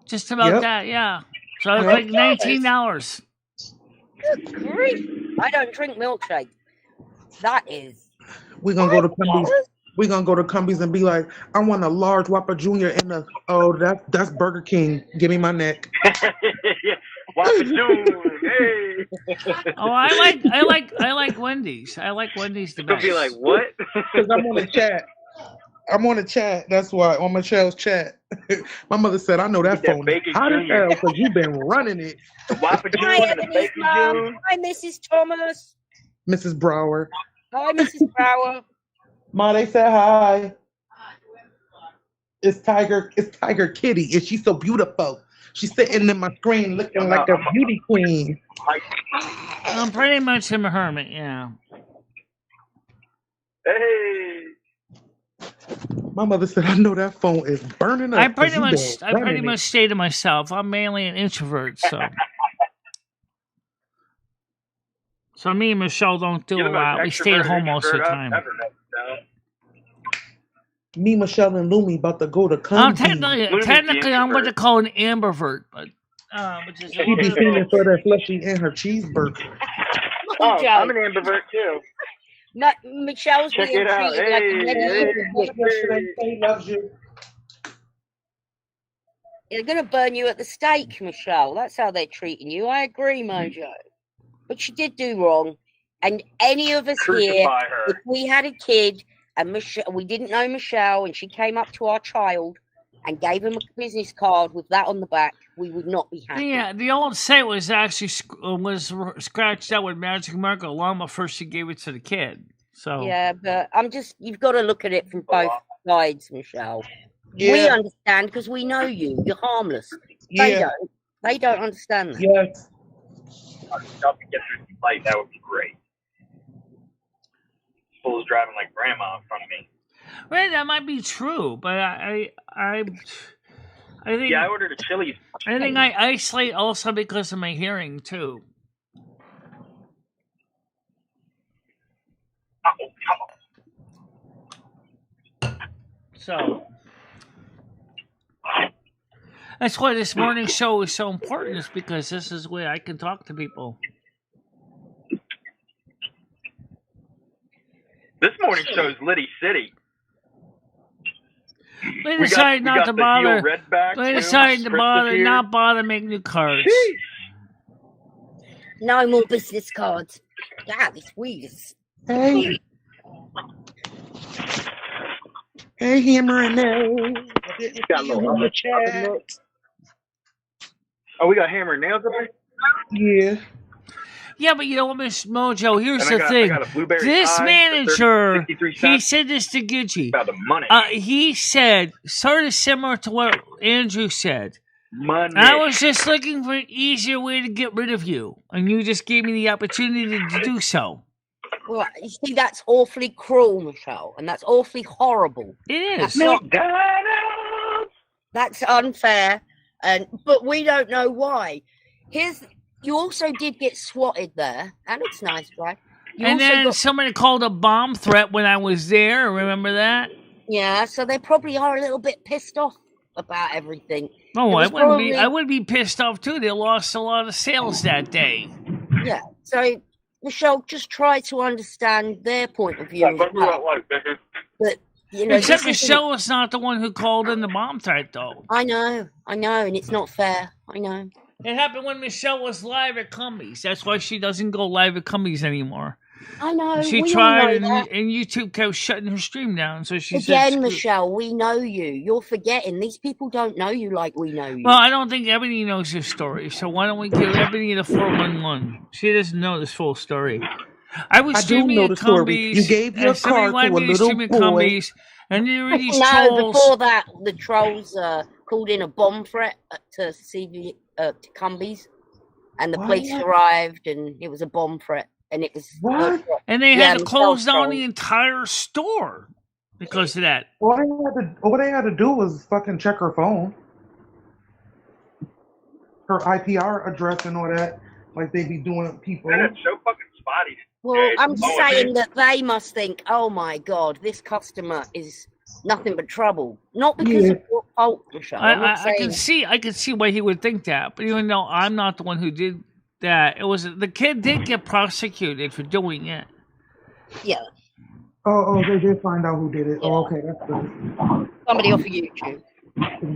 Just about Yep. that, yeah. So it's Yep. like $19. Good grief. I don't drink milkshake. That is We're gonna go to $5? Cumbies. We're gonna go to Cumbies and be like, I want a large Whopper Jr. and a that's Burger King. Give me my neck. Whopper June. Hey. Oh, I like Wendy's. I like Wendy's the It's gonna best. be like, what? Because I'm on the chat. I'm on the chat. That's why on Michelle's chat. My mother said, I know that Get that phone is bacon hot as Jr. hell because you've been running it. The Whopper June Hi, and the Ebony's bacon mum. June. Hi, Mrs. Thomas. Mrs. Brower. Hi, Mrs. Brower. Ma, they said hi. It's Tiger Kitty. Is she so beautiful? She's sitting in my screen looking like a beauty queen. I'm pretty much a hermit, yeah. Hey. My mother said, I know that phone is burning up. I 'cause pretty you much been running it." stay to myself. I'm mainly an introvert, so. So me and Michelle don't do You're a the most lot. We stay at extroverted home most of the introvert time. I've ever met, so. Me, Michelle, and Lumi about to go to Cumbies. Technically, I'm what they call an ambivert, but which is a She little be bit feeling for that fleshy in her cheeseburger. Oh, Joe. I'm an ambivert too. Michelle's Check being it out. treated like a Hey, medieval witch. He loves you. They're going to burn you at the stake, Michelle. That's how they're treating you. I agree, Mojo. But she did do wrong. And any of us here, Crucify her. if we had a kid and we didn't know Michelle and she came up to our child and gave him a business card with that on the back, we would not be happy. Yeah, the old say was actually scratched out with magic marker long before she gave it to the kid. So Yeah, but you've got to look at it from both sides, Michelle. Yeah. We understand because we know you. You're harmless. Yeah. They don't understand that. Yes. Y'all can get through the light. That would be great. Fool's driving like grandma in front of me. Right, that might be true, but I think Yeah, I ordered a Chili's. I think I isolate also because of my hearing too. So that's why this morning show is so important, is because this is where I can talk to people. This morning show is Liddy City. They decided not to bother. They decided to not bother making new cards. No more business cards. God, this weed is. Hey. Hey, Hammer and Nails. I didn't see you in the chat. Oh, we got Hammer and Nails up there? Yeah. Yeah, but you know what, Miss Mojo? Here's the thing. This manager, he said this to Gidgey. About the money. He said, sort of similar to what Andrew said. Money. I was just looking for an easier way to get rid of you, and you just gave me the opportunity to do so. Well, you see, that's awfully cruel, Michelle, and that's awfully horrible. It is. That's unfair, but we don't know why. You also did get swatted there, and it's nice, right? And then somebody called a bomb threat when I was there. Remember that? Yeah, so they probably are a little bit pissed off about everything. Oh, I would be pissed off too. They lost a lot of sales that day. Yeah, so Michelle, just try to understand their point of view. But except Michelle was not the one who called in the bomb threat, though. I know, and it's not fair. I know. It happened when Michelle was live at Cumbies. That's why she doesn't go live at Cumbies anymore. I know. She tried, and YouTube kept shutting her stream down. So she said, Michelle, we know you. You're forgetting. These people don't know you like we know you. Well, I don't think Ebony knows this story. So why don't we give Ebony the 411? She doesn't know this full story. I was streaming at Cumbies. You gave your card to a little boy. Cumbies, and there were these trolls. No, before that, the trolls called in a bomb threat to CV to Cumbies, and the police arrived, and it was a bomb threat. And it was and they had to close down the entire store because of that. All they had to do was fucking check her phone, her IPR address, and all that, like they be doing people. That's so fucking spotty. Well, I'm saying that they must think, oh my god, this customer is nothing but trouble, not because of your fault, Michelle. I can see why he would think that, but even though I'm not the one who did that, the kid did get prosecuted for doing it. Yeah. Oh, they did find out who did it. Yeah. Oh, okay, that's good. Somebody off of YouTube.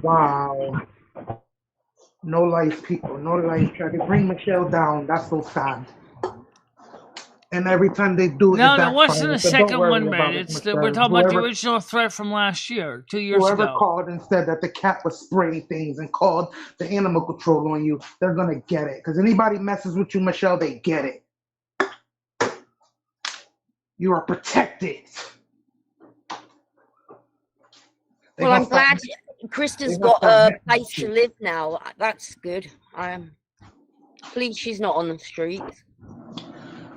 Wow. No life, people. No life. Try to bring Michelle down. That's so sad. And every time they do it, no, that wasn't the second one, man. We're talking about the original threat from last year, 2 years ago. Whoever called and said that the cat was spraying things and called the animal control on you, they're gonna get it. Because anybody messes with you, Michelle, they get it. You are protected. Well, I'm glad Krista's got a place to live now. That's good. Please, she's not on the streets.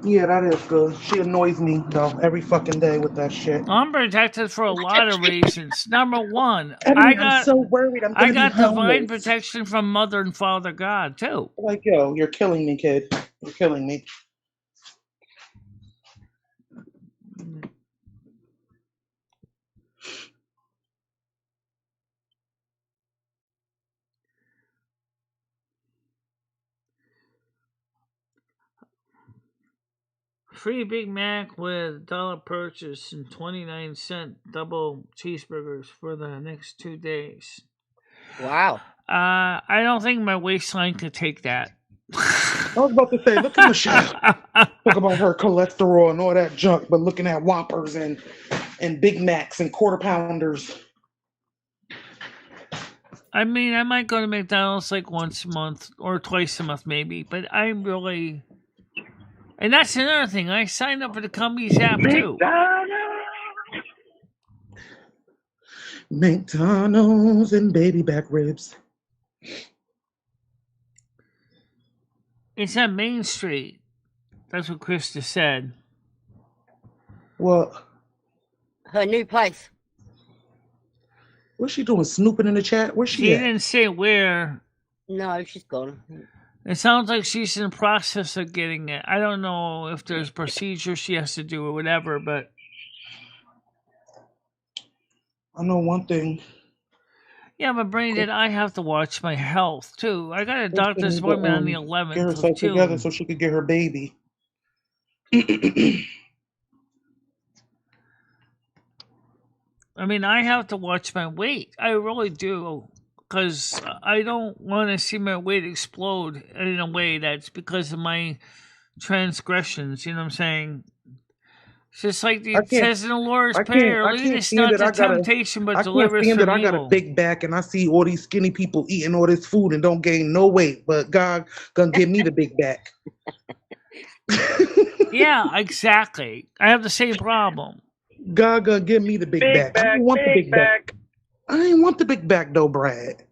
Yeah, that is good. She annoys me, though, every fucking day with that shit. I'm protected for a lot of reasons. Number one, I'm so worried. I got divine protection from Mother and Father God, too. Like, yo, you're killing me, kid. You're killing me. Free Big Mac with $1 purchase and 29-cent double cheeseburgers for the next 2 days. Wow. I don't think my waistline could take that. I was about to say, look at Michelle. Talk about her cholesterol and all that junk, but looking at Whoppers and Big Macs and Quarter Pounders. I mean, I might go to McDonald's like once a month or twice a month maybe, but I'm really... And that's another thing. I signed up for the Cumbies app, too. McDonald's and baby back ribs. It's on Main Street. That's what Krista said. What? Her new place. What's she doing? Snooping in the chat? Where's she at? She didn't say where. No, she's gone. It sounds like she's in the process of getting it. I don't know if there's procedure she has to do or whatever, but... I know one thing. Yeah, but Brandon, I have to watch my health, too. I got a doctor's appointment on the 11th get herself of June. Together so she could get her baby. I mean, I have to watch my weight. I really do. Because I don't want to see my weight explode in a way that's because of my transgressions. You know what I'm saying? It's just like it says in the Lord's Prayer, lead us not to temptation, but deliver us from evil. I got a big back and I see all these skinny people eating all this food and don't gain no weight, but God gonna give me the big back. Yeah, exactly. I have the same problem. God gonna give me the big back. I don't want the big back. I ain't want the big back though, Brad.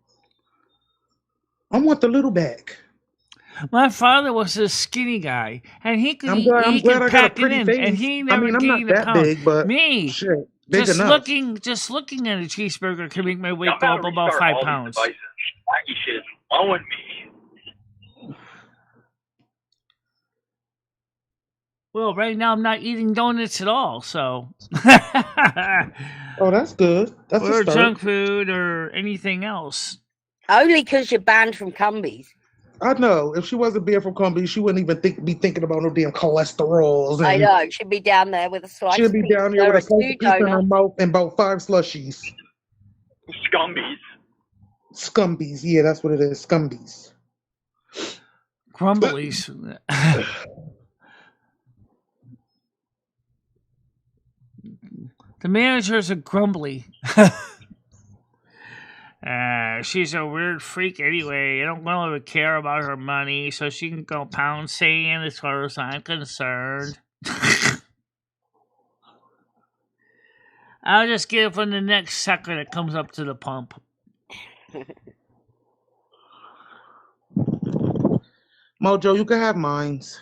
I want the little back. My father was a skinny guy, and he could I'm glad I got a pretty face. and he never I'm gained not a that pound. big, but me, shit, big just enough. looking at a cheeseburger can make my weight go up about 5 pounds. Wacky shit is blowing me. Well, right now I'm not eating donuts at all, so. Oh, that's good. That's or junk food or anything else. Only because you're banned from Cumbies. I know. If she wasn't being from Cumbies, she wouldn't even be thinking about no damn cholesterols. I know. She'd be down there with a slice. She'd be down here with a slice of pizza in her mouth and about 5 slushies. Scumbies. Yeah, that's what it is. Scumbies. Grumblies. The manager's a grumbly. She's a weird freak anyway. I don't really care about her money, so she can go pound sand as far as I'm concerned. I'll just get it from the next sucker that comes up to the pump. Mojo, you can have mines.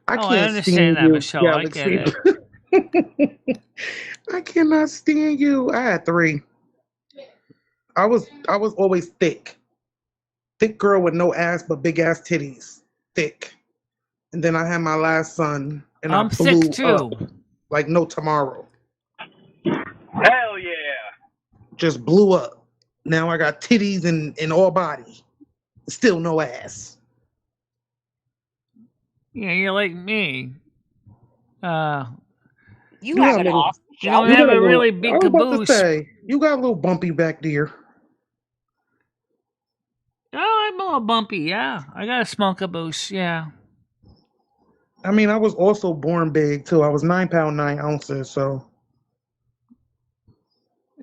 I understand that, Michelle. Galaxy. I get it. I cannot stand you. I had 3. I was always thick. Thick girl with no ass but big ass titties. Thick. And then I had my last son and I'm I blew thick too. up like no tomorrow. Hell yeah. Just blew up. Now I got titties and all body. Still no ass. Yeah, you're like me. You have an ass. You don't have a really big I was about to caboose. say, you got a little bumpy back there. Oh, I'm a little bumpy, yeah. I got a small caboose, yeah. I mean, I was also born big too. I was 9 pounds 9 ounces, so.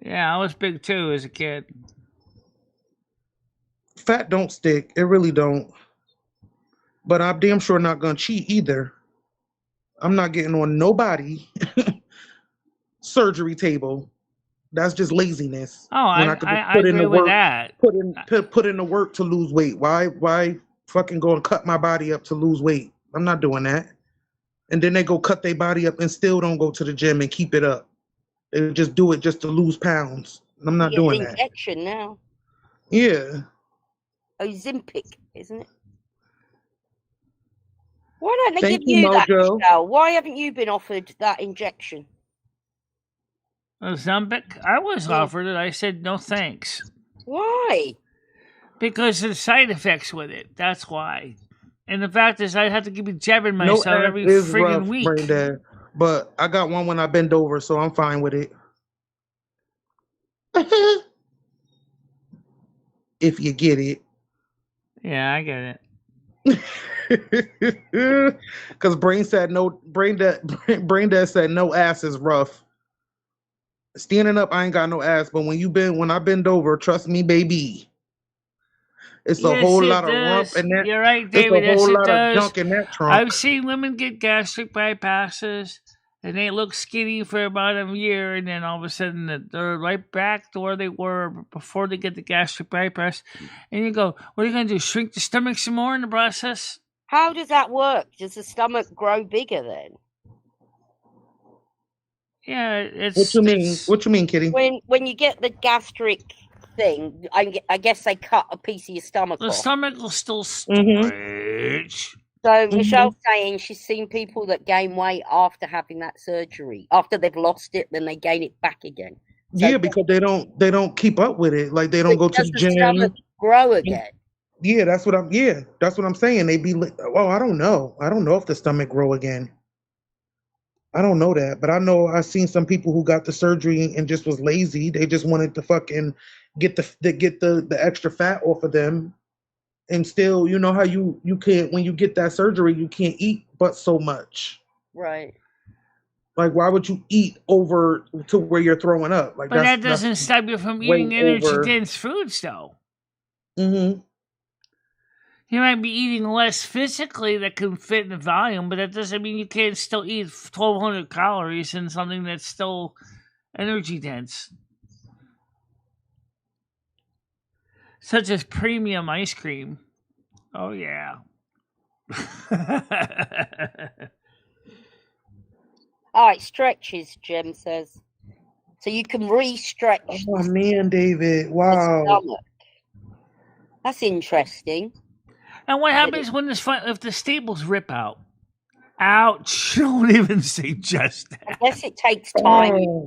Yeah, I was big too as a kid. Fat don't stick. It really don't. But I'm damn sure not gonna cheat either. I'm not getting on nobody surgery table. That's just laziness. Oh, I agree with that. Put in the work to lose weight. Why fucking go and cut my body up to lose weight? I'm not doing that. And then they go cut their body up and still don't go to the gym and keep it up. They just do it just to lose pounds. I'm not doing that. Injection now. Yeah. Ozempic, isn't it? Why don't they give you that, Michelle? Why haven't you been offered that injection? Ozempic? I was offered it. I said no thanks. Why? Because of the side effects with it. That's why. And the fact is, I have to keep jabbing myself every friggin' week. Brain, but I got one when I bend over, so I'm fine with it. If you get it. Yeah, I get it. Because brain dead said no ass is rough. Standing up, I ain't got no ass, but when I bend over, trust me, baby, it's a whole lot of rump in that. You're right, David. It's a whole lot of junk in that trunk. I've seen women get gastric bypasses, and they look skinny for about a year, and then all of a sudden they're right back to where they were before they get the gastric bypass. And you go, what are you going to do, shrink the stomach some more in the process? How does that work? Does the stomach grow bigger then? Yeah, it's... What you mean, Kitty? When you get the gastric thing, I guess they cut a piece of your stomach off. The stomach will still stretch. So Michelle's saying she's seen people that gain weight after having that surgery. After they've lost it, then they gain it back again. So yeah, because they don't keep up with it. Like they don't go to the gym. Stomach grow again. Yeah, that's what I'm saying. They be like, oh, I don't know. I don't know if the stomach grow again. I don't know that, but I know I've seen some people who got the surgery and just was lazy. They just wanted to fucking get the extra fat off of them, and still, you know how you can't when you get that surgery, you can't eat but so much. Right. Like, why would you eat over to where you're throwing up? Like, But that that's doesn't stop you from way eating energy over. dense foods, though. Mm-hmm. You might be eating less physically that can fit in the volume, but that doesn't mean you can't still eat 1,200 calories in something that's still energy dense, such as premium ice cream. Oh, yeah. All right, stretches, Jim says. So you can re-stretch Oh man, David! the Wow. stomach. That's interesting. And what happens when if the staples rip out? Ouch! Don't even suggest that. I guess it takes time.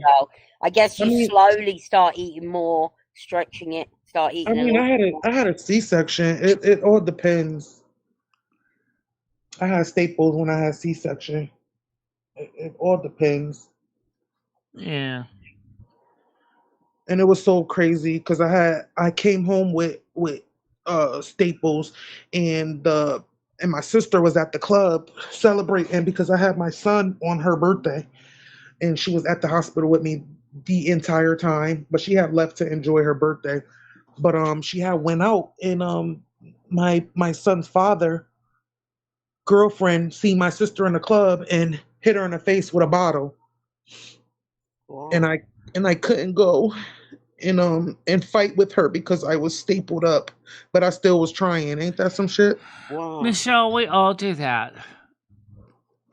I guess you slowly start eating more, stretching it, start eating. I mean, I had a C-section. It all depends. I had staples when I had C-section. It all depends. Yeah. And it was so crazy because I came home with staples, and my sister was at the club celebrating because I had my son on her birthday, and she was at the hospital with me the entire time, but she had left to enjoy her birthday. But she had went out, and my son's father girlfriend seen my sister in the club and hit her in the face with a bottle. Wow. And I couldn't go and fight with her because I was stapled up, but I still was trying. Ain't that some shit? Wow. Michelle, we all do that.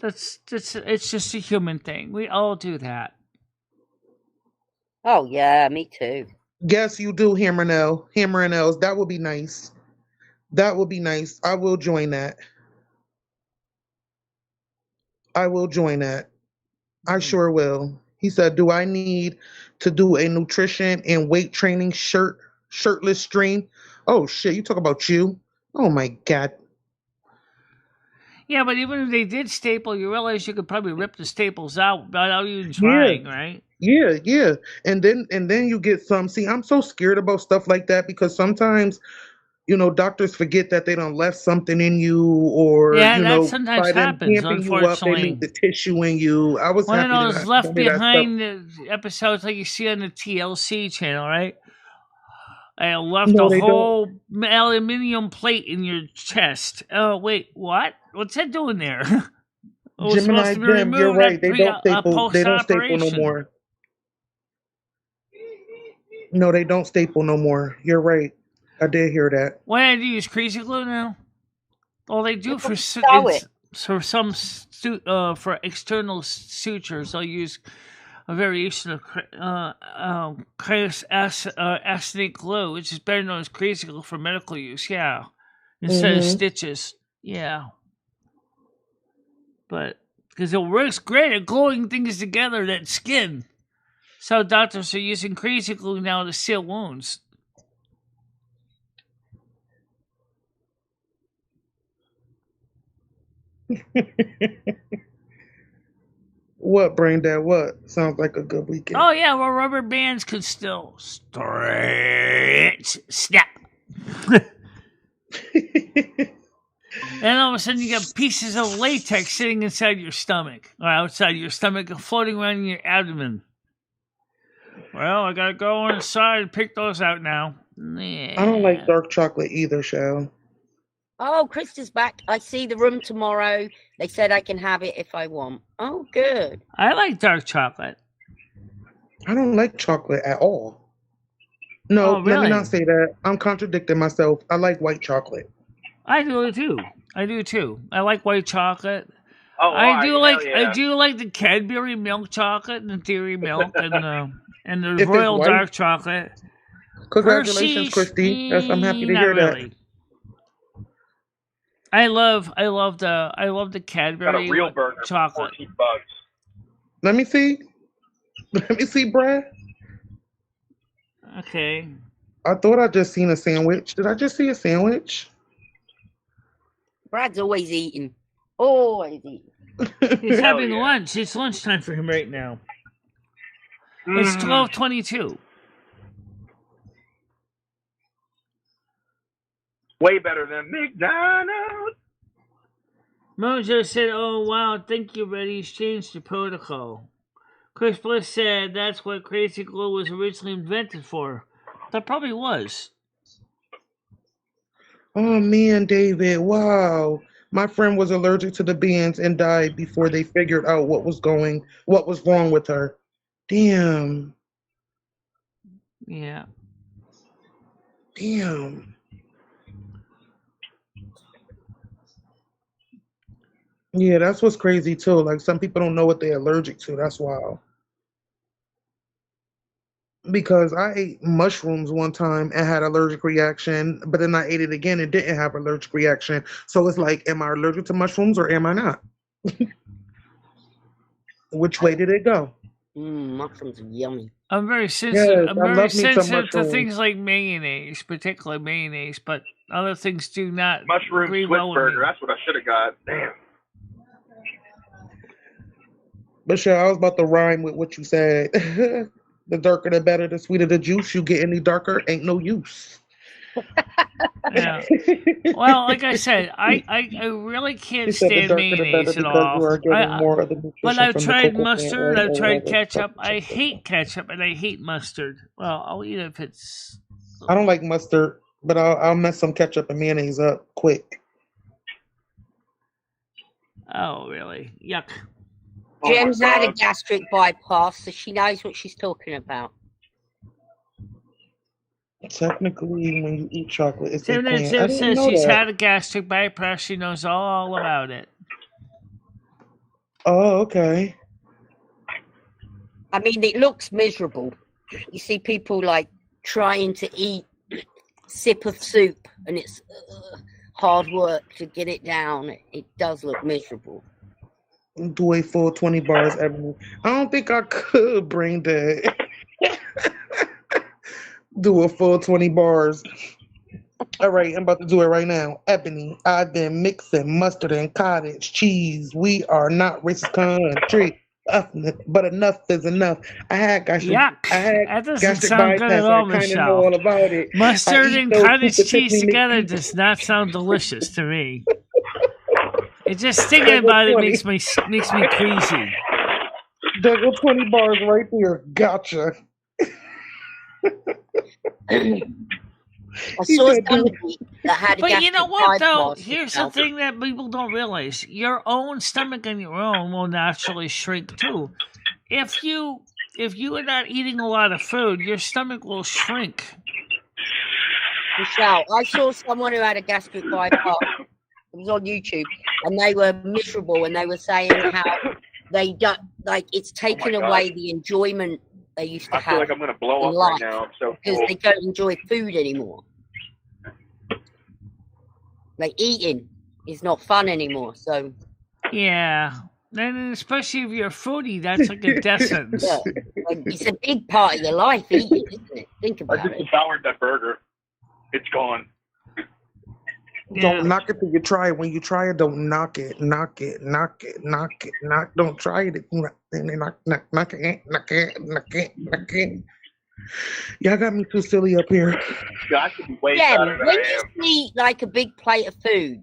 That's it's just a human thing. We all do that. Oh yeah, me too. Yes, you do, Hammer and L's. That would be nice. That would be nice. I will join that. I will join that. I sure will. He said, "Do I need to do a nutrition and weight training shirtless stream?" Oh shit, you talk about you? Oh my god. Yeah, but even if they did staple, you realize you could probably rip the staples out without even trying, right? Yeah. And then you get some. See, I'm so scared about stuff like that because sometimes, doctors forget that they done left something in you, or that sometimes by them happens. tamping you up, they Unfortunately, leave the tissue in you. I was one happy of those left that stuff. behind episodes like you see on the TLC channel, right? I left No, a they whole aluminium plate in your chest. Oh wait, what? What's that doing there? It was supposed to be Jim, you're removed right. at They don't staple. They don't staple no post-operation. more. No, they don't staple no more. You're right. I did hear that. What I do use crazy glue now. Well, they do for for external sutures. I'll use a variation of acetate glue, which is better known as crazy glue for medical use. Yeah, instead of stitches. Yeah, but because it works great at gluing things together, that skin. So doctors are using crazy glue now to seal wounds. What, brain dad? What? Sounds like a good weekend. Oh yeah, well, rubber bands could still stretch, snap. And all of a sudden, you got pieces of latex sitting inside your stomach, or outside your stomach, and floating around in your abdomen. Well, I gotta go inside and pick those out now. Yeah. I don't like dark chocolate either, Shell. Oh, Krista's back. I see the room tomorrow. They said I can have it if I want. Oh, good. I like dark chocolate. I don't like chocolate at all. No, really? Let me not say that. I'm contradicting myself. I like white chocolate. I do too. I like white chocolate. Oh, I do like the Cadbury milk chocolate and the dairy milk and the royal dark chocolate. Congratulations, Christy. Yes, I'm happy to hear that. I love the Cadbury got a real burger chocolate. $14. Let me see. Brad. Okay. I thought I just seen a sandwich. Did I just see a sandwich? Brad's always eating. Always eating. He's having lunch. It's lunchtime for him right now. It's 12:22. Way better than McDonald's. Mojo said, "Oh wow, thank you, Reddy's changed the protocol." Chris Bliss said that's what Crazy Glue was originally invented for. That probably was. Oh man, David, wow. My friend was allergic to the beans and died before they figured out what was wrong with her. Damn. Yeah. Damn. Yeah, that's what's crazy too. Like some people don't know what they're allergic to. That's wild. Because I ate mushrooms one time and had allergic reaction, but then I ate it again and didn't have allergic reaction. So it's like, am I allergic to mushrooms or am I not? Which way did it go? Mushrooms are yummy. I'm very sensitive. Yes, I'm I very love me some sensitive to mushrooms. things like mayonnaise, particularly mayonnaise, but other things do not Mushroom agree Swiss well with me. burger. That's what I should have got. Damn. Michelle, I was about to rhyme with what you said. The darker the better, the sweeter the juice. You get any darker, ain't no use. Yeah. Well, like I said, I really can't He said the stand darker the better mayonnaise at because you all. are getting more of the nutrition But I've from the tried cocoa plant mustard, oil I've or tried whatever. ketchup. I hate ketchup and I hate mustard. Well, I'll eat it if it's. I don't like mustard, but I'll mess some ketchup and mayonnaise up quick. Oh, really? Yuck. Jem's had a gastric bypass, so she knows what she's talking about. Technically, when you eat chocolate, it's a Jim plant. I didn't says know she's that. had a gastric bypass. She knows all about it. Oh, okay. I mean, it looks miserable. You see people like trying to eat sip of soup, and it's hard work to get it down. It does look miserable. Do a full 20 bars every. I don't think I could bring that. Do a full 20 bars. All right, I'm about to do it right now. Ebony, I've been mixing mustard and cottage cheese. We are not racist country, but enough is enough. I had Yuck. That doesn't gastric sound good at bypass. all, I kind of know Michelle. all about it. Mustard I eat and those cottage Cooper cheese Tiffany together McPeak- does not sound delicious to me. It just thinking about it makes me queasy. There go 20 bars right there. Gotcha. I saw somebody that had a But gastric you know what, though? bypass Here's the thing that people don't realize: your own stomach on your own will naturally shrink too. If you are not eating a lot of food, your stomach will shrink. Michelle, I saw someone who had a gastric bypass. It was on YouTube, and they were miserable, and they were saying how they don't like it's taken away the enjoyment they used to have. I feel like I'm gonna blow up right now. I'm so because full. they don't enjoy food anymore. Like eating is not fun anymore. So yeah, and especially if you're a foodie, that's like a death sentence. Yeah. Like, it's a big part of your life, eating, isn't it? Think I about just it. devoured that burger. It's gone. Don't knock it till you try it. When you try it, don't knock it. Knock it. Knock it. Knock it. Knock. Don't try it. Knock it. Knock it. Knock it. Knock it. Y'all got me too silly up here. I should be way Yeah, better than when I you am. see like a big plate of food,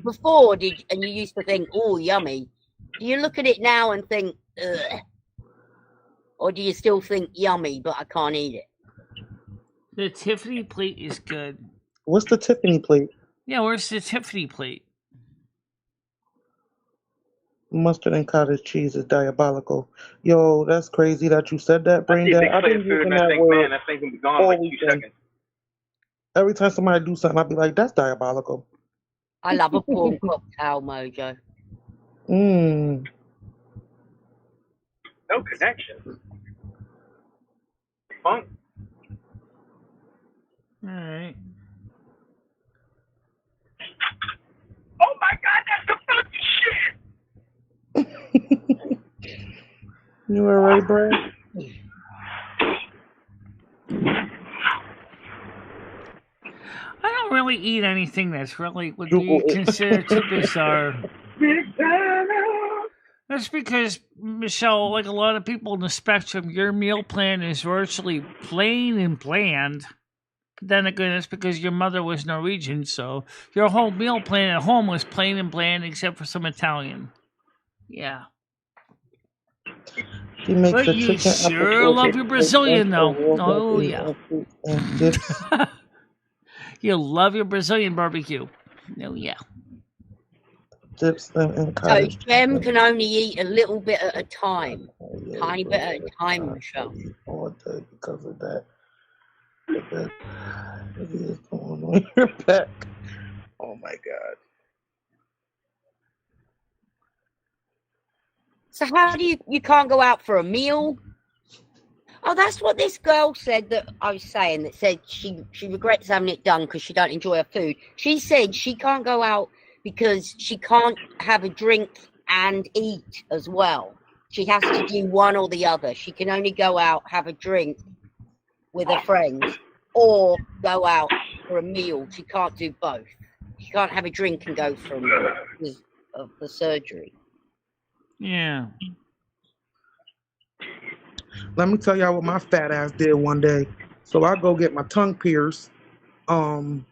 before you used to think, oh, yummy. Do you look at it now and think, ugh? Or do you still think yummy, but I can't eat it? The Tiffany plate is good. What's the Tiffany plate? Yeah, where's the Tiffany plate? Mustard and cottage cheese is diabolical. Yo, that's crazy that you said that, I Brain see a Dead. big I've plate been of food using and I that think, word man, that thing can be gone in all like 2 weekend. seconds. Every time somebody do something, I'll be like, that's diabolical. I love a prawn cocktail, Mojo. Mmm. No connection. Fun. All right. Oh my God, that's the funky shit. You all right, Brad? don't really eat anything that's really would be considered too bizarre. That's because, Michelle, like a lot of people in the spectrum, your meal plan is virtually plain and bland. But then again, that's because your mother was Norwegian, so your whole meal plan at home was plain and bland except for some Italian. Yeah. But you sure love your Brazilian, though. Oh, yeah. You love your Brazilian barbecue. Oh, yeah. So Shem can only eat a little bit at a time. Tiny bit at a time, Michelle. Because of that. It is going on your back. Oh, my God. So how do you can't go out for a meal? Oh, that's what this girl said that I was saying, that said she regrets having it done because she don't enjoy her food. She said she can't go out because she can't have a drink and eat as well. She has to do one or the other. She can only go out, have a drink with her friends, or go out for a meal. She can't do both. She can't have a drink and go from because of the surgery. Yeah. Let me tell y'all what my fat ass did one day. So I go get my tongue pierced. Now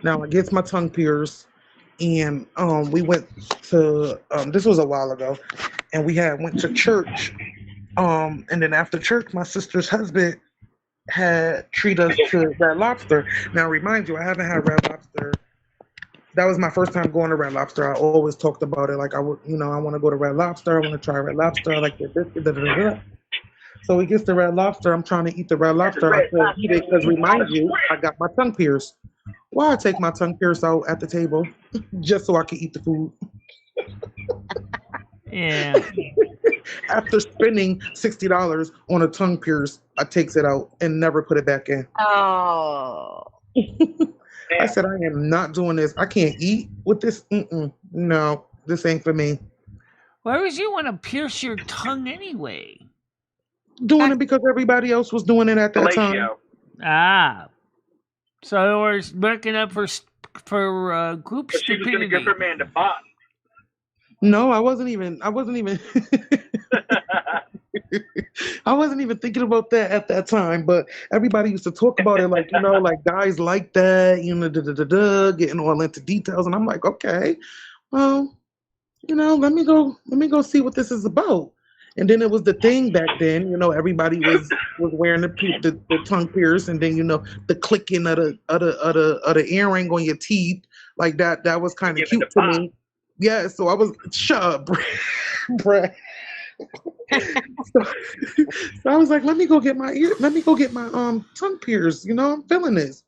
I get my tongue pierced, and we went to this was a while ago, and we went to church. And then after church, my sister's husband had treated us to Red Lobster. Now remind you, I haven't had Red Lobster. That was my first time going to Red Lobster. I always talked about it, like I would, I want to go to Red Lobster. I want to try Red Lobster. I like their biscuit. Da, da, da, da. So he gets the Red Lobster. I'm trying to eat the Red Lobster. I can't eat it because, remind you, I got my tongue pierced. Well, I take my tongue pierced out at the table just so I can eat the food. Yeah. After spending $60 on a tongue pierce, I takes it out and never put it back in. Oh. I said, I am not doing this. I can't eat with this. No, this ain't for me. Why would you want to pierce your tongue anyway? Doing it because everybody else was doing it at that time. Ah. So we're working up for group stupidity. She was going to give her man the bot. No, I wasn't even I wasn't even thinking about that at that time, but everybody used to talk about it like, like guys like that, getting all into details, and I'm like, okay, well, let me go see what this is about. And then it was the thing back then, everybody was wearing the tongue pierce, and then the clicking of the earring on your teeth, like that was kind of cute to me. Yeah, so I was shut up, bruh. So I was like, let me go get my tongue pierced. I'm feeling this.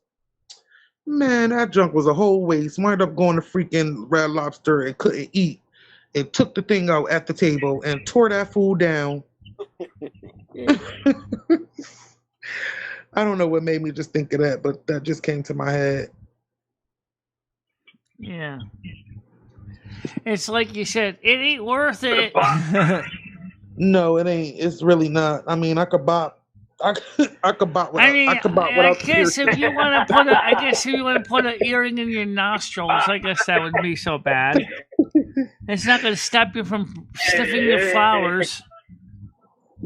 Man, that junk was a whole waste. Wound up going to freaking Red Lobster and couldn't eat. And took the thing out at the table and tore that food down. I don't know what made me just think of that, but that just came to my head. Yeah. It's like you said, it ain't worth it. No, it ain't. It's really not. I mean, I could bop without. I guess if you want to put an earring in your nostrils, I guess that would be so bad. It's not going to stop you from sniffing your flowers.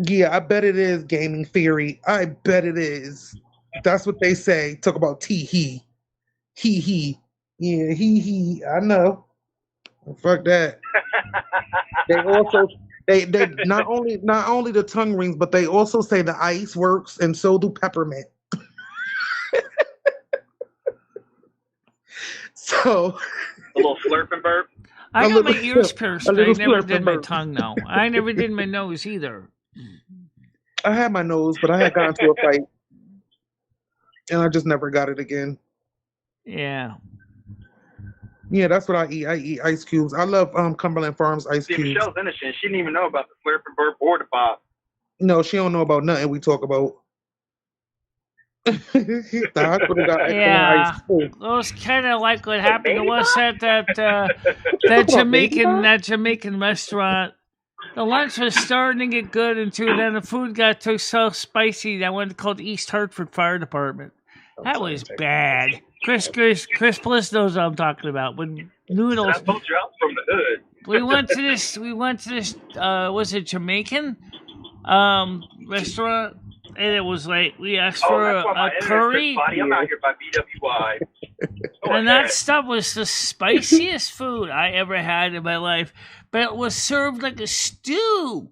Yeah, I bet it is, Gaming Theory. I bet it is. That's what they say. Talk about tee-hee. Hee-hee. Yeah, hee-hee. I know. Fuck that. They also... They not only the tongue rings, but they also say the ice works, and so do peppermint. So... A little slurp and burp. I got my ears pierced, but I never did my tongue, though. I never did my nose either. I had my nose, but I had gotten into a fight. And I just never got it again. Yeah. Yeah, that's what I eat. I eat ice cubes. I love Cumberland Farms ice cubes. Michelle's innocent. She didn't even know about the slurp and burp or the pop. No, she don't know about nothing we talk about. Yeah, it was kind of like what happened to us at that Jamaican restaurant. The lunch was starting to get good, and then the food got so spicy that I went to call the East Hartford Fire Department. That was bad. Chris Bliss knows what I'm talking about. When noodles. I told you I'm from the hood. We went to this. Was it Jamaican restaurant? And it was like we asked for a curry. I'm out here by BWI. And that stuff was the spiciest food I ever had in my life. But it was served like a stew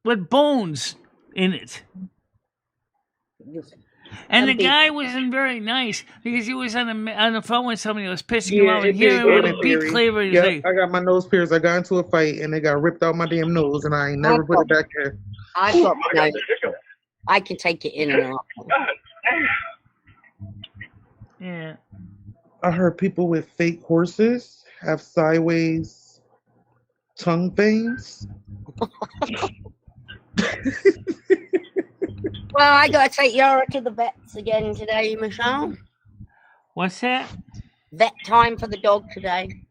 with bones in it. And the guy wasn't very nice because he was on the phone with somebody who was pissing him off. And here with a beef flavor. Yeah, I got my nose pierced. I got into a fight and they got ripped out my damn nose, and I ain't never put it back in. I got my nose. I can take it in and out. Yeah. I heard people with fake horses have sideways tongue veins. Well, I gotta take Yara to the vets again today, Michelle. What's that? Vet time for the dog today.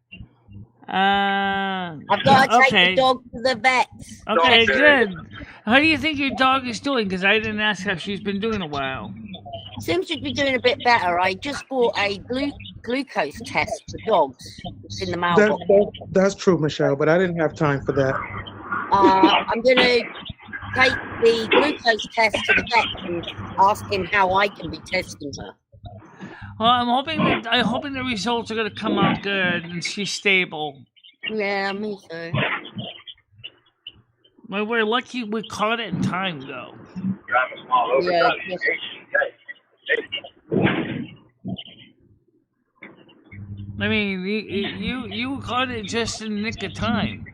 I've got to take the dog to the vets. Okay, good. How do you think your dog is doing? Because I didn't ask how she's been doing a while. Seems to be doing a bit better. I just bought a glucose test for dogs. It's in the mailbox. That's true, Michelle, but I didn't have time for that. I'm going to take the glucose test to the vet and ask him how I can be testing her. Well, I'm hoping the results are going to come out good and she's stable. Yeah, me too. Well, we're lucky we caught it in time, though. Yeah. I mean, you caught it just in the nick of time.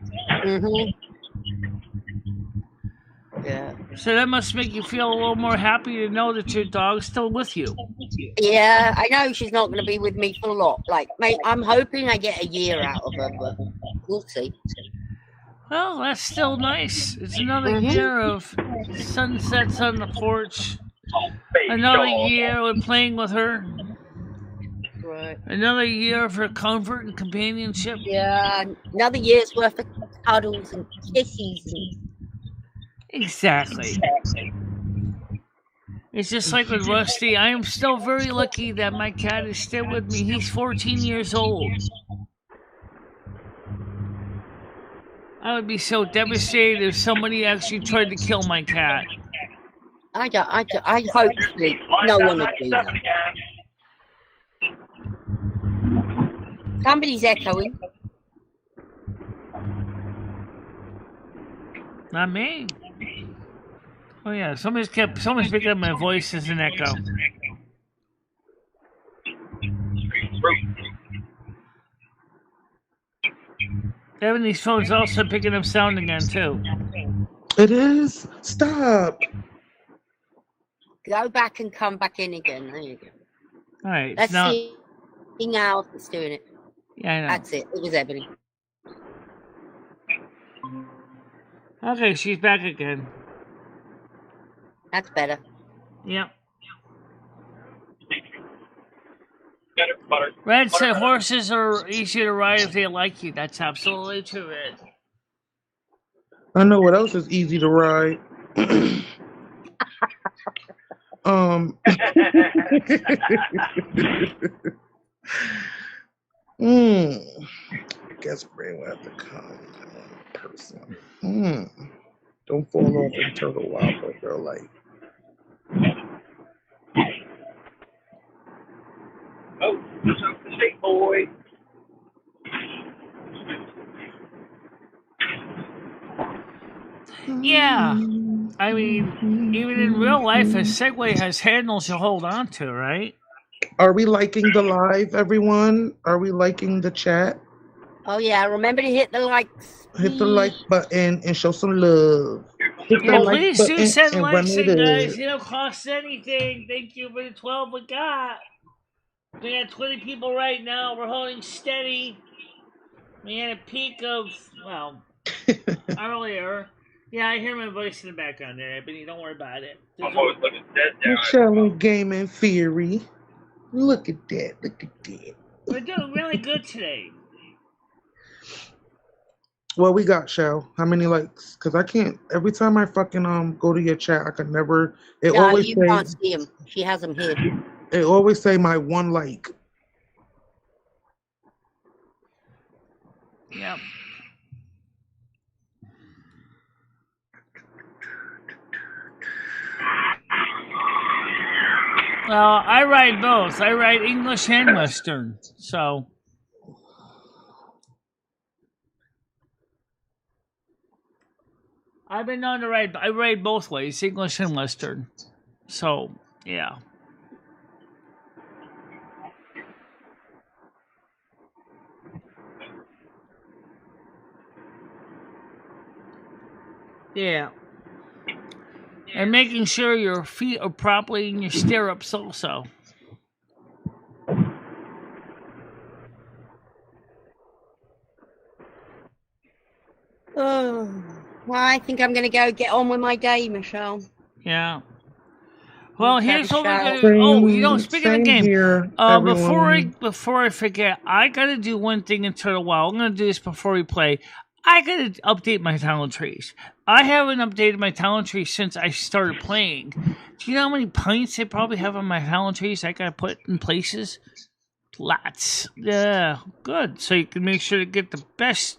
Mm-hmm. Yeah. So that must make you feel a little more happy to know that your dog's still with you. Yeah, I know she's not going to be with me for a lot. Like, mate, I'm hoping I get a year out of her, but we'll see. Well, that's still nice. It's another year of sunsets on the porch. Another year of playing with her. Right. Another year of her comfort and companionship. Yeah, another year's worth of cuddles and kisses. Exactly. It's just like with Rusty. I am still very lucky that my cat is still with me. He's 14 years old. I would be so devastated if somebody actually tried to kill my cat. I hope no one would do that. Somebody's echoing. Not me. Oh yeah, someone's picking up my voice as an echo. Ebony's phone's also picking up sound again too. It is? Stop. Go back and come back in again. There you go. All right. Let's see now if it's doing it. Yeah, I know. That's it. It was Ebony. Okay, she's back again. That's better. Yep. Red said horses are easy to ride if they like you. That's absolutely true, Red. I know what else is easy to ride. I guess Bray will have to come in person. Don't fall off in Turtle Wild for your life. Oh, state boy. Yeah. I mean, even in real life, a Segway has handles you hold on to, right? Are we liking the live, everyone? Are we liking the chat? Oh, yeah. Remember to hit the likes. Hit the like button and show some love. Hit the like please button do send and likes run in, it guys. up. It don't cost anything. Thank you for the 12 we got. We got 20 people right now. We're holding steady. We had a peak of, well, earlier. Yeah, I hear my voice in the background there, but don't worry about it. Michelle Gaming Theory. Look at that. Look at that. We're doing really good today. Well, we got Shell. How many likes? Because I can't. Every time I fucking go to your chat, I can never. No, you can't see him. She has him here. It always say my one like. Yep. Well, I write both. I write English and Western. So I've been known to write. I write both ways, English and Western. So yeah. Yeah. And making sure your feet are properly in your stirrups also. Oh, well, I think I'm going to go get on with my day, Michelle. Yeah. Well, here's what we're gonna. Speaking of the game, here, before I forget, I gotta do one thing in Turtle Wow. I'm gonna do this before we play. I gotta update my talent trees. I haven't updated my talent tree since I started playing. Do you know how many points I probably have on my talent trees I gotta put in places? Lots. Yeah, good. So you can make sure to get the best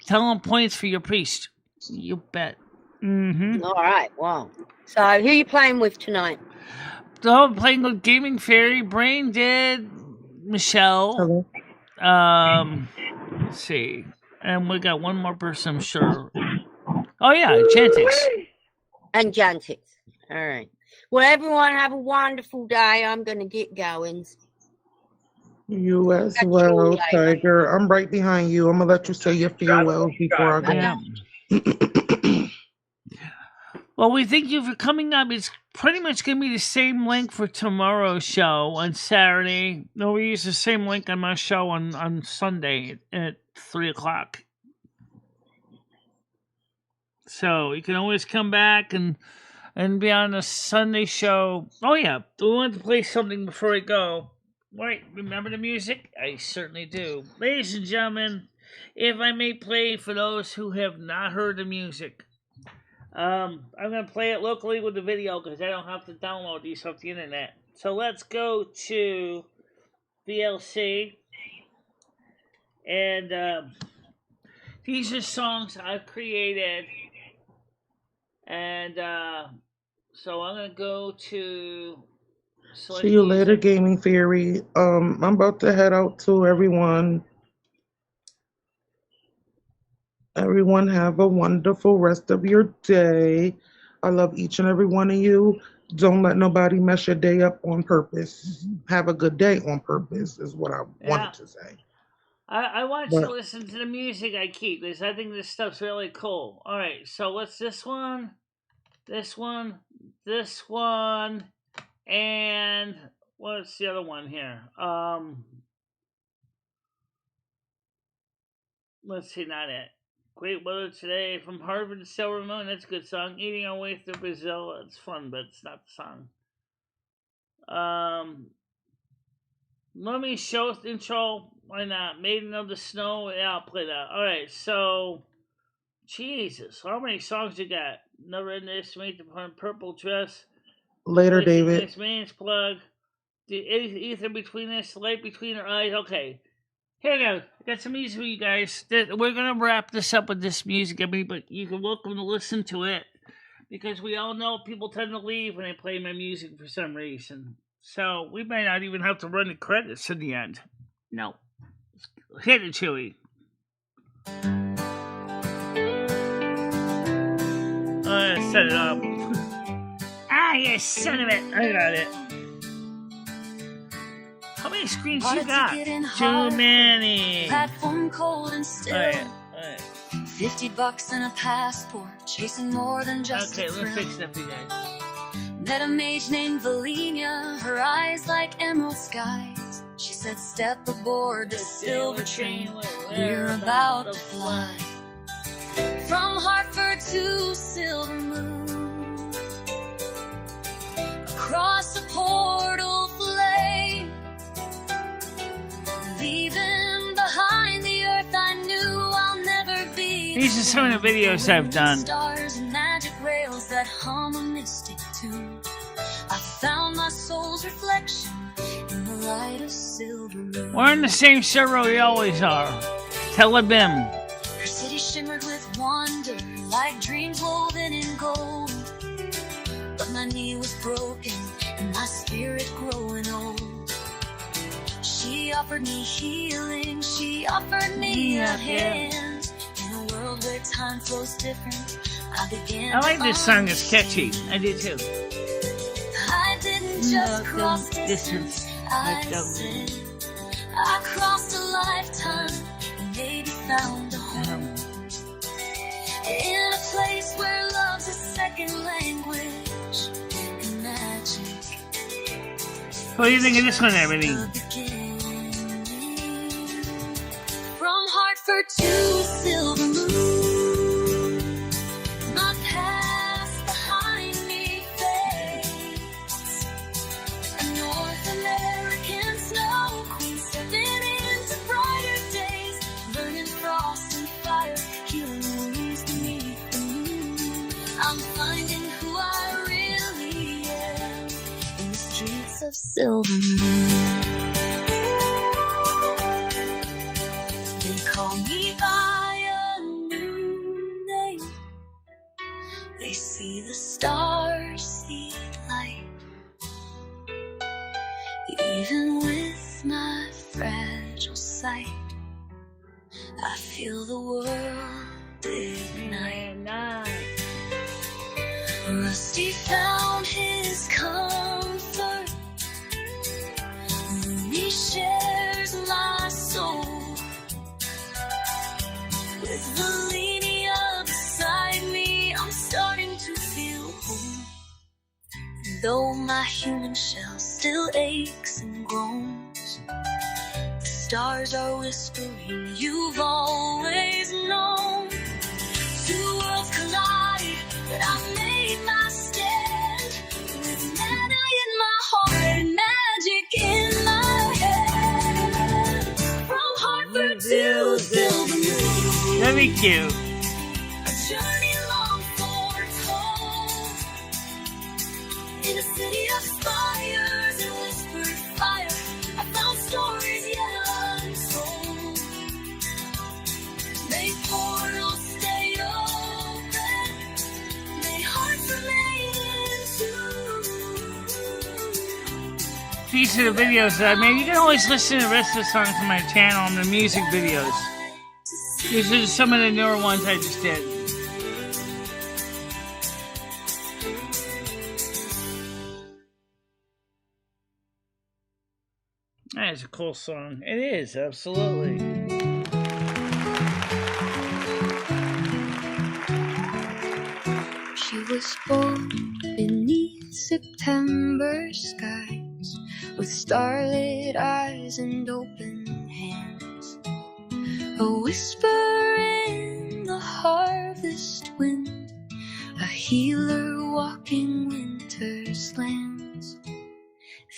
talent points for your priest. You bet. Mm-hmm. All right. Wow. So who are you playing with tonight? So I'm playing with Gaming Fairy, Brain Dead, Michelle. Hello. Let's see. And we got one more person, I'm sure. Oh, yeah, Jantix. And Jantix. All right. Well, everyone have a wonderful day. I'm going to get going. You as well, Tiger. I'm right behind you. I'm going to let you say your farewell before I go. Yeah. Well, we thank you for coming up. It's pretty much going to be the same link for tomorrow's show on Saturday. No, we use the same link on my show on Sunday at 3 o'clock. So you can always come back and be on the Sunday show. Oh, yeah. We wanted to play something before we go. Right. Remember the music? I certainly do. Ladies and gentlemen, if I may play for those who have not heard the music. I'm going to play it locally with the video because I don't have to download these off the internet. So let's go to VLC. And these are songs I've created. And so I'm going to go to... See you later, Gaming Theory. I'm about to head out to everyone. Everyone have a wonderful rest of your day. I love each and every one of you. Don't let nobody mess your day up on purpose. Have a good day on purpose is what I wanted to say. I want you to listen to the music I keep because I think this stuff's really cool. All right, so what's this one, and what's the other one here? Let's see, not it. Great weather today from Harvard to Silver Moon. That's a good song. Eating our way through Brazil. It's fun, but it's not the song. Let me show intro. Why not? Maiden of the Snow. Yeah, I'll play that. All right, so Jesus, how many songs you got? Never underestimate the purple dress. Later, David. This man's plug. The ether between us, the light between our eyes. Okay. Here we go. I got some music for you guys. We're going to wrap this up with this music, but you're welcome to listen to it. Because we all know people tend to leave when I play my music for some reason. So we might not even have to run the credits in the end. No. Hit it, Chewy. Oh, set it up. You son of it. I got it. How many screens you got? Too many. Platform cold and still. All right. $50 and a passport, chasing more than just a thrill. Okay, let's fix that for you guys. Met a mage named Valenia, her eyes like emerald skies. She said, step aboard the silver train, we're about to fly. From Hartford to Silver Moon, across a portal flame, leaving behind the earth I knew I'll never be. These are some of the videos I've done. Stars and magic rails that hum a mystic tune. I found my soul's reflection in the light of Silver Moon. We're in the same server we always are. Telebim. Her city shimmered with wonder, like dreams woven in gold. But my knee was broken, and my spirit growing old. She offered me healing, she offered me a hand. In a world where time flows different, I began I like this song, it's catchy. I do too. I didn't just cross distance, I sinned. I crossed a lifetime and maybe found a home. In a place where love's a second language and magic. What do you think of this one, Ebony? From Hartford to Silver Moon, my past behind me fades. A North American snow queen stepping into brighter days, burning frost and fire, healing wounds beneath the moon. I'm finding who I really am in the streets of Silver Moon. They call me by a new name. They see the stars, see light. Even with my fragile sight, I feel the world ignite. Rusty found his comfort. He shares my soul. With Valenia beside me, I'm starting to feel home. And though my human shell still aches and groans, the stars are whispering, you've always known. Two worlds collide, but I've made my stand. With mana in my heart and magic in my head. From Hartford to Silver Moon, Very cute. a journey long foretold. In a city of spires and whispered fire, I found stories yet untold. May portals stay open, may hearts remain true. These are the videos that I made. You can always listen to the rest of the songs on my channel and the music videos. These are some of the newer ones I just did. That is a cool song. It is, absolutely. She was born beneath September skies, with starlit eyes and open hands. A whisper in the harvest wind, a healer walking winter's lands.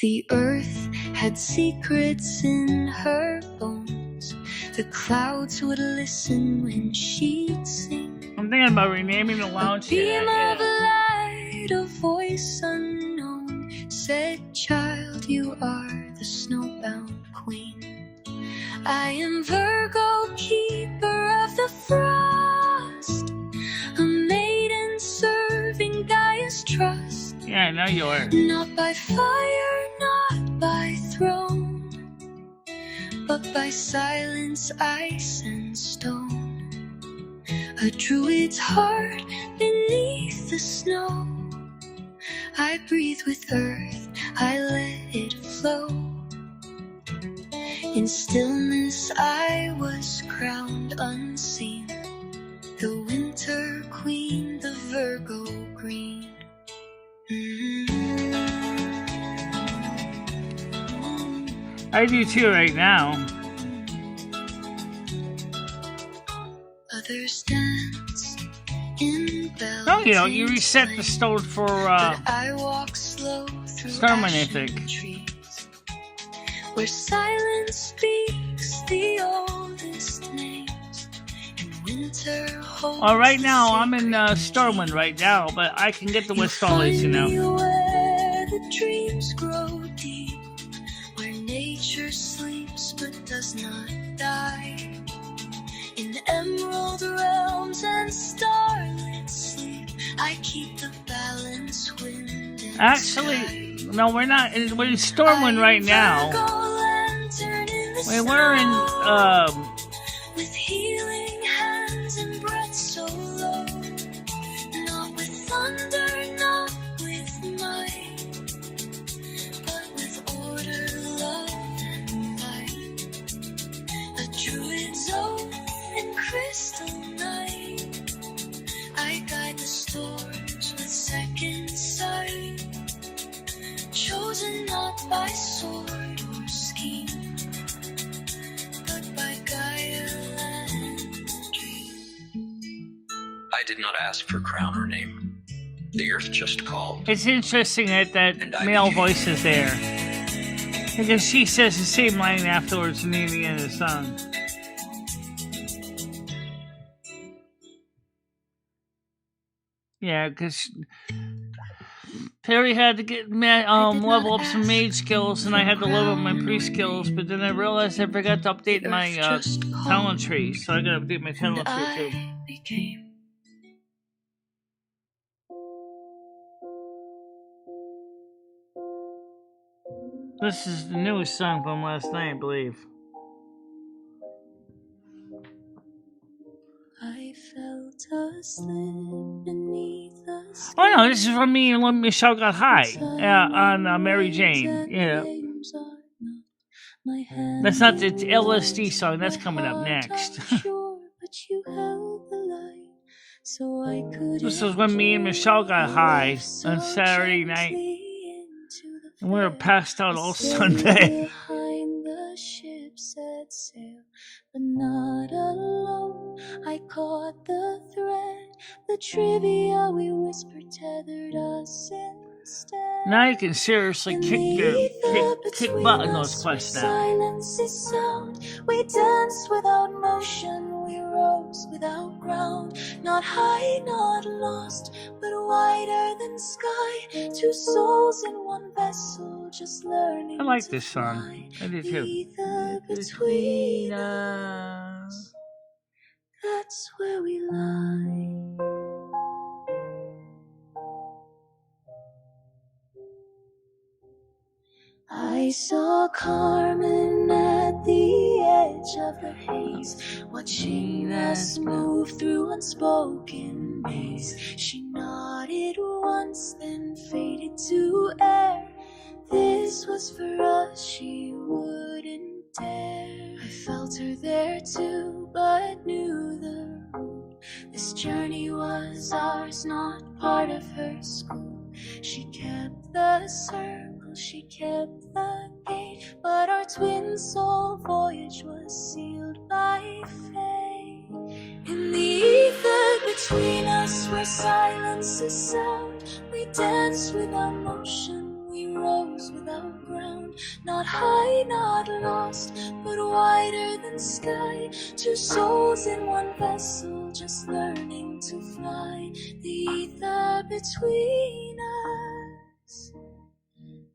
The earth had secrets in her bones. The clouds would listen when she'd sing. I'm thinking about renaming the lounge here. Beam of light, a voice unknown said, child, you are the snowbound queen. I am Virgo, keeper of the frost, a maiden serving Gaia's trust. Yeah, I know you are. Not by fire, not by throne, but by silence, ice, and stone. A druid's heart beneath the snow. I breathe with earth, I let it flow. In stillness I was crowned unseen, the winter queen, the Virgo green. I do too right now. Others dance in bells. Oh, you know, you reset the stove for I walk slow through Starman, I think. trees, where silence speaks the oldest names, and winter holds. Oh, right now I'm in Starwind right now, but I can get the Westallies, you know. Where the dreams grow deep, where nature sleeps but does not die. Actually, no, we're not. We're in Stormwind right now. We're in with healing hands and breath so low, not with thunder, not with might, but with order, love, and light. A druid's oath and crystal night. I guide the storms with second sight, chosen not by sword or scheme, but by guile and dream. I did not ask for crown or name. The earth just called. It's interesting that male voice is there, because she says the same line afterwards near the end of the song. Yeah, because Perry had to get level up some mage skills, and I had to level up my priest skills, but then I realized I forgot to update my talent tree, so I gotta update my talent tree too. This is the newest song from last night, I believe. I felt asleep beneath the sky. Oh no, this is from me and when Michelle got high on Mary Jane. Yeah. That's not the LSD song, that's coming up next. This was when me and Michelle got high on Saturday night. And we were passed out all Sunday. Set sail, but not alone. I caught the thread, the trivia we whispered tethered us instead. Now you can seriously kick butt in those quests now. Silence is sound. We danced without motion. We rose without ground. Not high, not lost, but wider than sky. Two souls in one vessel, just learning. I like this song. I do too. Between us, that's where we lie. I saw Carmen at the edge of the haze, watching us move through unspoken maze. She nodded once, then faded to air. This was for us, she wouldn't dare. I felt her there too, but knew the route. This journey was ours, not part of her school. She kept the circle, she kept the gate, but our twin soul voyage was sealed by fate. In the ether between us, where silence is sound, we danced without motion. We rose without ground, not high, not lost, but wider than sky. Two souls in one vessel, just learning to fly. The ether between us,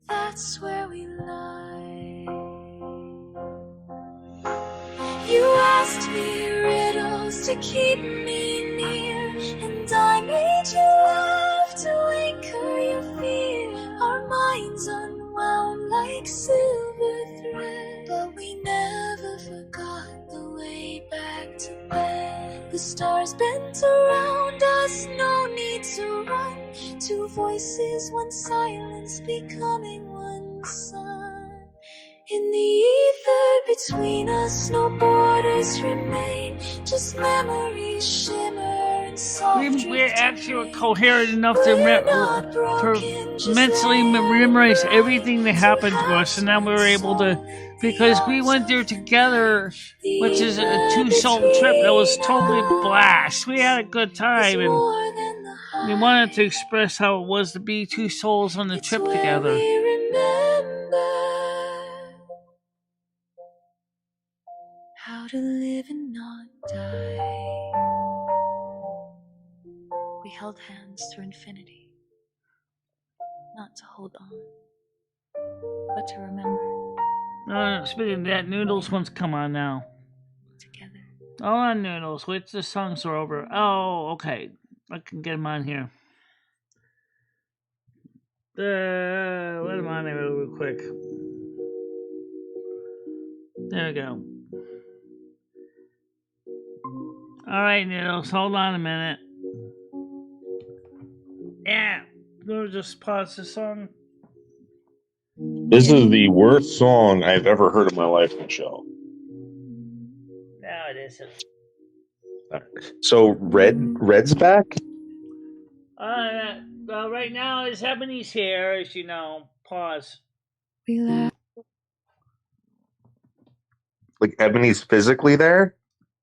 that's where we lie. You asked me riddles to keep me near, and I made you laugh to anchor your fear. Our minds unwound like silver thread, but we never forgot the way back to bed. The stars bent around us, no need to run. Two voices, one silence, becoming one sun. In the ether between us, no borders remain, just memories shimmer. We're actually coherent enough to mentally memorize everything that happened to us, and now we're able to, because we went there together, which is a two-soul trip that was totally blast. We had a good time, and we wanted to express how it was to be two souls on the trip together. How to live and not die. We held hands through infinity, not to hold on, but to remember. Speaking of that, Noodles wants to come on now. Together. Hold on, Noodles. Wait till the songs are over. Oh, okay. I can get him on here. Let him on there real quick. There we go. All right, Needles, hold on a minute. Yeah, we'll just pause the song. This is the worst song I've ever heard in my life, Michelle. No, it isn't. So Red's back? Well, right now is Ebony's here, as you know. Pause. Like Ebony's physically there?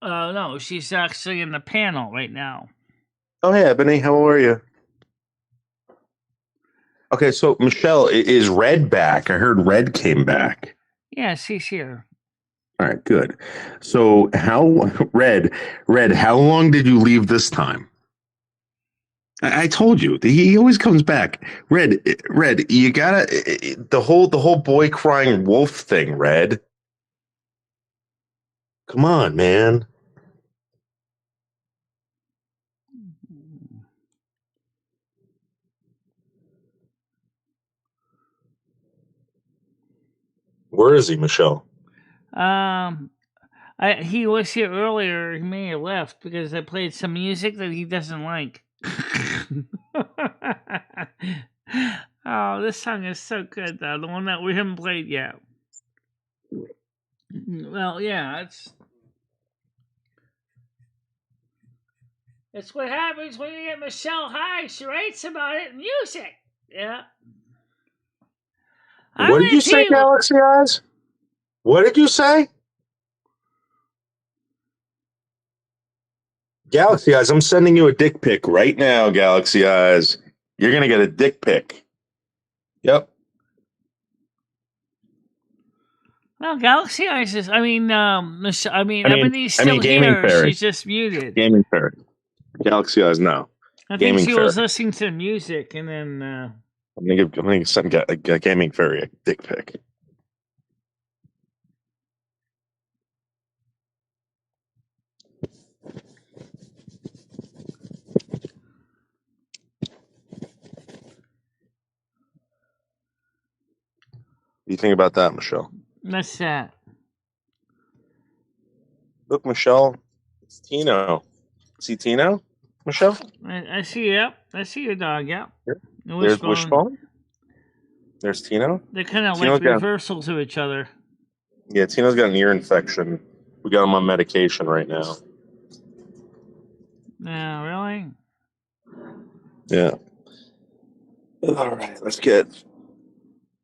No, she's actually in the panel right now. Oh, hey, Ebony, how are you? Okay, so Michelle, is Red back? I heard Red came back. Yes, he's here. All right, good. So Red, how long did you leave this time? I told you, he always comes back. Red, you gotta, the whole boy crying wolf thing, Red. Come on, man. Where is he, Michelle? He was here earlier. He may have left because I played some music that he doesn't like. Oh, this song is so good, though. The one that we haven't played yet. Well, yeah, it's what happens when you get Michelle high. She writes about it in music. Yeah. What did you say, Galaxy Eyes? What did you say? Galaxy Eyes, I'm sending you a dick pic right now, Galaxy Eyes. You're going to get a dick pic. Yep. Well, Galaxy Eyes is, Ebony's still Gaming here. Fairy. She's just muted. Gaming Fairy. Galaxy Eyes, no. I think Gaming she Fairy. was listening to music and then... I'm going to send a Gaming Fairy a dick pic. What do you think about that, Michelle? What's that? Look, Michelle, it's Tino. See Tino, Michelle? I see, yep. I see your dog, yep. There's Wishbone. There's Tino. They're kind of like reversals of each other. Yeah, Tino's got an ear infection. We got him on medication right now. Yeah, really? Yeah. All right, let's get...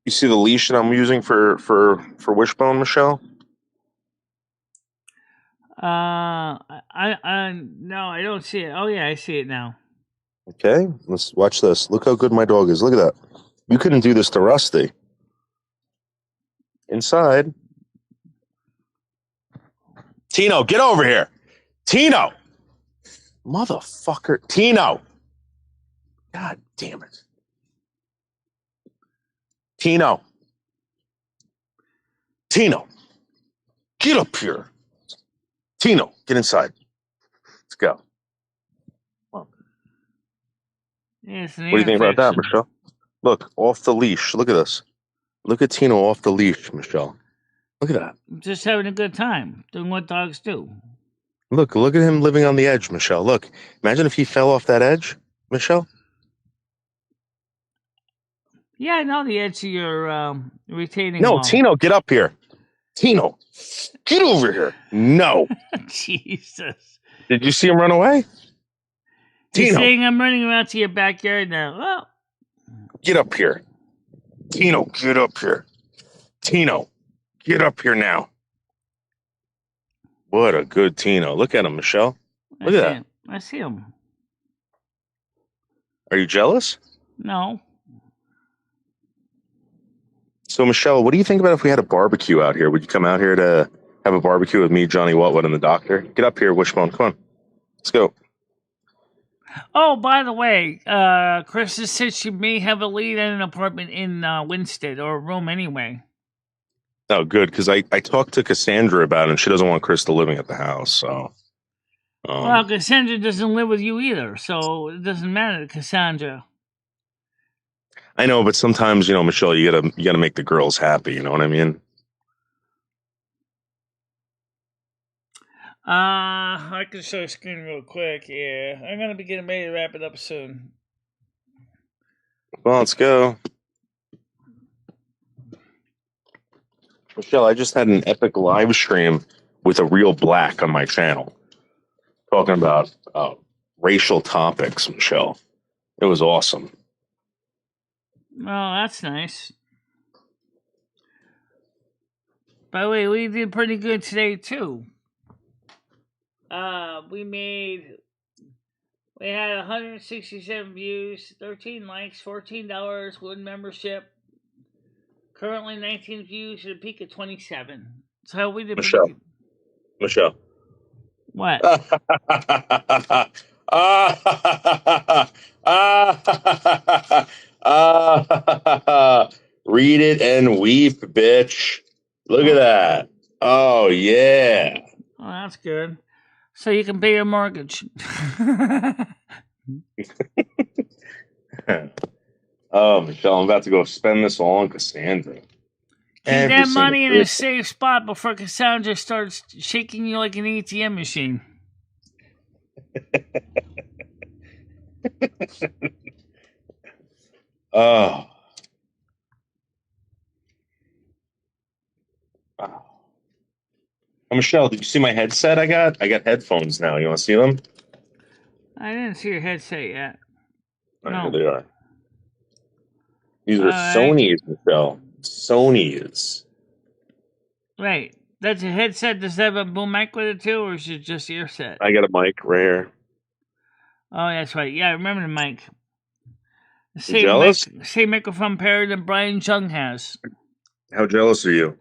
You see the leash that I'm using for Wishbone, Michelle? No, I don't see it. Oh yeah, I see it now. Okay, let's watch this. Look how good my dog is. Look at that. You couldn't do this to Rusty. Inside. Tino, get over here. Tino. Motherfucker. Tino. God damn it. Tino. Get up here. Tino, get inside. Let's go. Yeah, what do you think about that, Michelle? Look, off the leash. Look at this. Look at Tino off the leash, Michelle. Look at that. Just having a good time, doing what dogs do. Look at him living on the edge, Michelle. Look, imagine if he fell off that edge, Michelle. Yeah, I know the edge of your retaining wall. wall. Tino, get up here. Tino, get over here. No. Jesus. Did you see him run away? You're Tino. saying I'm running around to your backyard now. Well. Get up here. Tino, get up here. Tino, get up here now. What a good Tino. Look at him, Michelle. Look at that. I see him. Are you jealous? No. So, Michelle, what do you think about if we had a barbecue out here? Would you come out here to have a barbecue with me, Johnny Whatwood, and the doctor? Get up here, Wishbone. Come on. Let's go. Oh, by the way, Krista said she may have a lead in an apartment in Winsted, or a room anyway. Oh, good, because I talked to Cassandra about it, and she doesn't want Krista living at the house, so... well, Cassandra doesn't live with you either, so it doesn't matter to Cassandra. I know, but sometimes, Michelle, you gotta make the girls happy. You know what I mean? I can show a screen real quick. Yeah, I'm gonna be getting ready to wrap it up soon. Well, let's go. Michelle, I just had an epic live stream with a real black on my channel talking about racial topics, Michelle. It was awesome. Oh, that's nice. By the way, we did pretty good today too. We had 167 views, 13 likes, $14 with membership. Currently 19 views at a peak of 27. So we did pretty good. Michelle. What? Read it and weep, bitch. Look at that. Oh, yeah. Oh, that's good. So you can pay your mortgage. Oh, Michelle, I'm about to go spend this all on Cassandra. Keep that money in a safe spot before Cassandra starts shaking you like an ATM machine. Oh. Wow. Oh, Michelle, did you see my headset I got? I got headphones now. You want to see them? I didn't see your headset yet. No. Here they are. These are Sony's, Michelle. Sony's. Right. That's a headset. Does it have a boom mic with it too, or is it just ear set? I got a mic right here. Oh, that's right. Yeah, I remember the mic. You jealous? Same microphone pair that Brian Chung has. How jealous are you?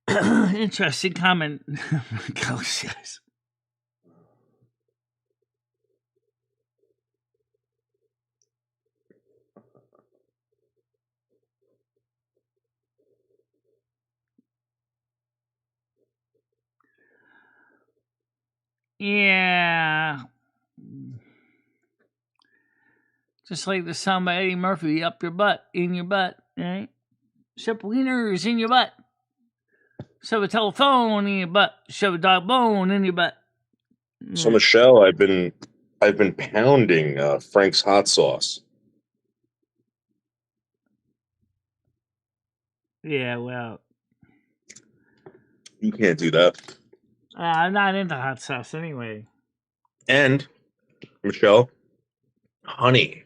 Interesting comment. Galaxy Eyes. Yeah. Just like the song by Eddie Murphy, up your butt, in your butt, right? Shove wieners in your butt. Shove a telephone in your butt. Shove a dog bone in your butt. So, Michelle, I've been pounding Frank's hot sauce. Yeah, well, you can't do that. I'm not into hot sauce anyway. And, Michelle, honey.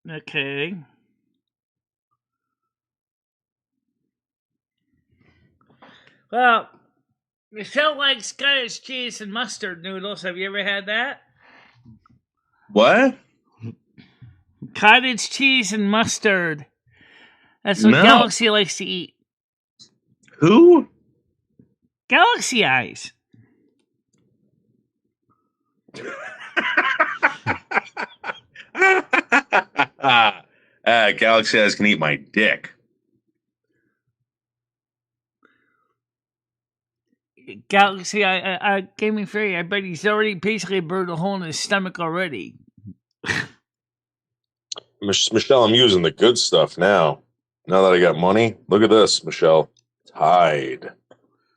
Okay. Well, Michelle likes cottage cheese and mustard noodles. Have you ever had that? What? Cottage cheese and mustard. That's what Galaxy likes to eat. Who? Galaxy Eyes. Galaxy Eyes can eat my dick. Galaxy, I gave me free. I bet he's already basically burned a hole in his stomach already. Michelle, I'm using the good stuff now. Now that I got money, look at this, Michelle. Tide.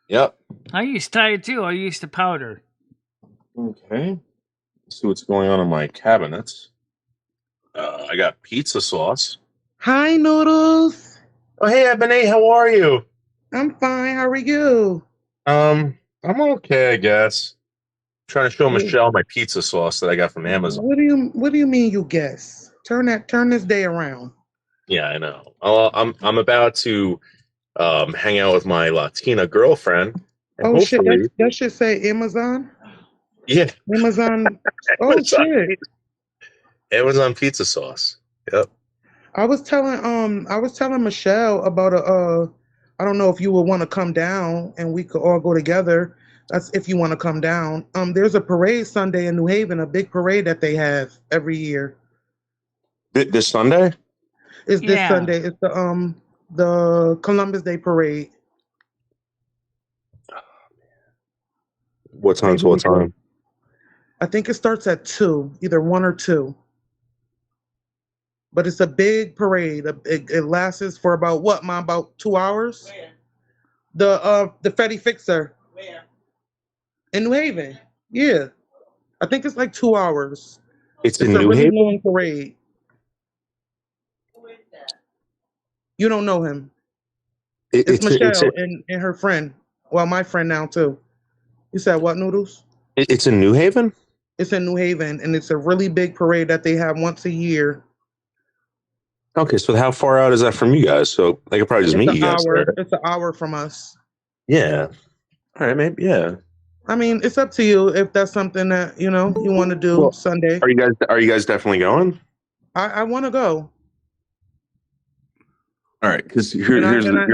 Yep. I use Tide too. I use the powder. Okay. Let's see what's going on in my cabinets. I got pizza sauce. Hi, Noodles. Oh, hey, Ebony. How are you? I'm fine. How are you? I'm okay, I guess. I'm trying to show Michelle my pizza sauce that I got from Amazon. What do you mean you guess? Turn this day around. Yeah, I know. I'm about to hang out with my Latina girlfriend. Oh shit! That should say Amazon. Yeah, Amazon. Oh shit! Amazon pizza sauce. Yep. I was telling Michelle about I don't know if you would want to come down and we could all go together. That's if you want to come down. There's a parade Sunday in New Haven, a big parade that they have every year. This Sunday? It's this Sunday. It's the Columbus Day parade. What time Maybe to what we could. time? I think it starts at 2, either 1 or 2. But it's a big parade. It lasts for about what, Mom? About 2 hours? Where? The Fetty Fixer. Where? In New Haven. Yeah. I think it's like 2 hours. It's It's in a New really Haven? long parade. Who is that? You don't know him. It's Michelle and her friend. Well, my friend now too. You said what, Noodles? It's in New Haven? It's in New Haven, and it's a really big parade that they have once a year. Okay, so how far out is that from you guys? So they could probably just meet you guys there. It's an hour from us. Yeah. All right, maybe. Yeah. I mean, it's up to you if that's something that you want to do Sunday. Are you guys definitely going? I want to go. All right, because I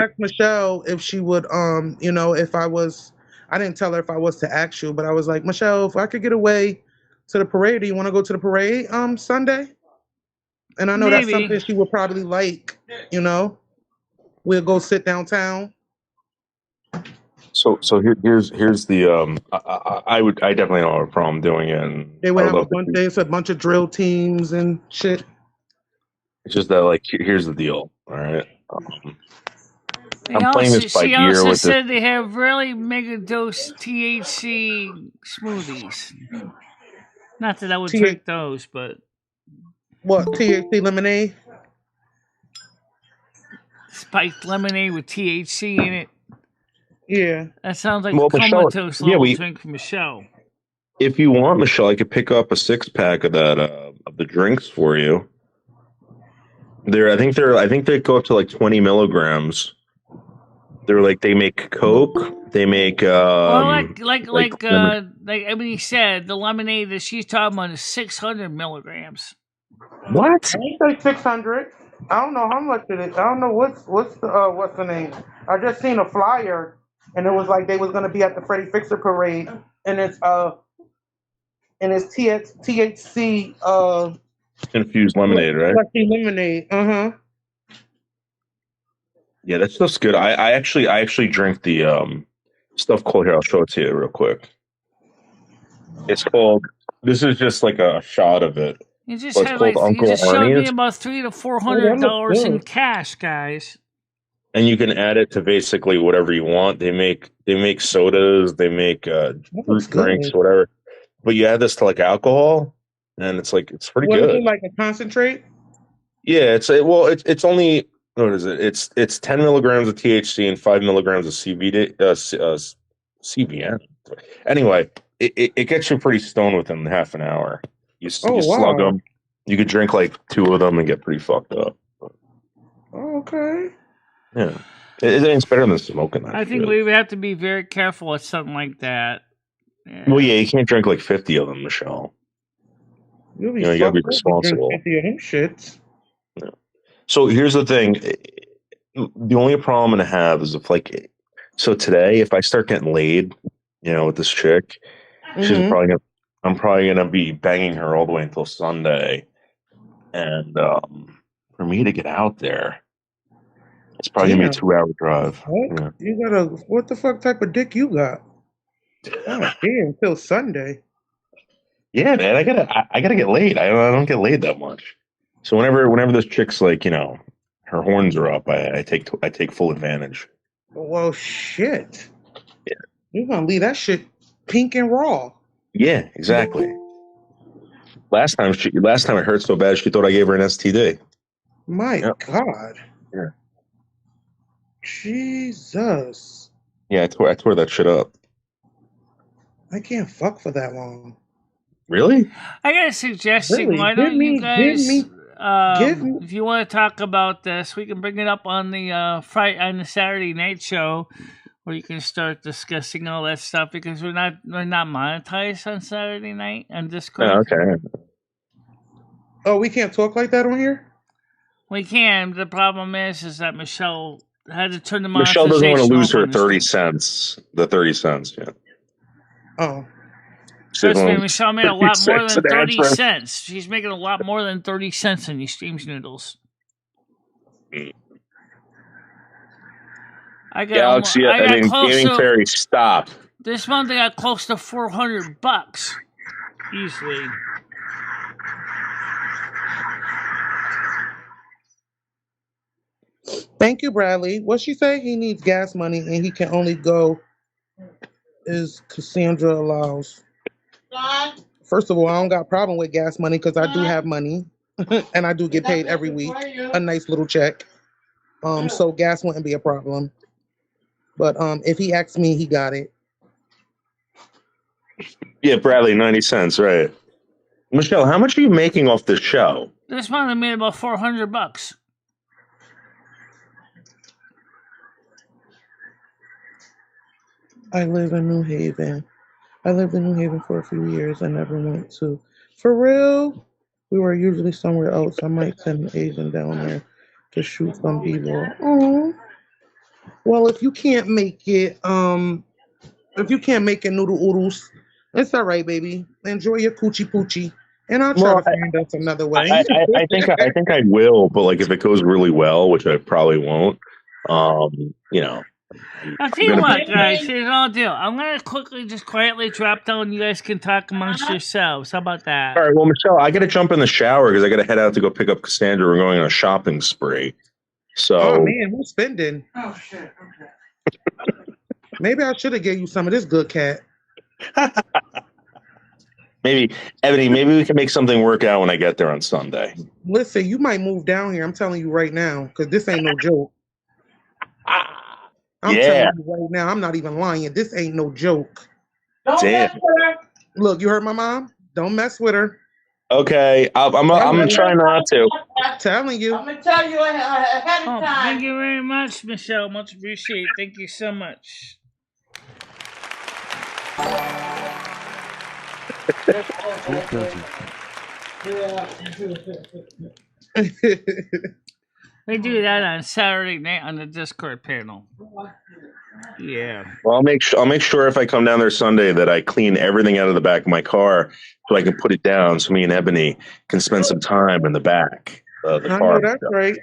asked Michelle if she would, if I didn't tell her if I was to ask you, but I was like, Michelle, if I could get away to the parade, do you want to go to the parade Sunday? And I know that's something she would probably like, We'll go sit downtown. So here's the I definitely don't have a problem doing it. And they would have a bunch of drill teams and shit. It's just that, like, here's the deal. All right. I'm playing this by she ear also with said they have really mega dose THC smoothies. Not that I would drink those, but what, THC lemonade? Spiked lemonade with THC in it. Yeah, that sounds like a comatose level drink from Michelle. If you want, Michelle, I could pick up a 6-pack of that of the drinks for you. I think they go up to like 20 milligrams. They make Coke. They make like Ebony said, the lemonade that she's talking about is 600 milligrams. What? I didn't say 600. I don't know how much it is. I don't know what's the name. I just seen a flyer, and it was like they was gonna be at the Freddy Fixer parade, and it's THC infused lemonade, right? Lemonade. Yeah, that stuff's good. I actually drink the stuff called, here, I'll show it to you real quick. It's called, this is just like a shot of it. You just showed me about $300 to $400 in cash, guys. And you can add it to basically whatever you want. They make sodas, they make fruit drinks, whatever. But you add this to like alcohol, and it's pretty good. What is it, like a concentrate? Yeah, it's only, what is it? It's 10 milligrams of THC and 5 milligrams of CBN. Anyway, it gets you pretty stoned within half an hour. You slug them. You could drink like 2 of them and get pretty fucked up. Okay. Yeah, it's better than smoking. I think we would have to be very careful with something like that. Yeah. Well, yeah, you can't drink like 50 of them, Michelle. You gotta be responsible. 50 of them shits. Yeah. So here's the thing. The only problem I'm gonna have is so today, if I start getting laid, with this chick, I'm probably gonna be banging her all the way until Sunday, and for me to get out there, it's probably gonna be a 2-hour drive. What? Yeah. What the fuck type of dick you got? Oh, damn, until Sunday. Yeah, man, I gotta get laid. I don't get laid that much. So whenever this chick's like, her horns are up, I take full advantage. Well, shit. Yeah. You're gonna leave that shit pink and raw. Yeah, exactly. Last time it hurt so bad she thought I gave her an STD. My God. Yeah. Jesus. Yeah, I tore that shit up. I can't fuck for that long. Really? I got a suggestion. Really? Why don't you guys, if you want to talk about this, we can bring it up on the Saturday night show, where you can start discussing all that stuff, because we're not monetized on Saturday night on Discord. Oh, okay. Oh, we can't talk like that on here? We can. The problem is that Michelle had to turn the monetization Michelle doesn't want to lose her 30 cents. The 30 cents, yeah. Oh. Trust me, Michelle made a lot more than 30 cents. She's making a lot more than 30 cents in these streams, Noodles. Galaxy, Gaming Fairy, stop. This month I got close to $400 easily. Thank you, Bradley. What she say? He needs gas money and he can only go as Cassandra allows. First of all, I don't got a problem with gas money because I do have money and I do get paid every week. A nice little check. So gas wouldn't be a problem. But if he asks me, he got it. Yeah, Bradley, 90 cents, right. Michelle, how much are you making off this show? This month I made about $400. I live in New Haven. I lived in New Haven for a few years. I never went to. For real? We were usually somewhere else. I might send an Asian down there to shoot some B-roll. Oh. Well, if you can't make it, noodle oodles, it's all right, baby. Enjoy your coochie poochie. And I'll try to find us another way. I think I will, but like if it goes really well, which I probably won't, you know. I'll tell you what, guys, here's what I'll do. I'm going to quickly just quietly drop down. You guys can talk amongst yourselves. How about that? All right, well, Michelle, I got to jump in the shower because I got to head out to go pick up Cassandra. We're going on a shopping spree. So, oh, man, who's spending? Oh, shit. Okay. Maybe I should have gave you some of this good cat. Maybe, Ebony, maybe we can make something work out when I get there on Sunday. Listen, you might move down here. I'm telling you right now because this ain't no joke. I'm telling you right now, I'm not even lying. This ain't no joke. Don't mess with her. Look, you heard my mom? Don't mess with her. Okay, I'm trying not to. I'm telling you. I'm going to tell you ahead of time. Thank you very much, Michelle. Much appreciated. Thank you so much. They do that on Saturday night on the Discord panel. Yeah. Well, I'll make sure if I come down there Sunday that I clean everything out of the back of my car so I can put it down so me and Ebony can spend some time in the back of the car. I know that's right.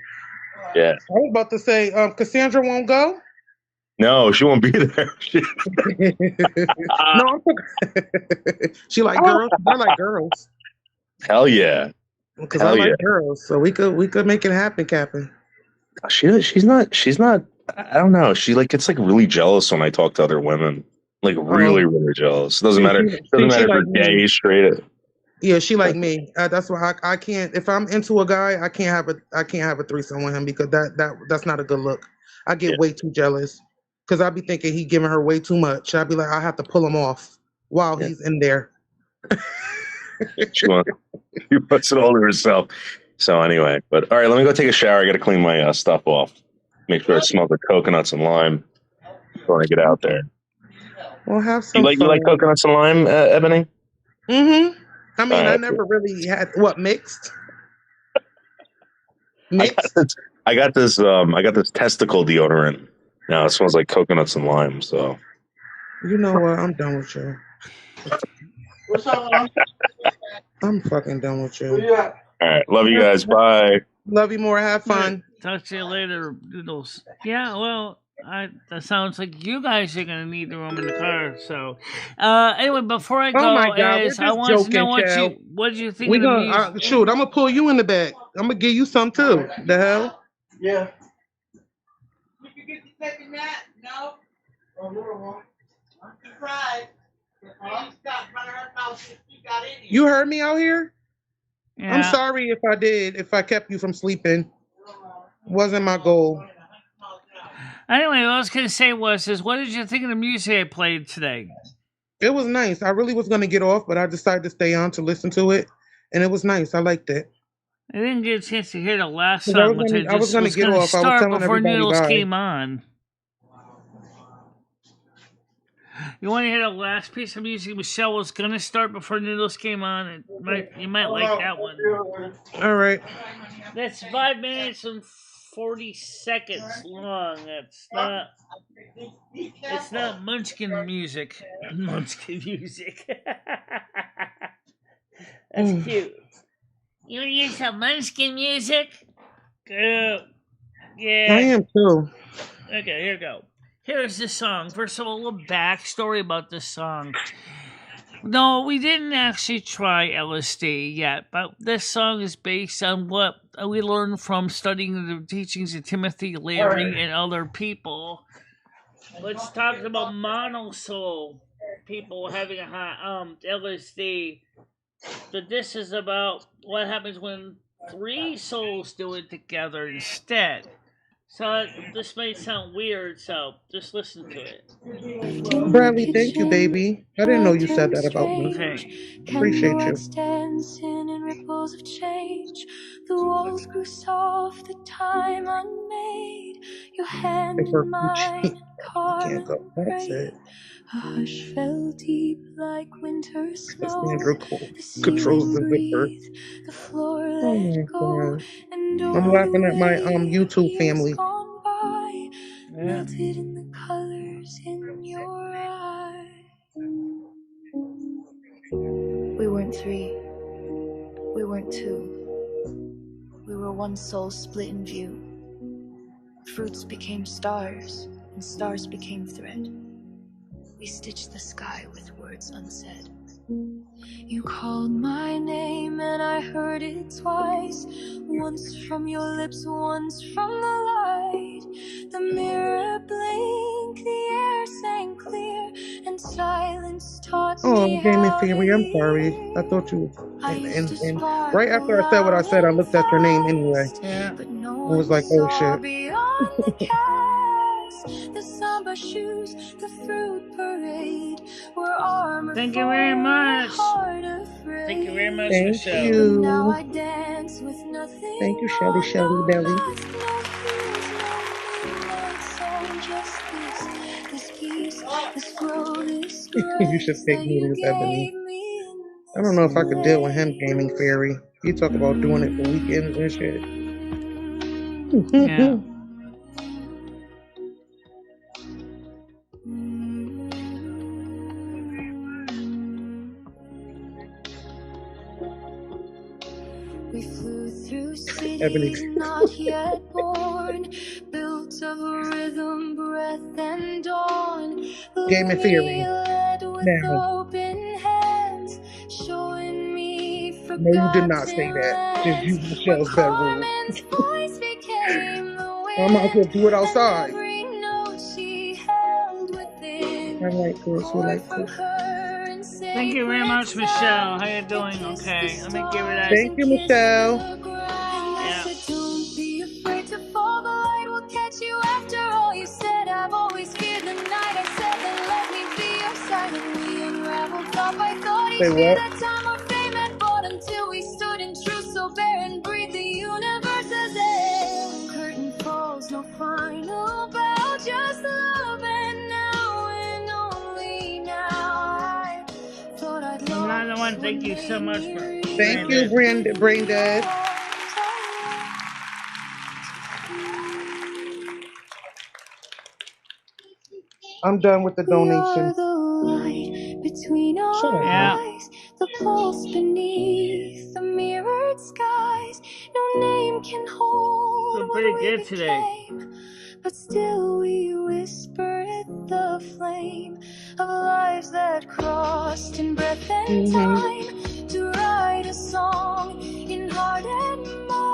Yeah. I was about to say, Cassandra won't go? No, she won't be there. No, she like girls. I like girls. Hell yeah. Because I like girls, so we could make it happen, Captain. She's not. I don't know. She gets really jealous when I talk to other women. Really jealous. It doesn't matter. It doesn't matter if you're gay, straight. Yeah, she like me. That's why I can't. If I'm into a guy, I can't have a threesome with him because that's not a good look. I get way too jealous because I be thinking he giving her way too much. I'd be like, I have to pull him off while he's in there. She puts it all to herself. So anyway, but all right, let me go take a shower. I got to clean my stuff off. Make sure it smells like coconuts and lime before I get out there. Well, have some fun. You like coconuts and lime, Ebony? Mm-hmm. I mean, I never really had mixed. Mixed. I got this testicle deodorant. Now it smells like coconuts and lime. So. You know what? I'm done with you. What's up? I'm fucking done with you. All right. Love you guys. Bye. Love you more. Have fun. Talk to you later, Doodles. Yeah, well, that sounds like you guys are going to need the room in the car. So, anyway, before I go, I want to know what you think of the music. Shoot, I'm going to pull you in the back. I'm going to give you some, too. The hell? Yeah. Did you get the second nap? No? A little one. I'm surprised. You heard me out here? Yeah. I'm sorry if I did, if I kept you from sleeping. Wasn't my goal. Anyway, what I was going to say was, what did you think of the music I played today? It was nice. I really was going to get off, but I decided to stay on to listen to it. And it was nice. I liked it. I didn't get a chance to hear the last song, which I was going to get off. I was telling before Noodles came on. You want to hear the last piece of music Michelle was going to start before Noodles came on? You might like that one. All right. That's 5 minutes and 40 seconds long. It's not Munchkin music. Munchkin music. That's cute. You want to hear some Munchkin music? Yeah. I am too. Okay, here we go. Here's the song. First of all, a little backstory about this song. No, we didn't actually try LSD yet, but this song is based on what we learned from studying the teachings of Timothy Leary and other people. Which talks about monosoul people having a LSD. But this is about what happens when 3 souls do it together instead. So this may sound weird, so just listen to it. Bradley, thank you, baby. I didn't know you said that about me. Okay. Appreciate you. Dancing in ripples of change. The walls grew soft, the time unmade. Your hand in mine, Can't go. That's it. A hush fell deep like winter snow. Cassandra controls the zipper. The floor Oh my god. I'm laughing at my YouTube family. Melted in the colors in your eyes. We weren't 3. We weren't 2. We were one soul split in view. Fruits became stars, and stars became thread. We stitched the sky with words unsaid. You called my name and I heard it twice. Once from your lips, once from the light. The mirror blinked, the air sang clear, and silence taught me Gaming Theory, I'm sorry. I thought you and right after I said what I said, I looked at your name anyway. Yeah. I was like, oh shit. The samba shoes, the fruit parade, were armor. Thank you very much. Thank you very much, Thank Michelle. you. Now I dance with nothing. Thank you, Shelly Belly. You should take me with Ebony. I don't know if I could deal with him, Gaming Fairy. You talk about doing it for weekends and shit. Yeah. We flew through cities not yet born, built of rhythm, breath, and dawn. Game of Theory. Now. Open hands, showing me no, you did not say that. Just use Michelle's bedroom. I might as well do it outside. I like girls who like this. Thank you very much, Michelle. How you doing? Okay, let me give it that. Thank you, Michelle. Yeah. Don't be afraid to fall. The light will catch you after all you said. I've always feared the night. I said then let me be your side. And we unraveled thought by thought. Each day that time of fame had bought until we stood in truth so bare and breathed the universe as air. Curtain falls, no final bow, just love and now and only now. Another one, thank you so much for. Thank you, Brain Dead. I'm done with the donation. The light between our eyes, the pulse beneath the mirrored skies. No name can hold. You're pretty good today. But still we whisper at the flame of lives that crossed in breath and time to write a song in heart and mind.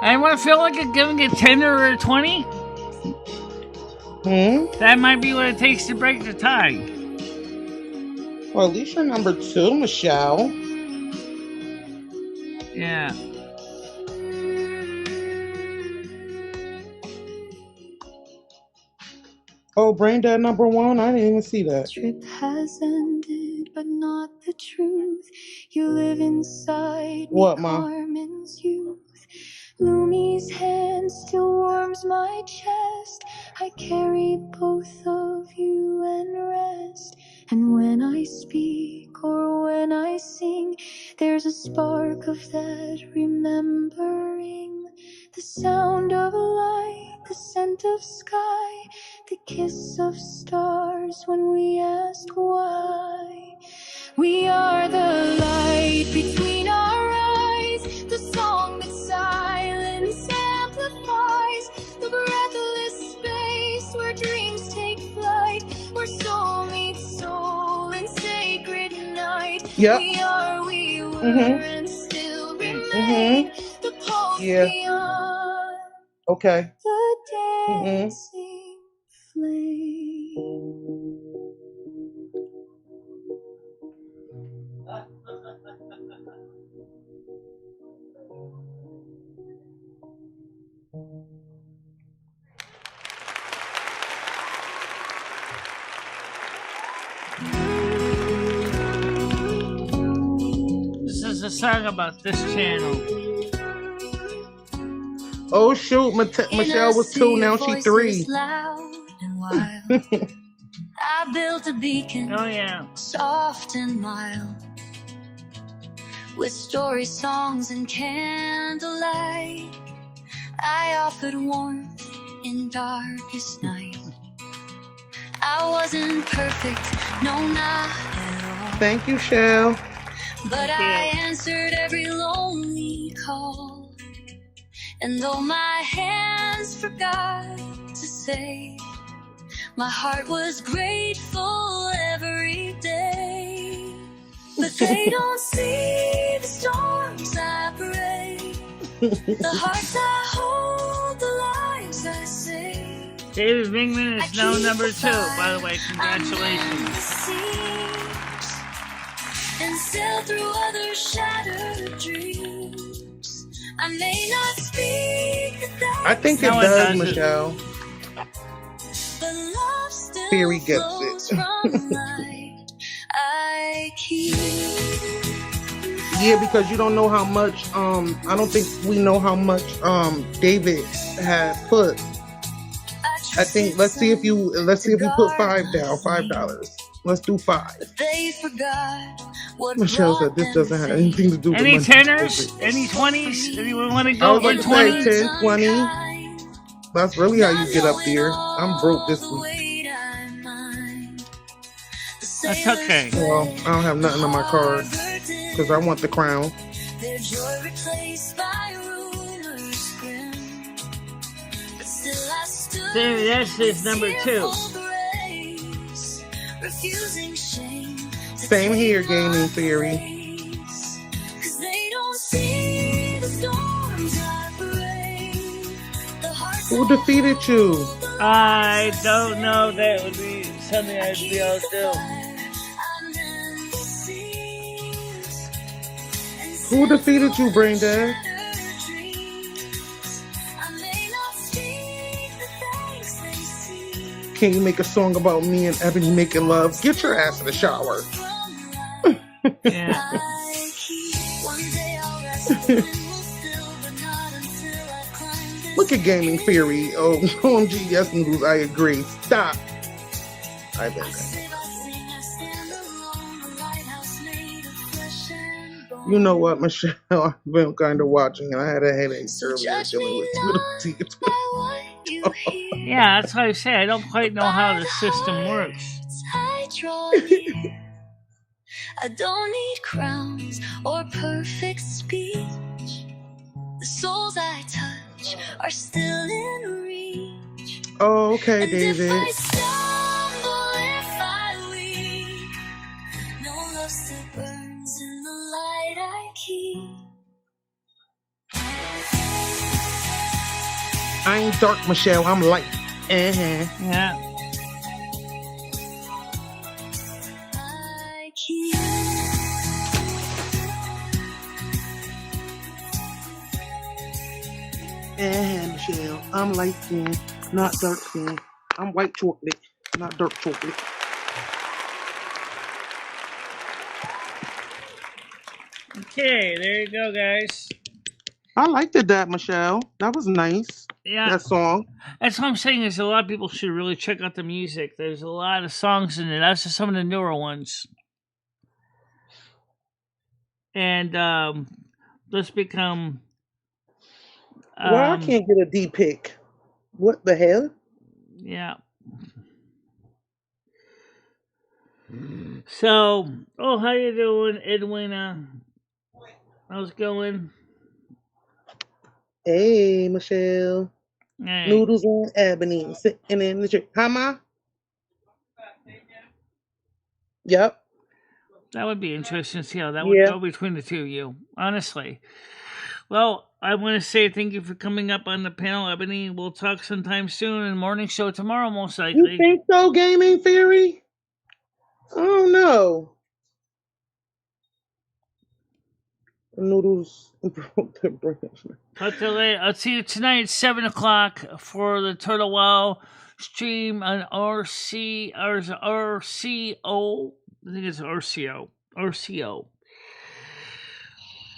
Anyone feel like giving a 10 or a 20? That might be what it takes to break the tie. Well, at least you're number 2, Michelle. Yeah. Oh, Brain Dead number 1? I didn't even see that. Trip has ended, but not the truth. You live inside me, Carmen's youth. Loomy's hand still warms my chest. I carry both of you and rest. And when I speak or when I sing, there's a spark of that remembering. The sound of light, the scent of sky, the kiss of stars when we ask why. We are the light between our eyes, the song that silence amplifies, the breath Yep. We are, we were, Mhm. and still remain. Mhm. The pulse Yeah. beyond Okay. the Mhm. dancing flame. This is a song about this channel. Oh shoot, Michelle was 2, now she 3. Loud and wild. I built a beacon. Oh yeah. Soft and mild. With story songs and candlelight. I offered warmth in darkest night. I wasn't perfect, no, not at all. Thank you, Shell. But I answered every lonely call. And though my hands forgot to say, my heart was grateful every day. But they don't see the storms I brave, the hearts I hold, the lives I save. David Bingman is now number 2, by the way. Congratulations. And sail through other shattered dreams. I may not speak the I think it does, Michelle. but love still Theory gets flows it. from light I keep. Yeah, because you don't know how much. I don't think we know how much David had put. I think let's see if you put $5 down. $5. Let's do 5. They forgot what Michelle said this doesn't have anything to do with Any money. 10ers? Any 20s? Anyone want to I go was for about to say 20? 10, 20. That's really how you get up there. I'm broke this week. That's okay. Well, I don't have nothing on my card because I want the crown. Their joy replaced by rumors grim. But still I stood There, that's his number 2. refusing shame. Same here, Gaming Theory. 'Cause they don't see the storms I brave. The hearts Who defeated you? I don't know. That would be something I'd be able to do. Who defeated you, Brain Dead? Can you make a song about me and Ebony making love? Get your ass in the shower. Yeah. Look at Gaming Theory. Oh, OMG, yes, Noodles, I agree. Stop. I think. You know what, Michelle? I've been kind of watching, and I had a headache earlier dealing with Yeah, that's why I say I don't quite know how the system works. I draw near. I don't need crowns or perfect speech. The souls I touch are still in reach. Oh, okay, And David. if I stumble, if I weep, no love still burns in the light I keep. I ain't dark, Michelle. I'm light. Yeah. I keep. Michelle. I'm light skin, not dark skin. I'm white chocolate, not dark chocolate. Okay, there you go, guys. I liked that, Michelle. That was nice. Yeah. That song. That's what I'm saying is a lot of people should really check out the music. There's a lot of songs in it. That's just some of the newer ones. And let's become... Well, I can't get a D pick. What the hell? Yeah. So, how you doing, Edwina? How's it going? Hey, Michelle. Hey. Noodles and Ebony sitting in the chair. Hi, Ma? Yep. That would be interesting to see how that would go between the two of you, honestly. Well, I want to say thank you for coming up on the panel, Ebony. We'll talk sometime soon in the morning show tomorrow, most likely. You think so, Gaming Theory? Oh, no. Noodles. I'll see you tonight at 7 o'clock for the Turtle Wow stream on RCO. I think it's RCO.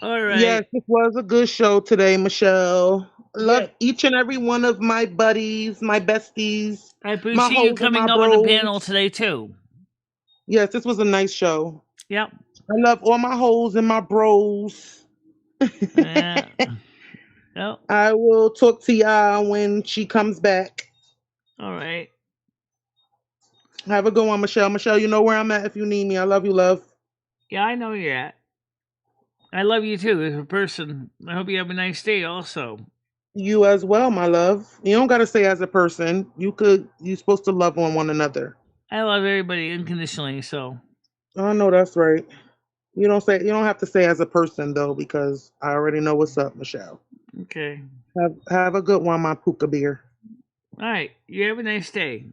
All right. Yes, it was a good show today, Michelle. Love each and every one of my buddies, my besties. I appreciate you coming up on the panel today, too. Yes, this was a nice show. Yep. I love all my hoes and my bros. Yeah. Yep. I will talk to y'all when she comes back. All right. Have a good one, Michelle. Michelle, you know where I'm at if you need me. I love you, love. Yeah, I know you're at. I love you too as a person. I hope you have a nice day also. You as well, my love. You don't gotta say as a person. You're supposed to love on one another. I love everybody unconditionally, so. I know that's right. You don't have to say as a person though, because I already know what's up, Michelle. Okay. Have a good one, my puka beer. All right. You have a nice day.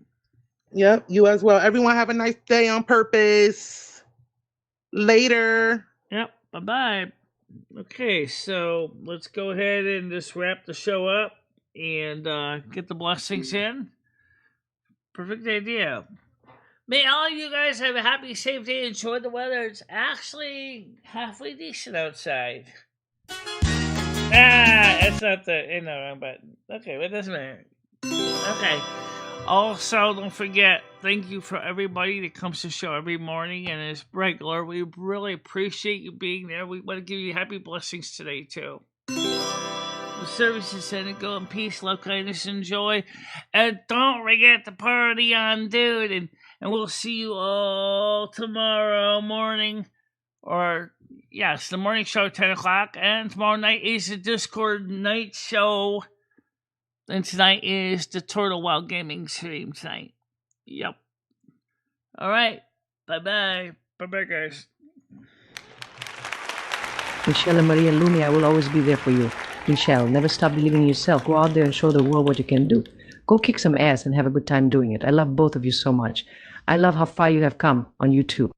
Yep, you as well. Everyone have a nice day on purpose. Later. Yep. Bye-bye. Okay, so let's go ahead and just wrap the show up and get the blessings in. Perfect idea. May all of you guys have a happy, safe day. Enjoy the weather. It's actually halfway decent outside. It's not the wrong button. Okay, it doesn't matter. Okay. Also, don't forget, thank you for everybody that comes to the show every morning and is regular. We really appreciate you being there. We want to give you happy blessings today, too. The service is sent and go in peace, love, kindness, and joy. And don't forget to party on, dude. And we'll see you all tomorrow morning. Or, yes, the morning show at 10 o'clock. And tomorrow night is the Discord night show. And tonight is the Turtle Wild Gaming stream tonight. Yep. All right. Bye-bye. Bye-bye, guys. MicheleMarieDalene, I will always be there for you. Michelle, never stop believing in yourself. Go out there and show the world what you can do. Go kick some ass and have a good time doing it. I love both of you so much. I love how far you have come on YouTube.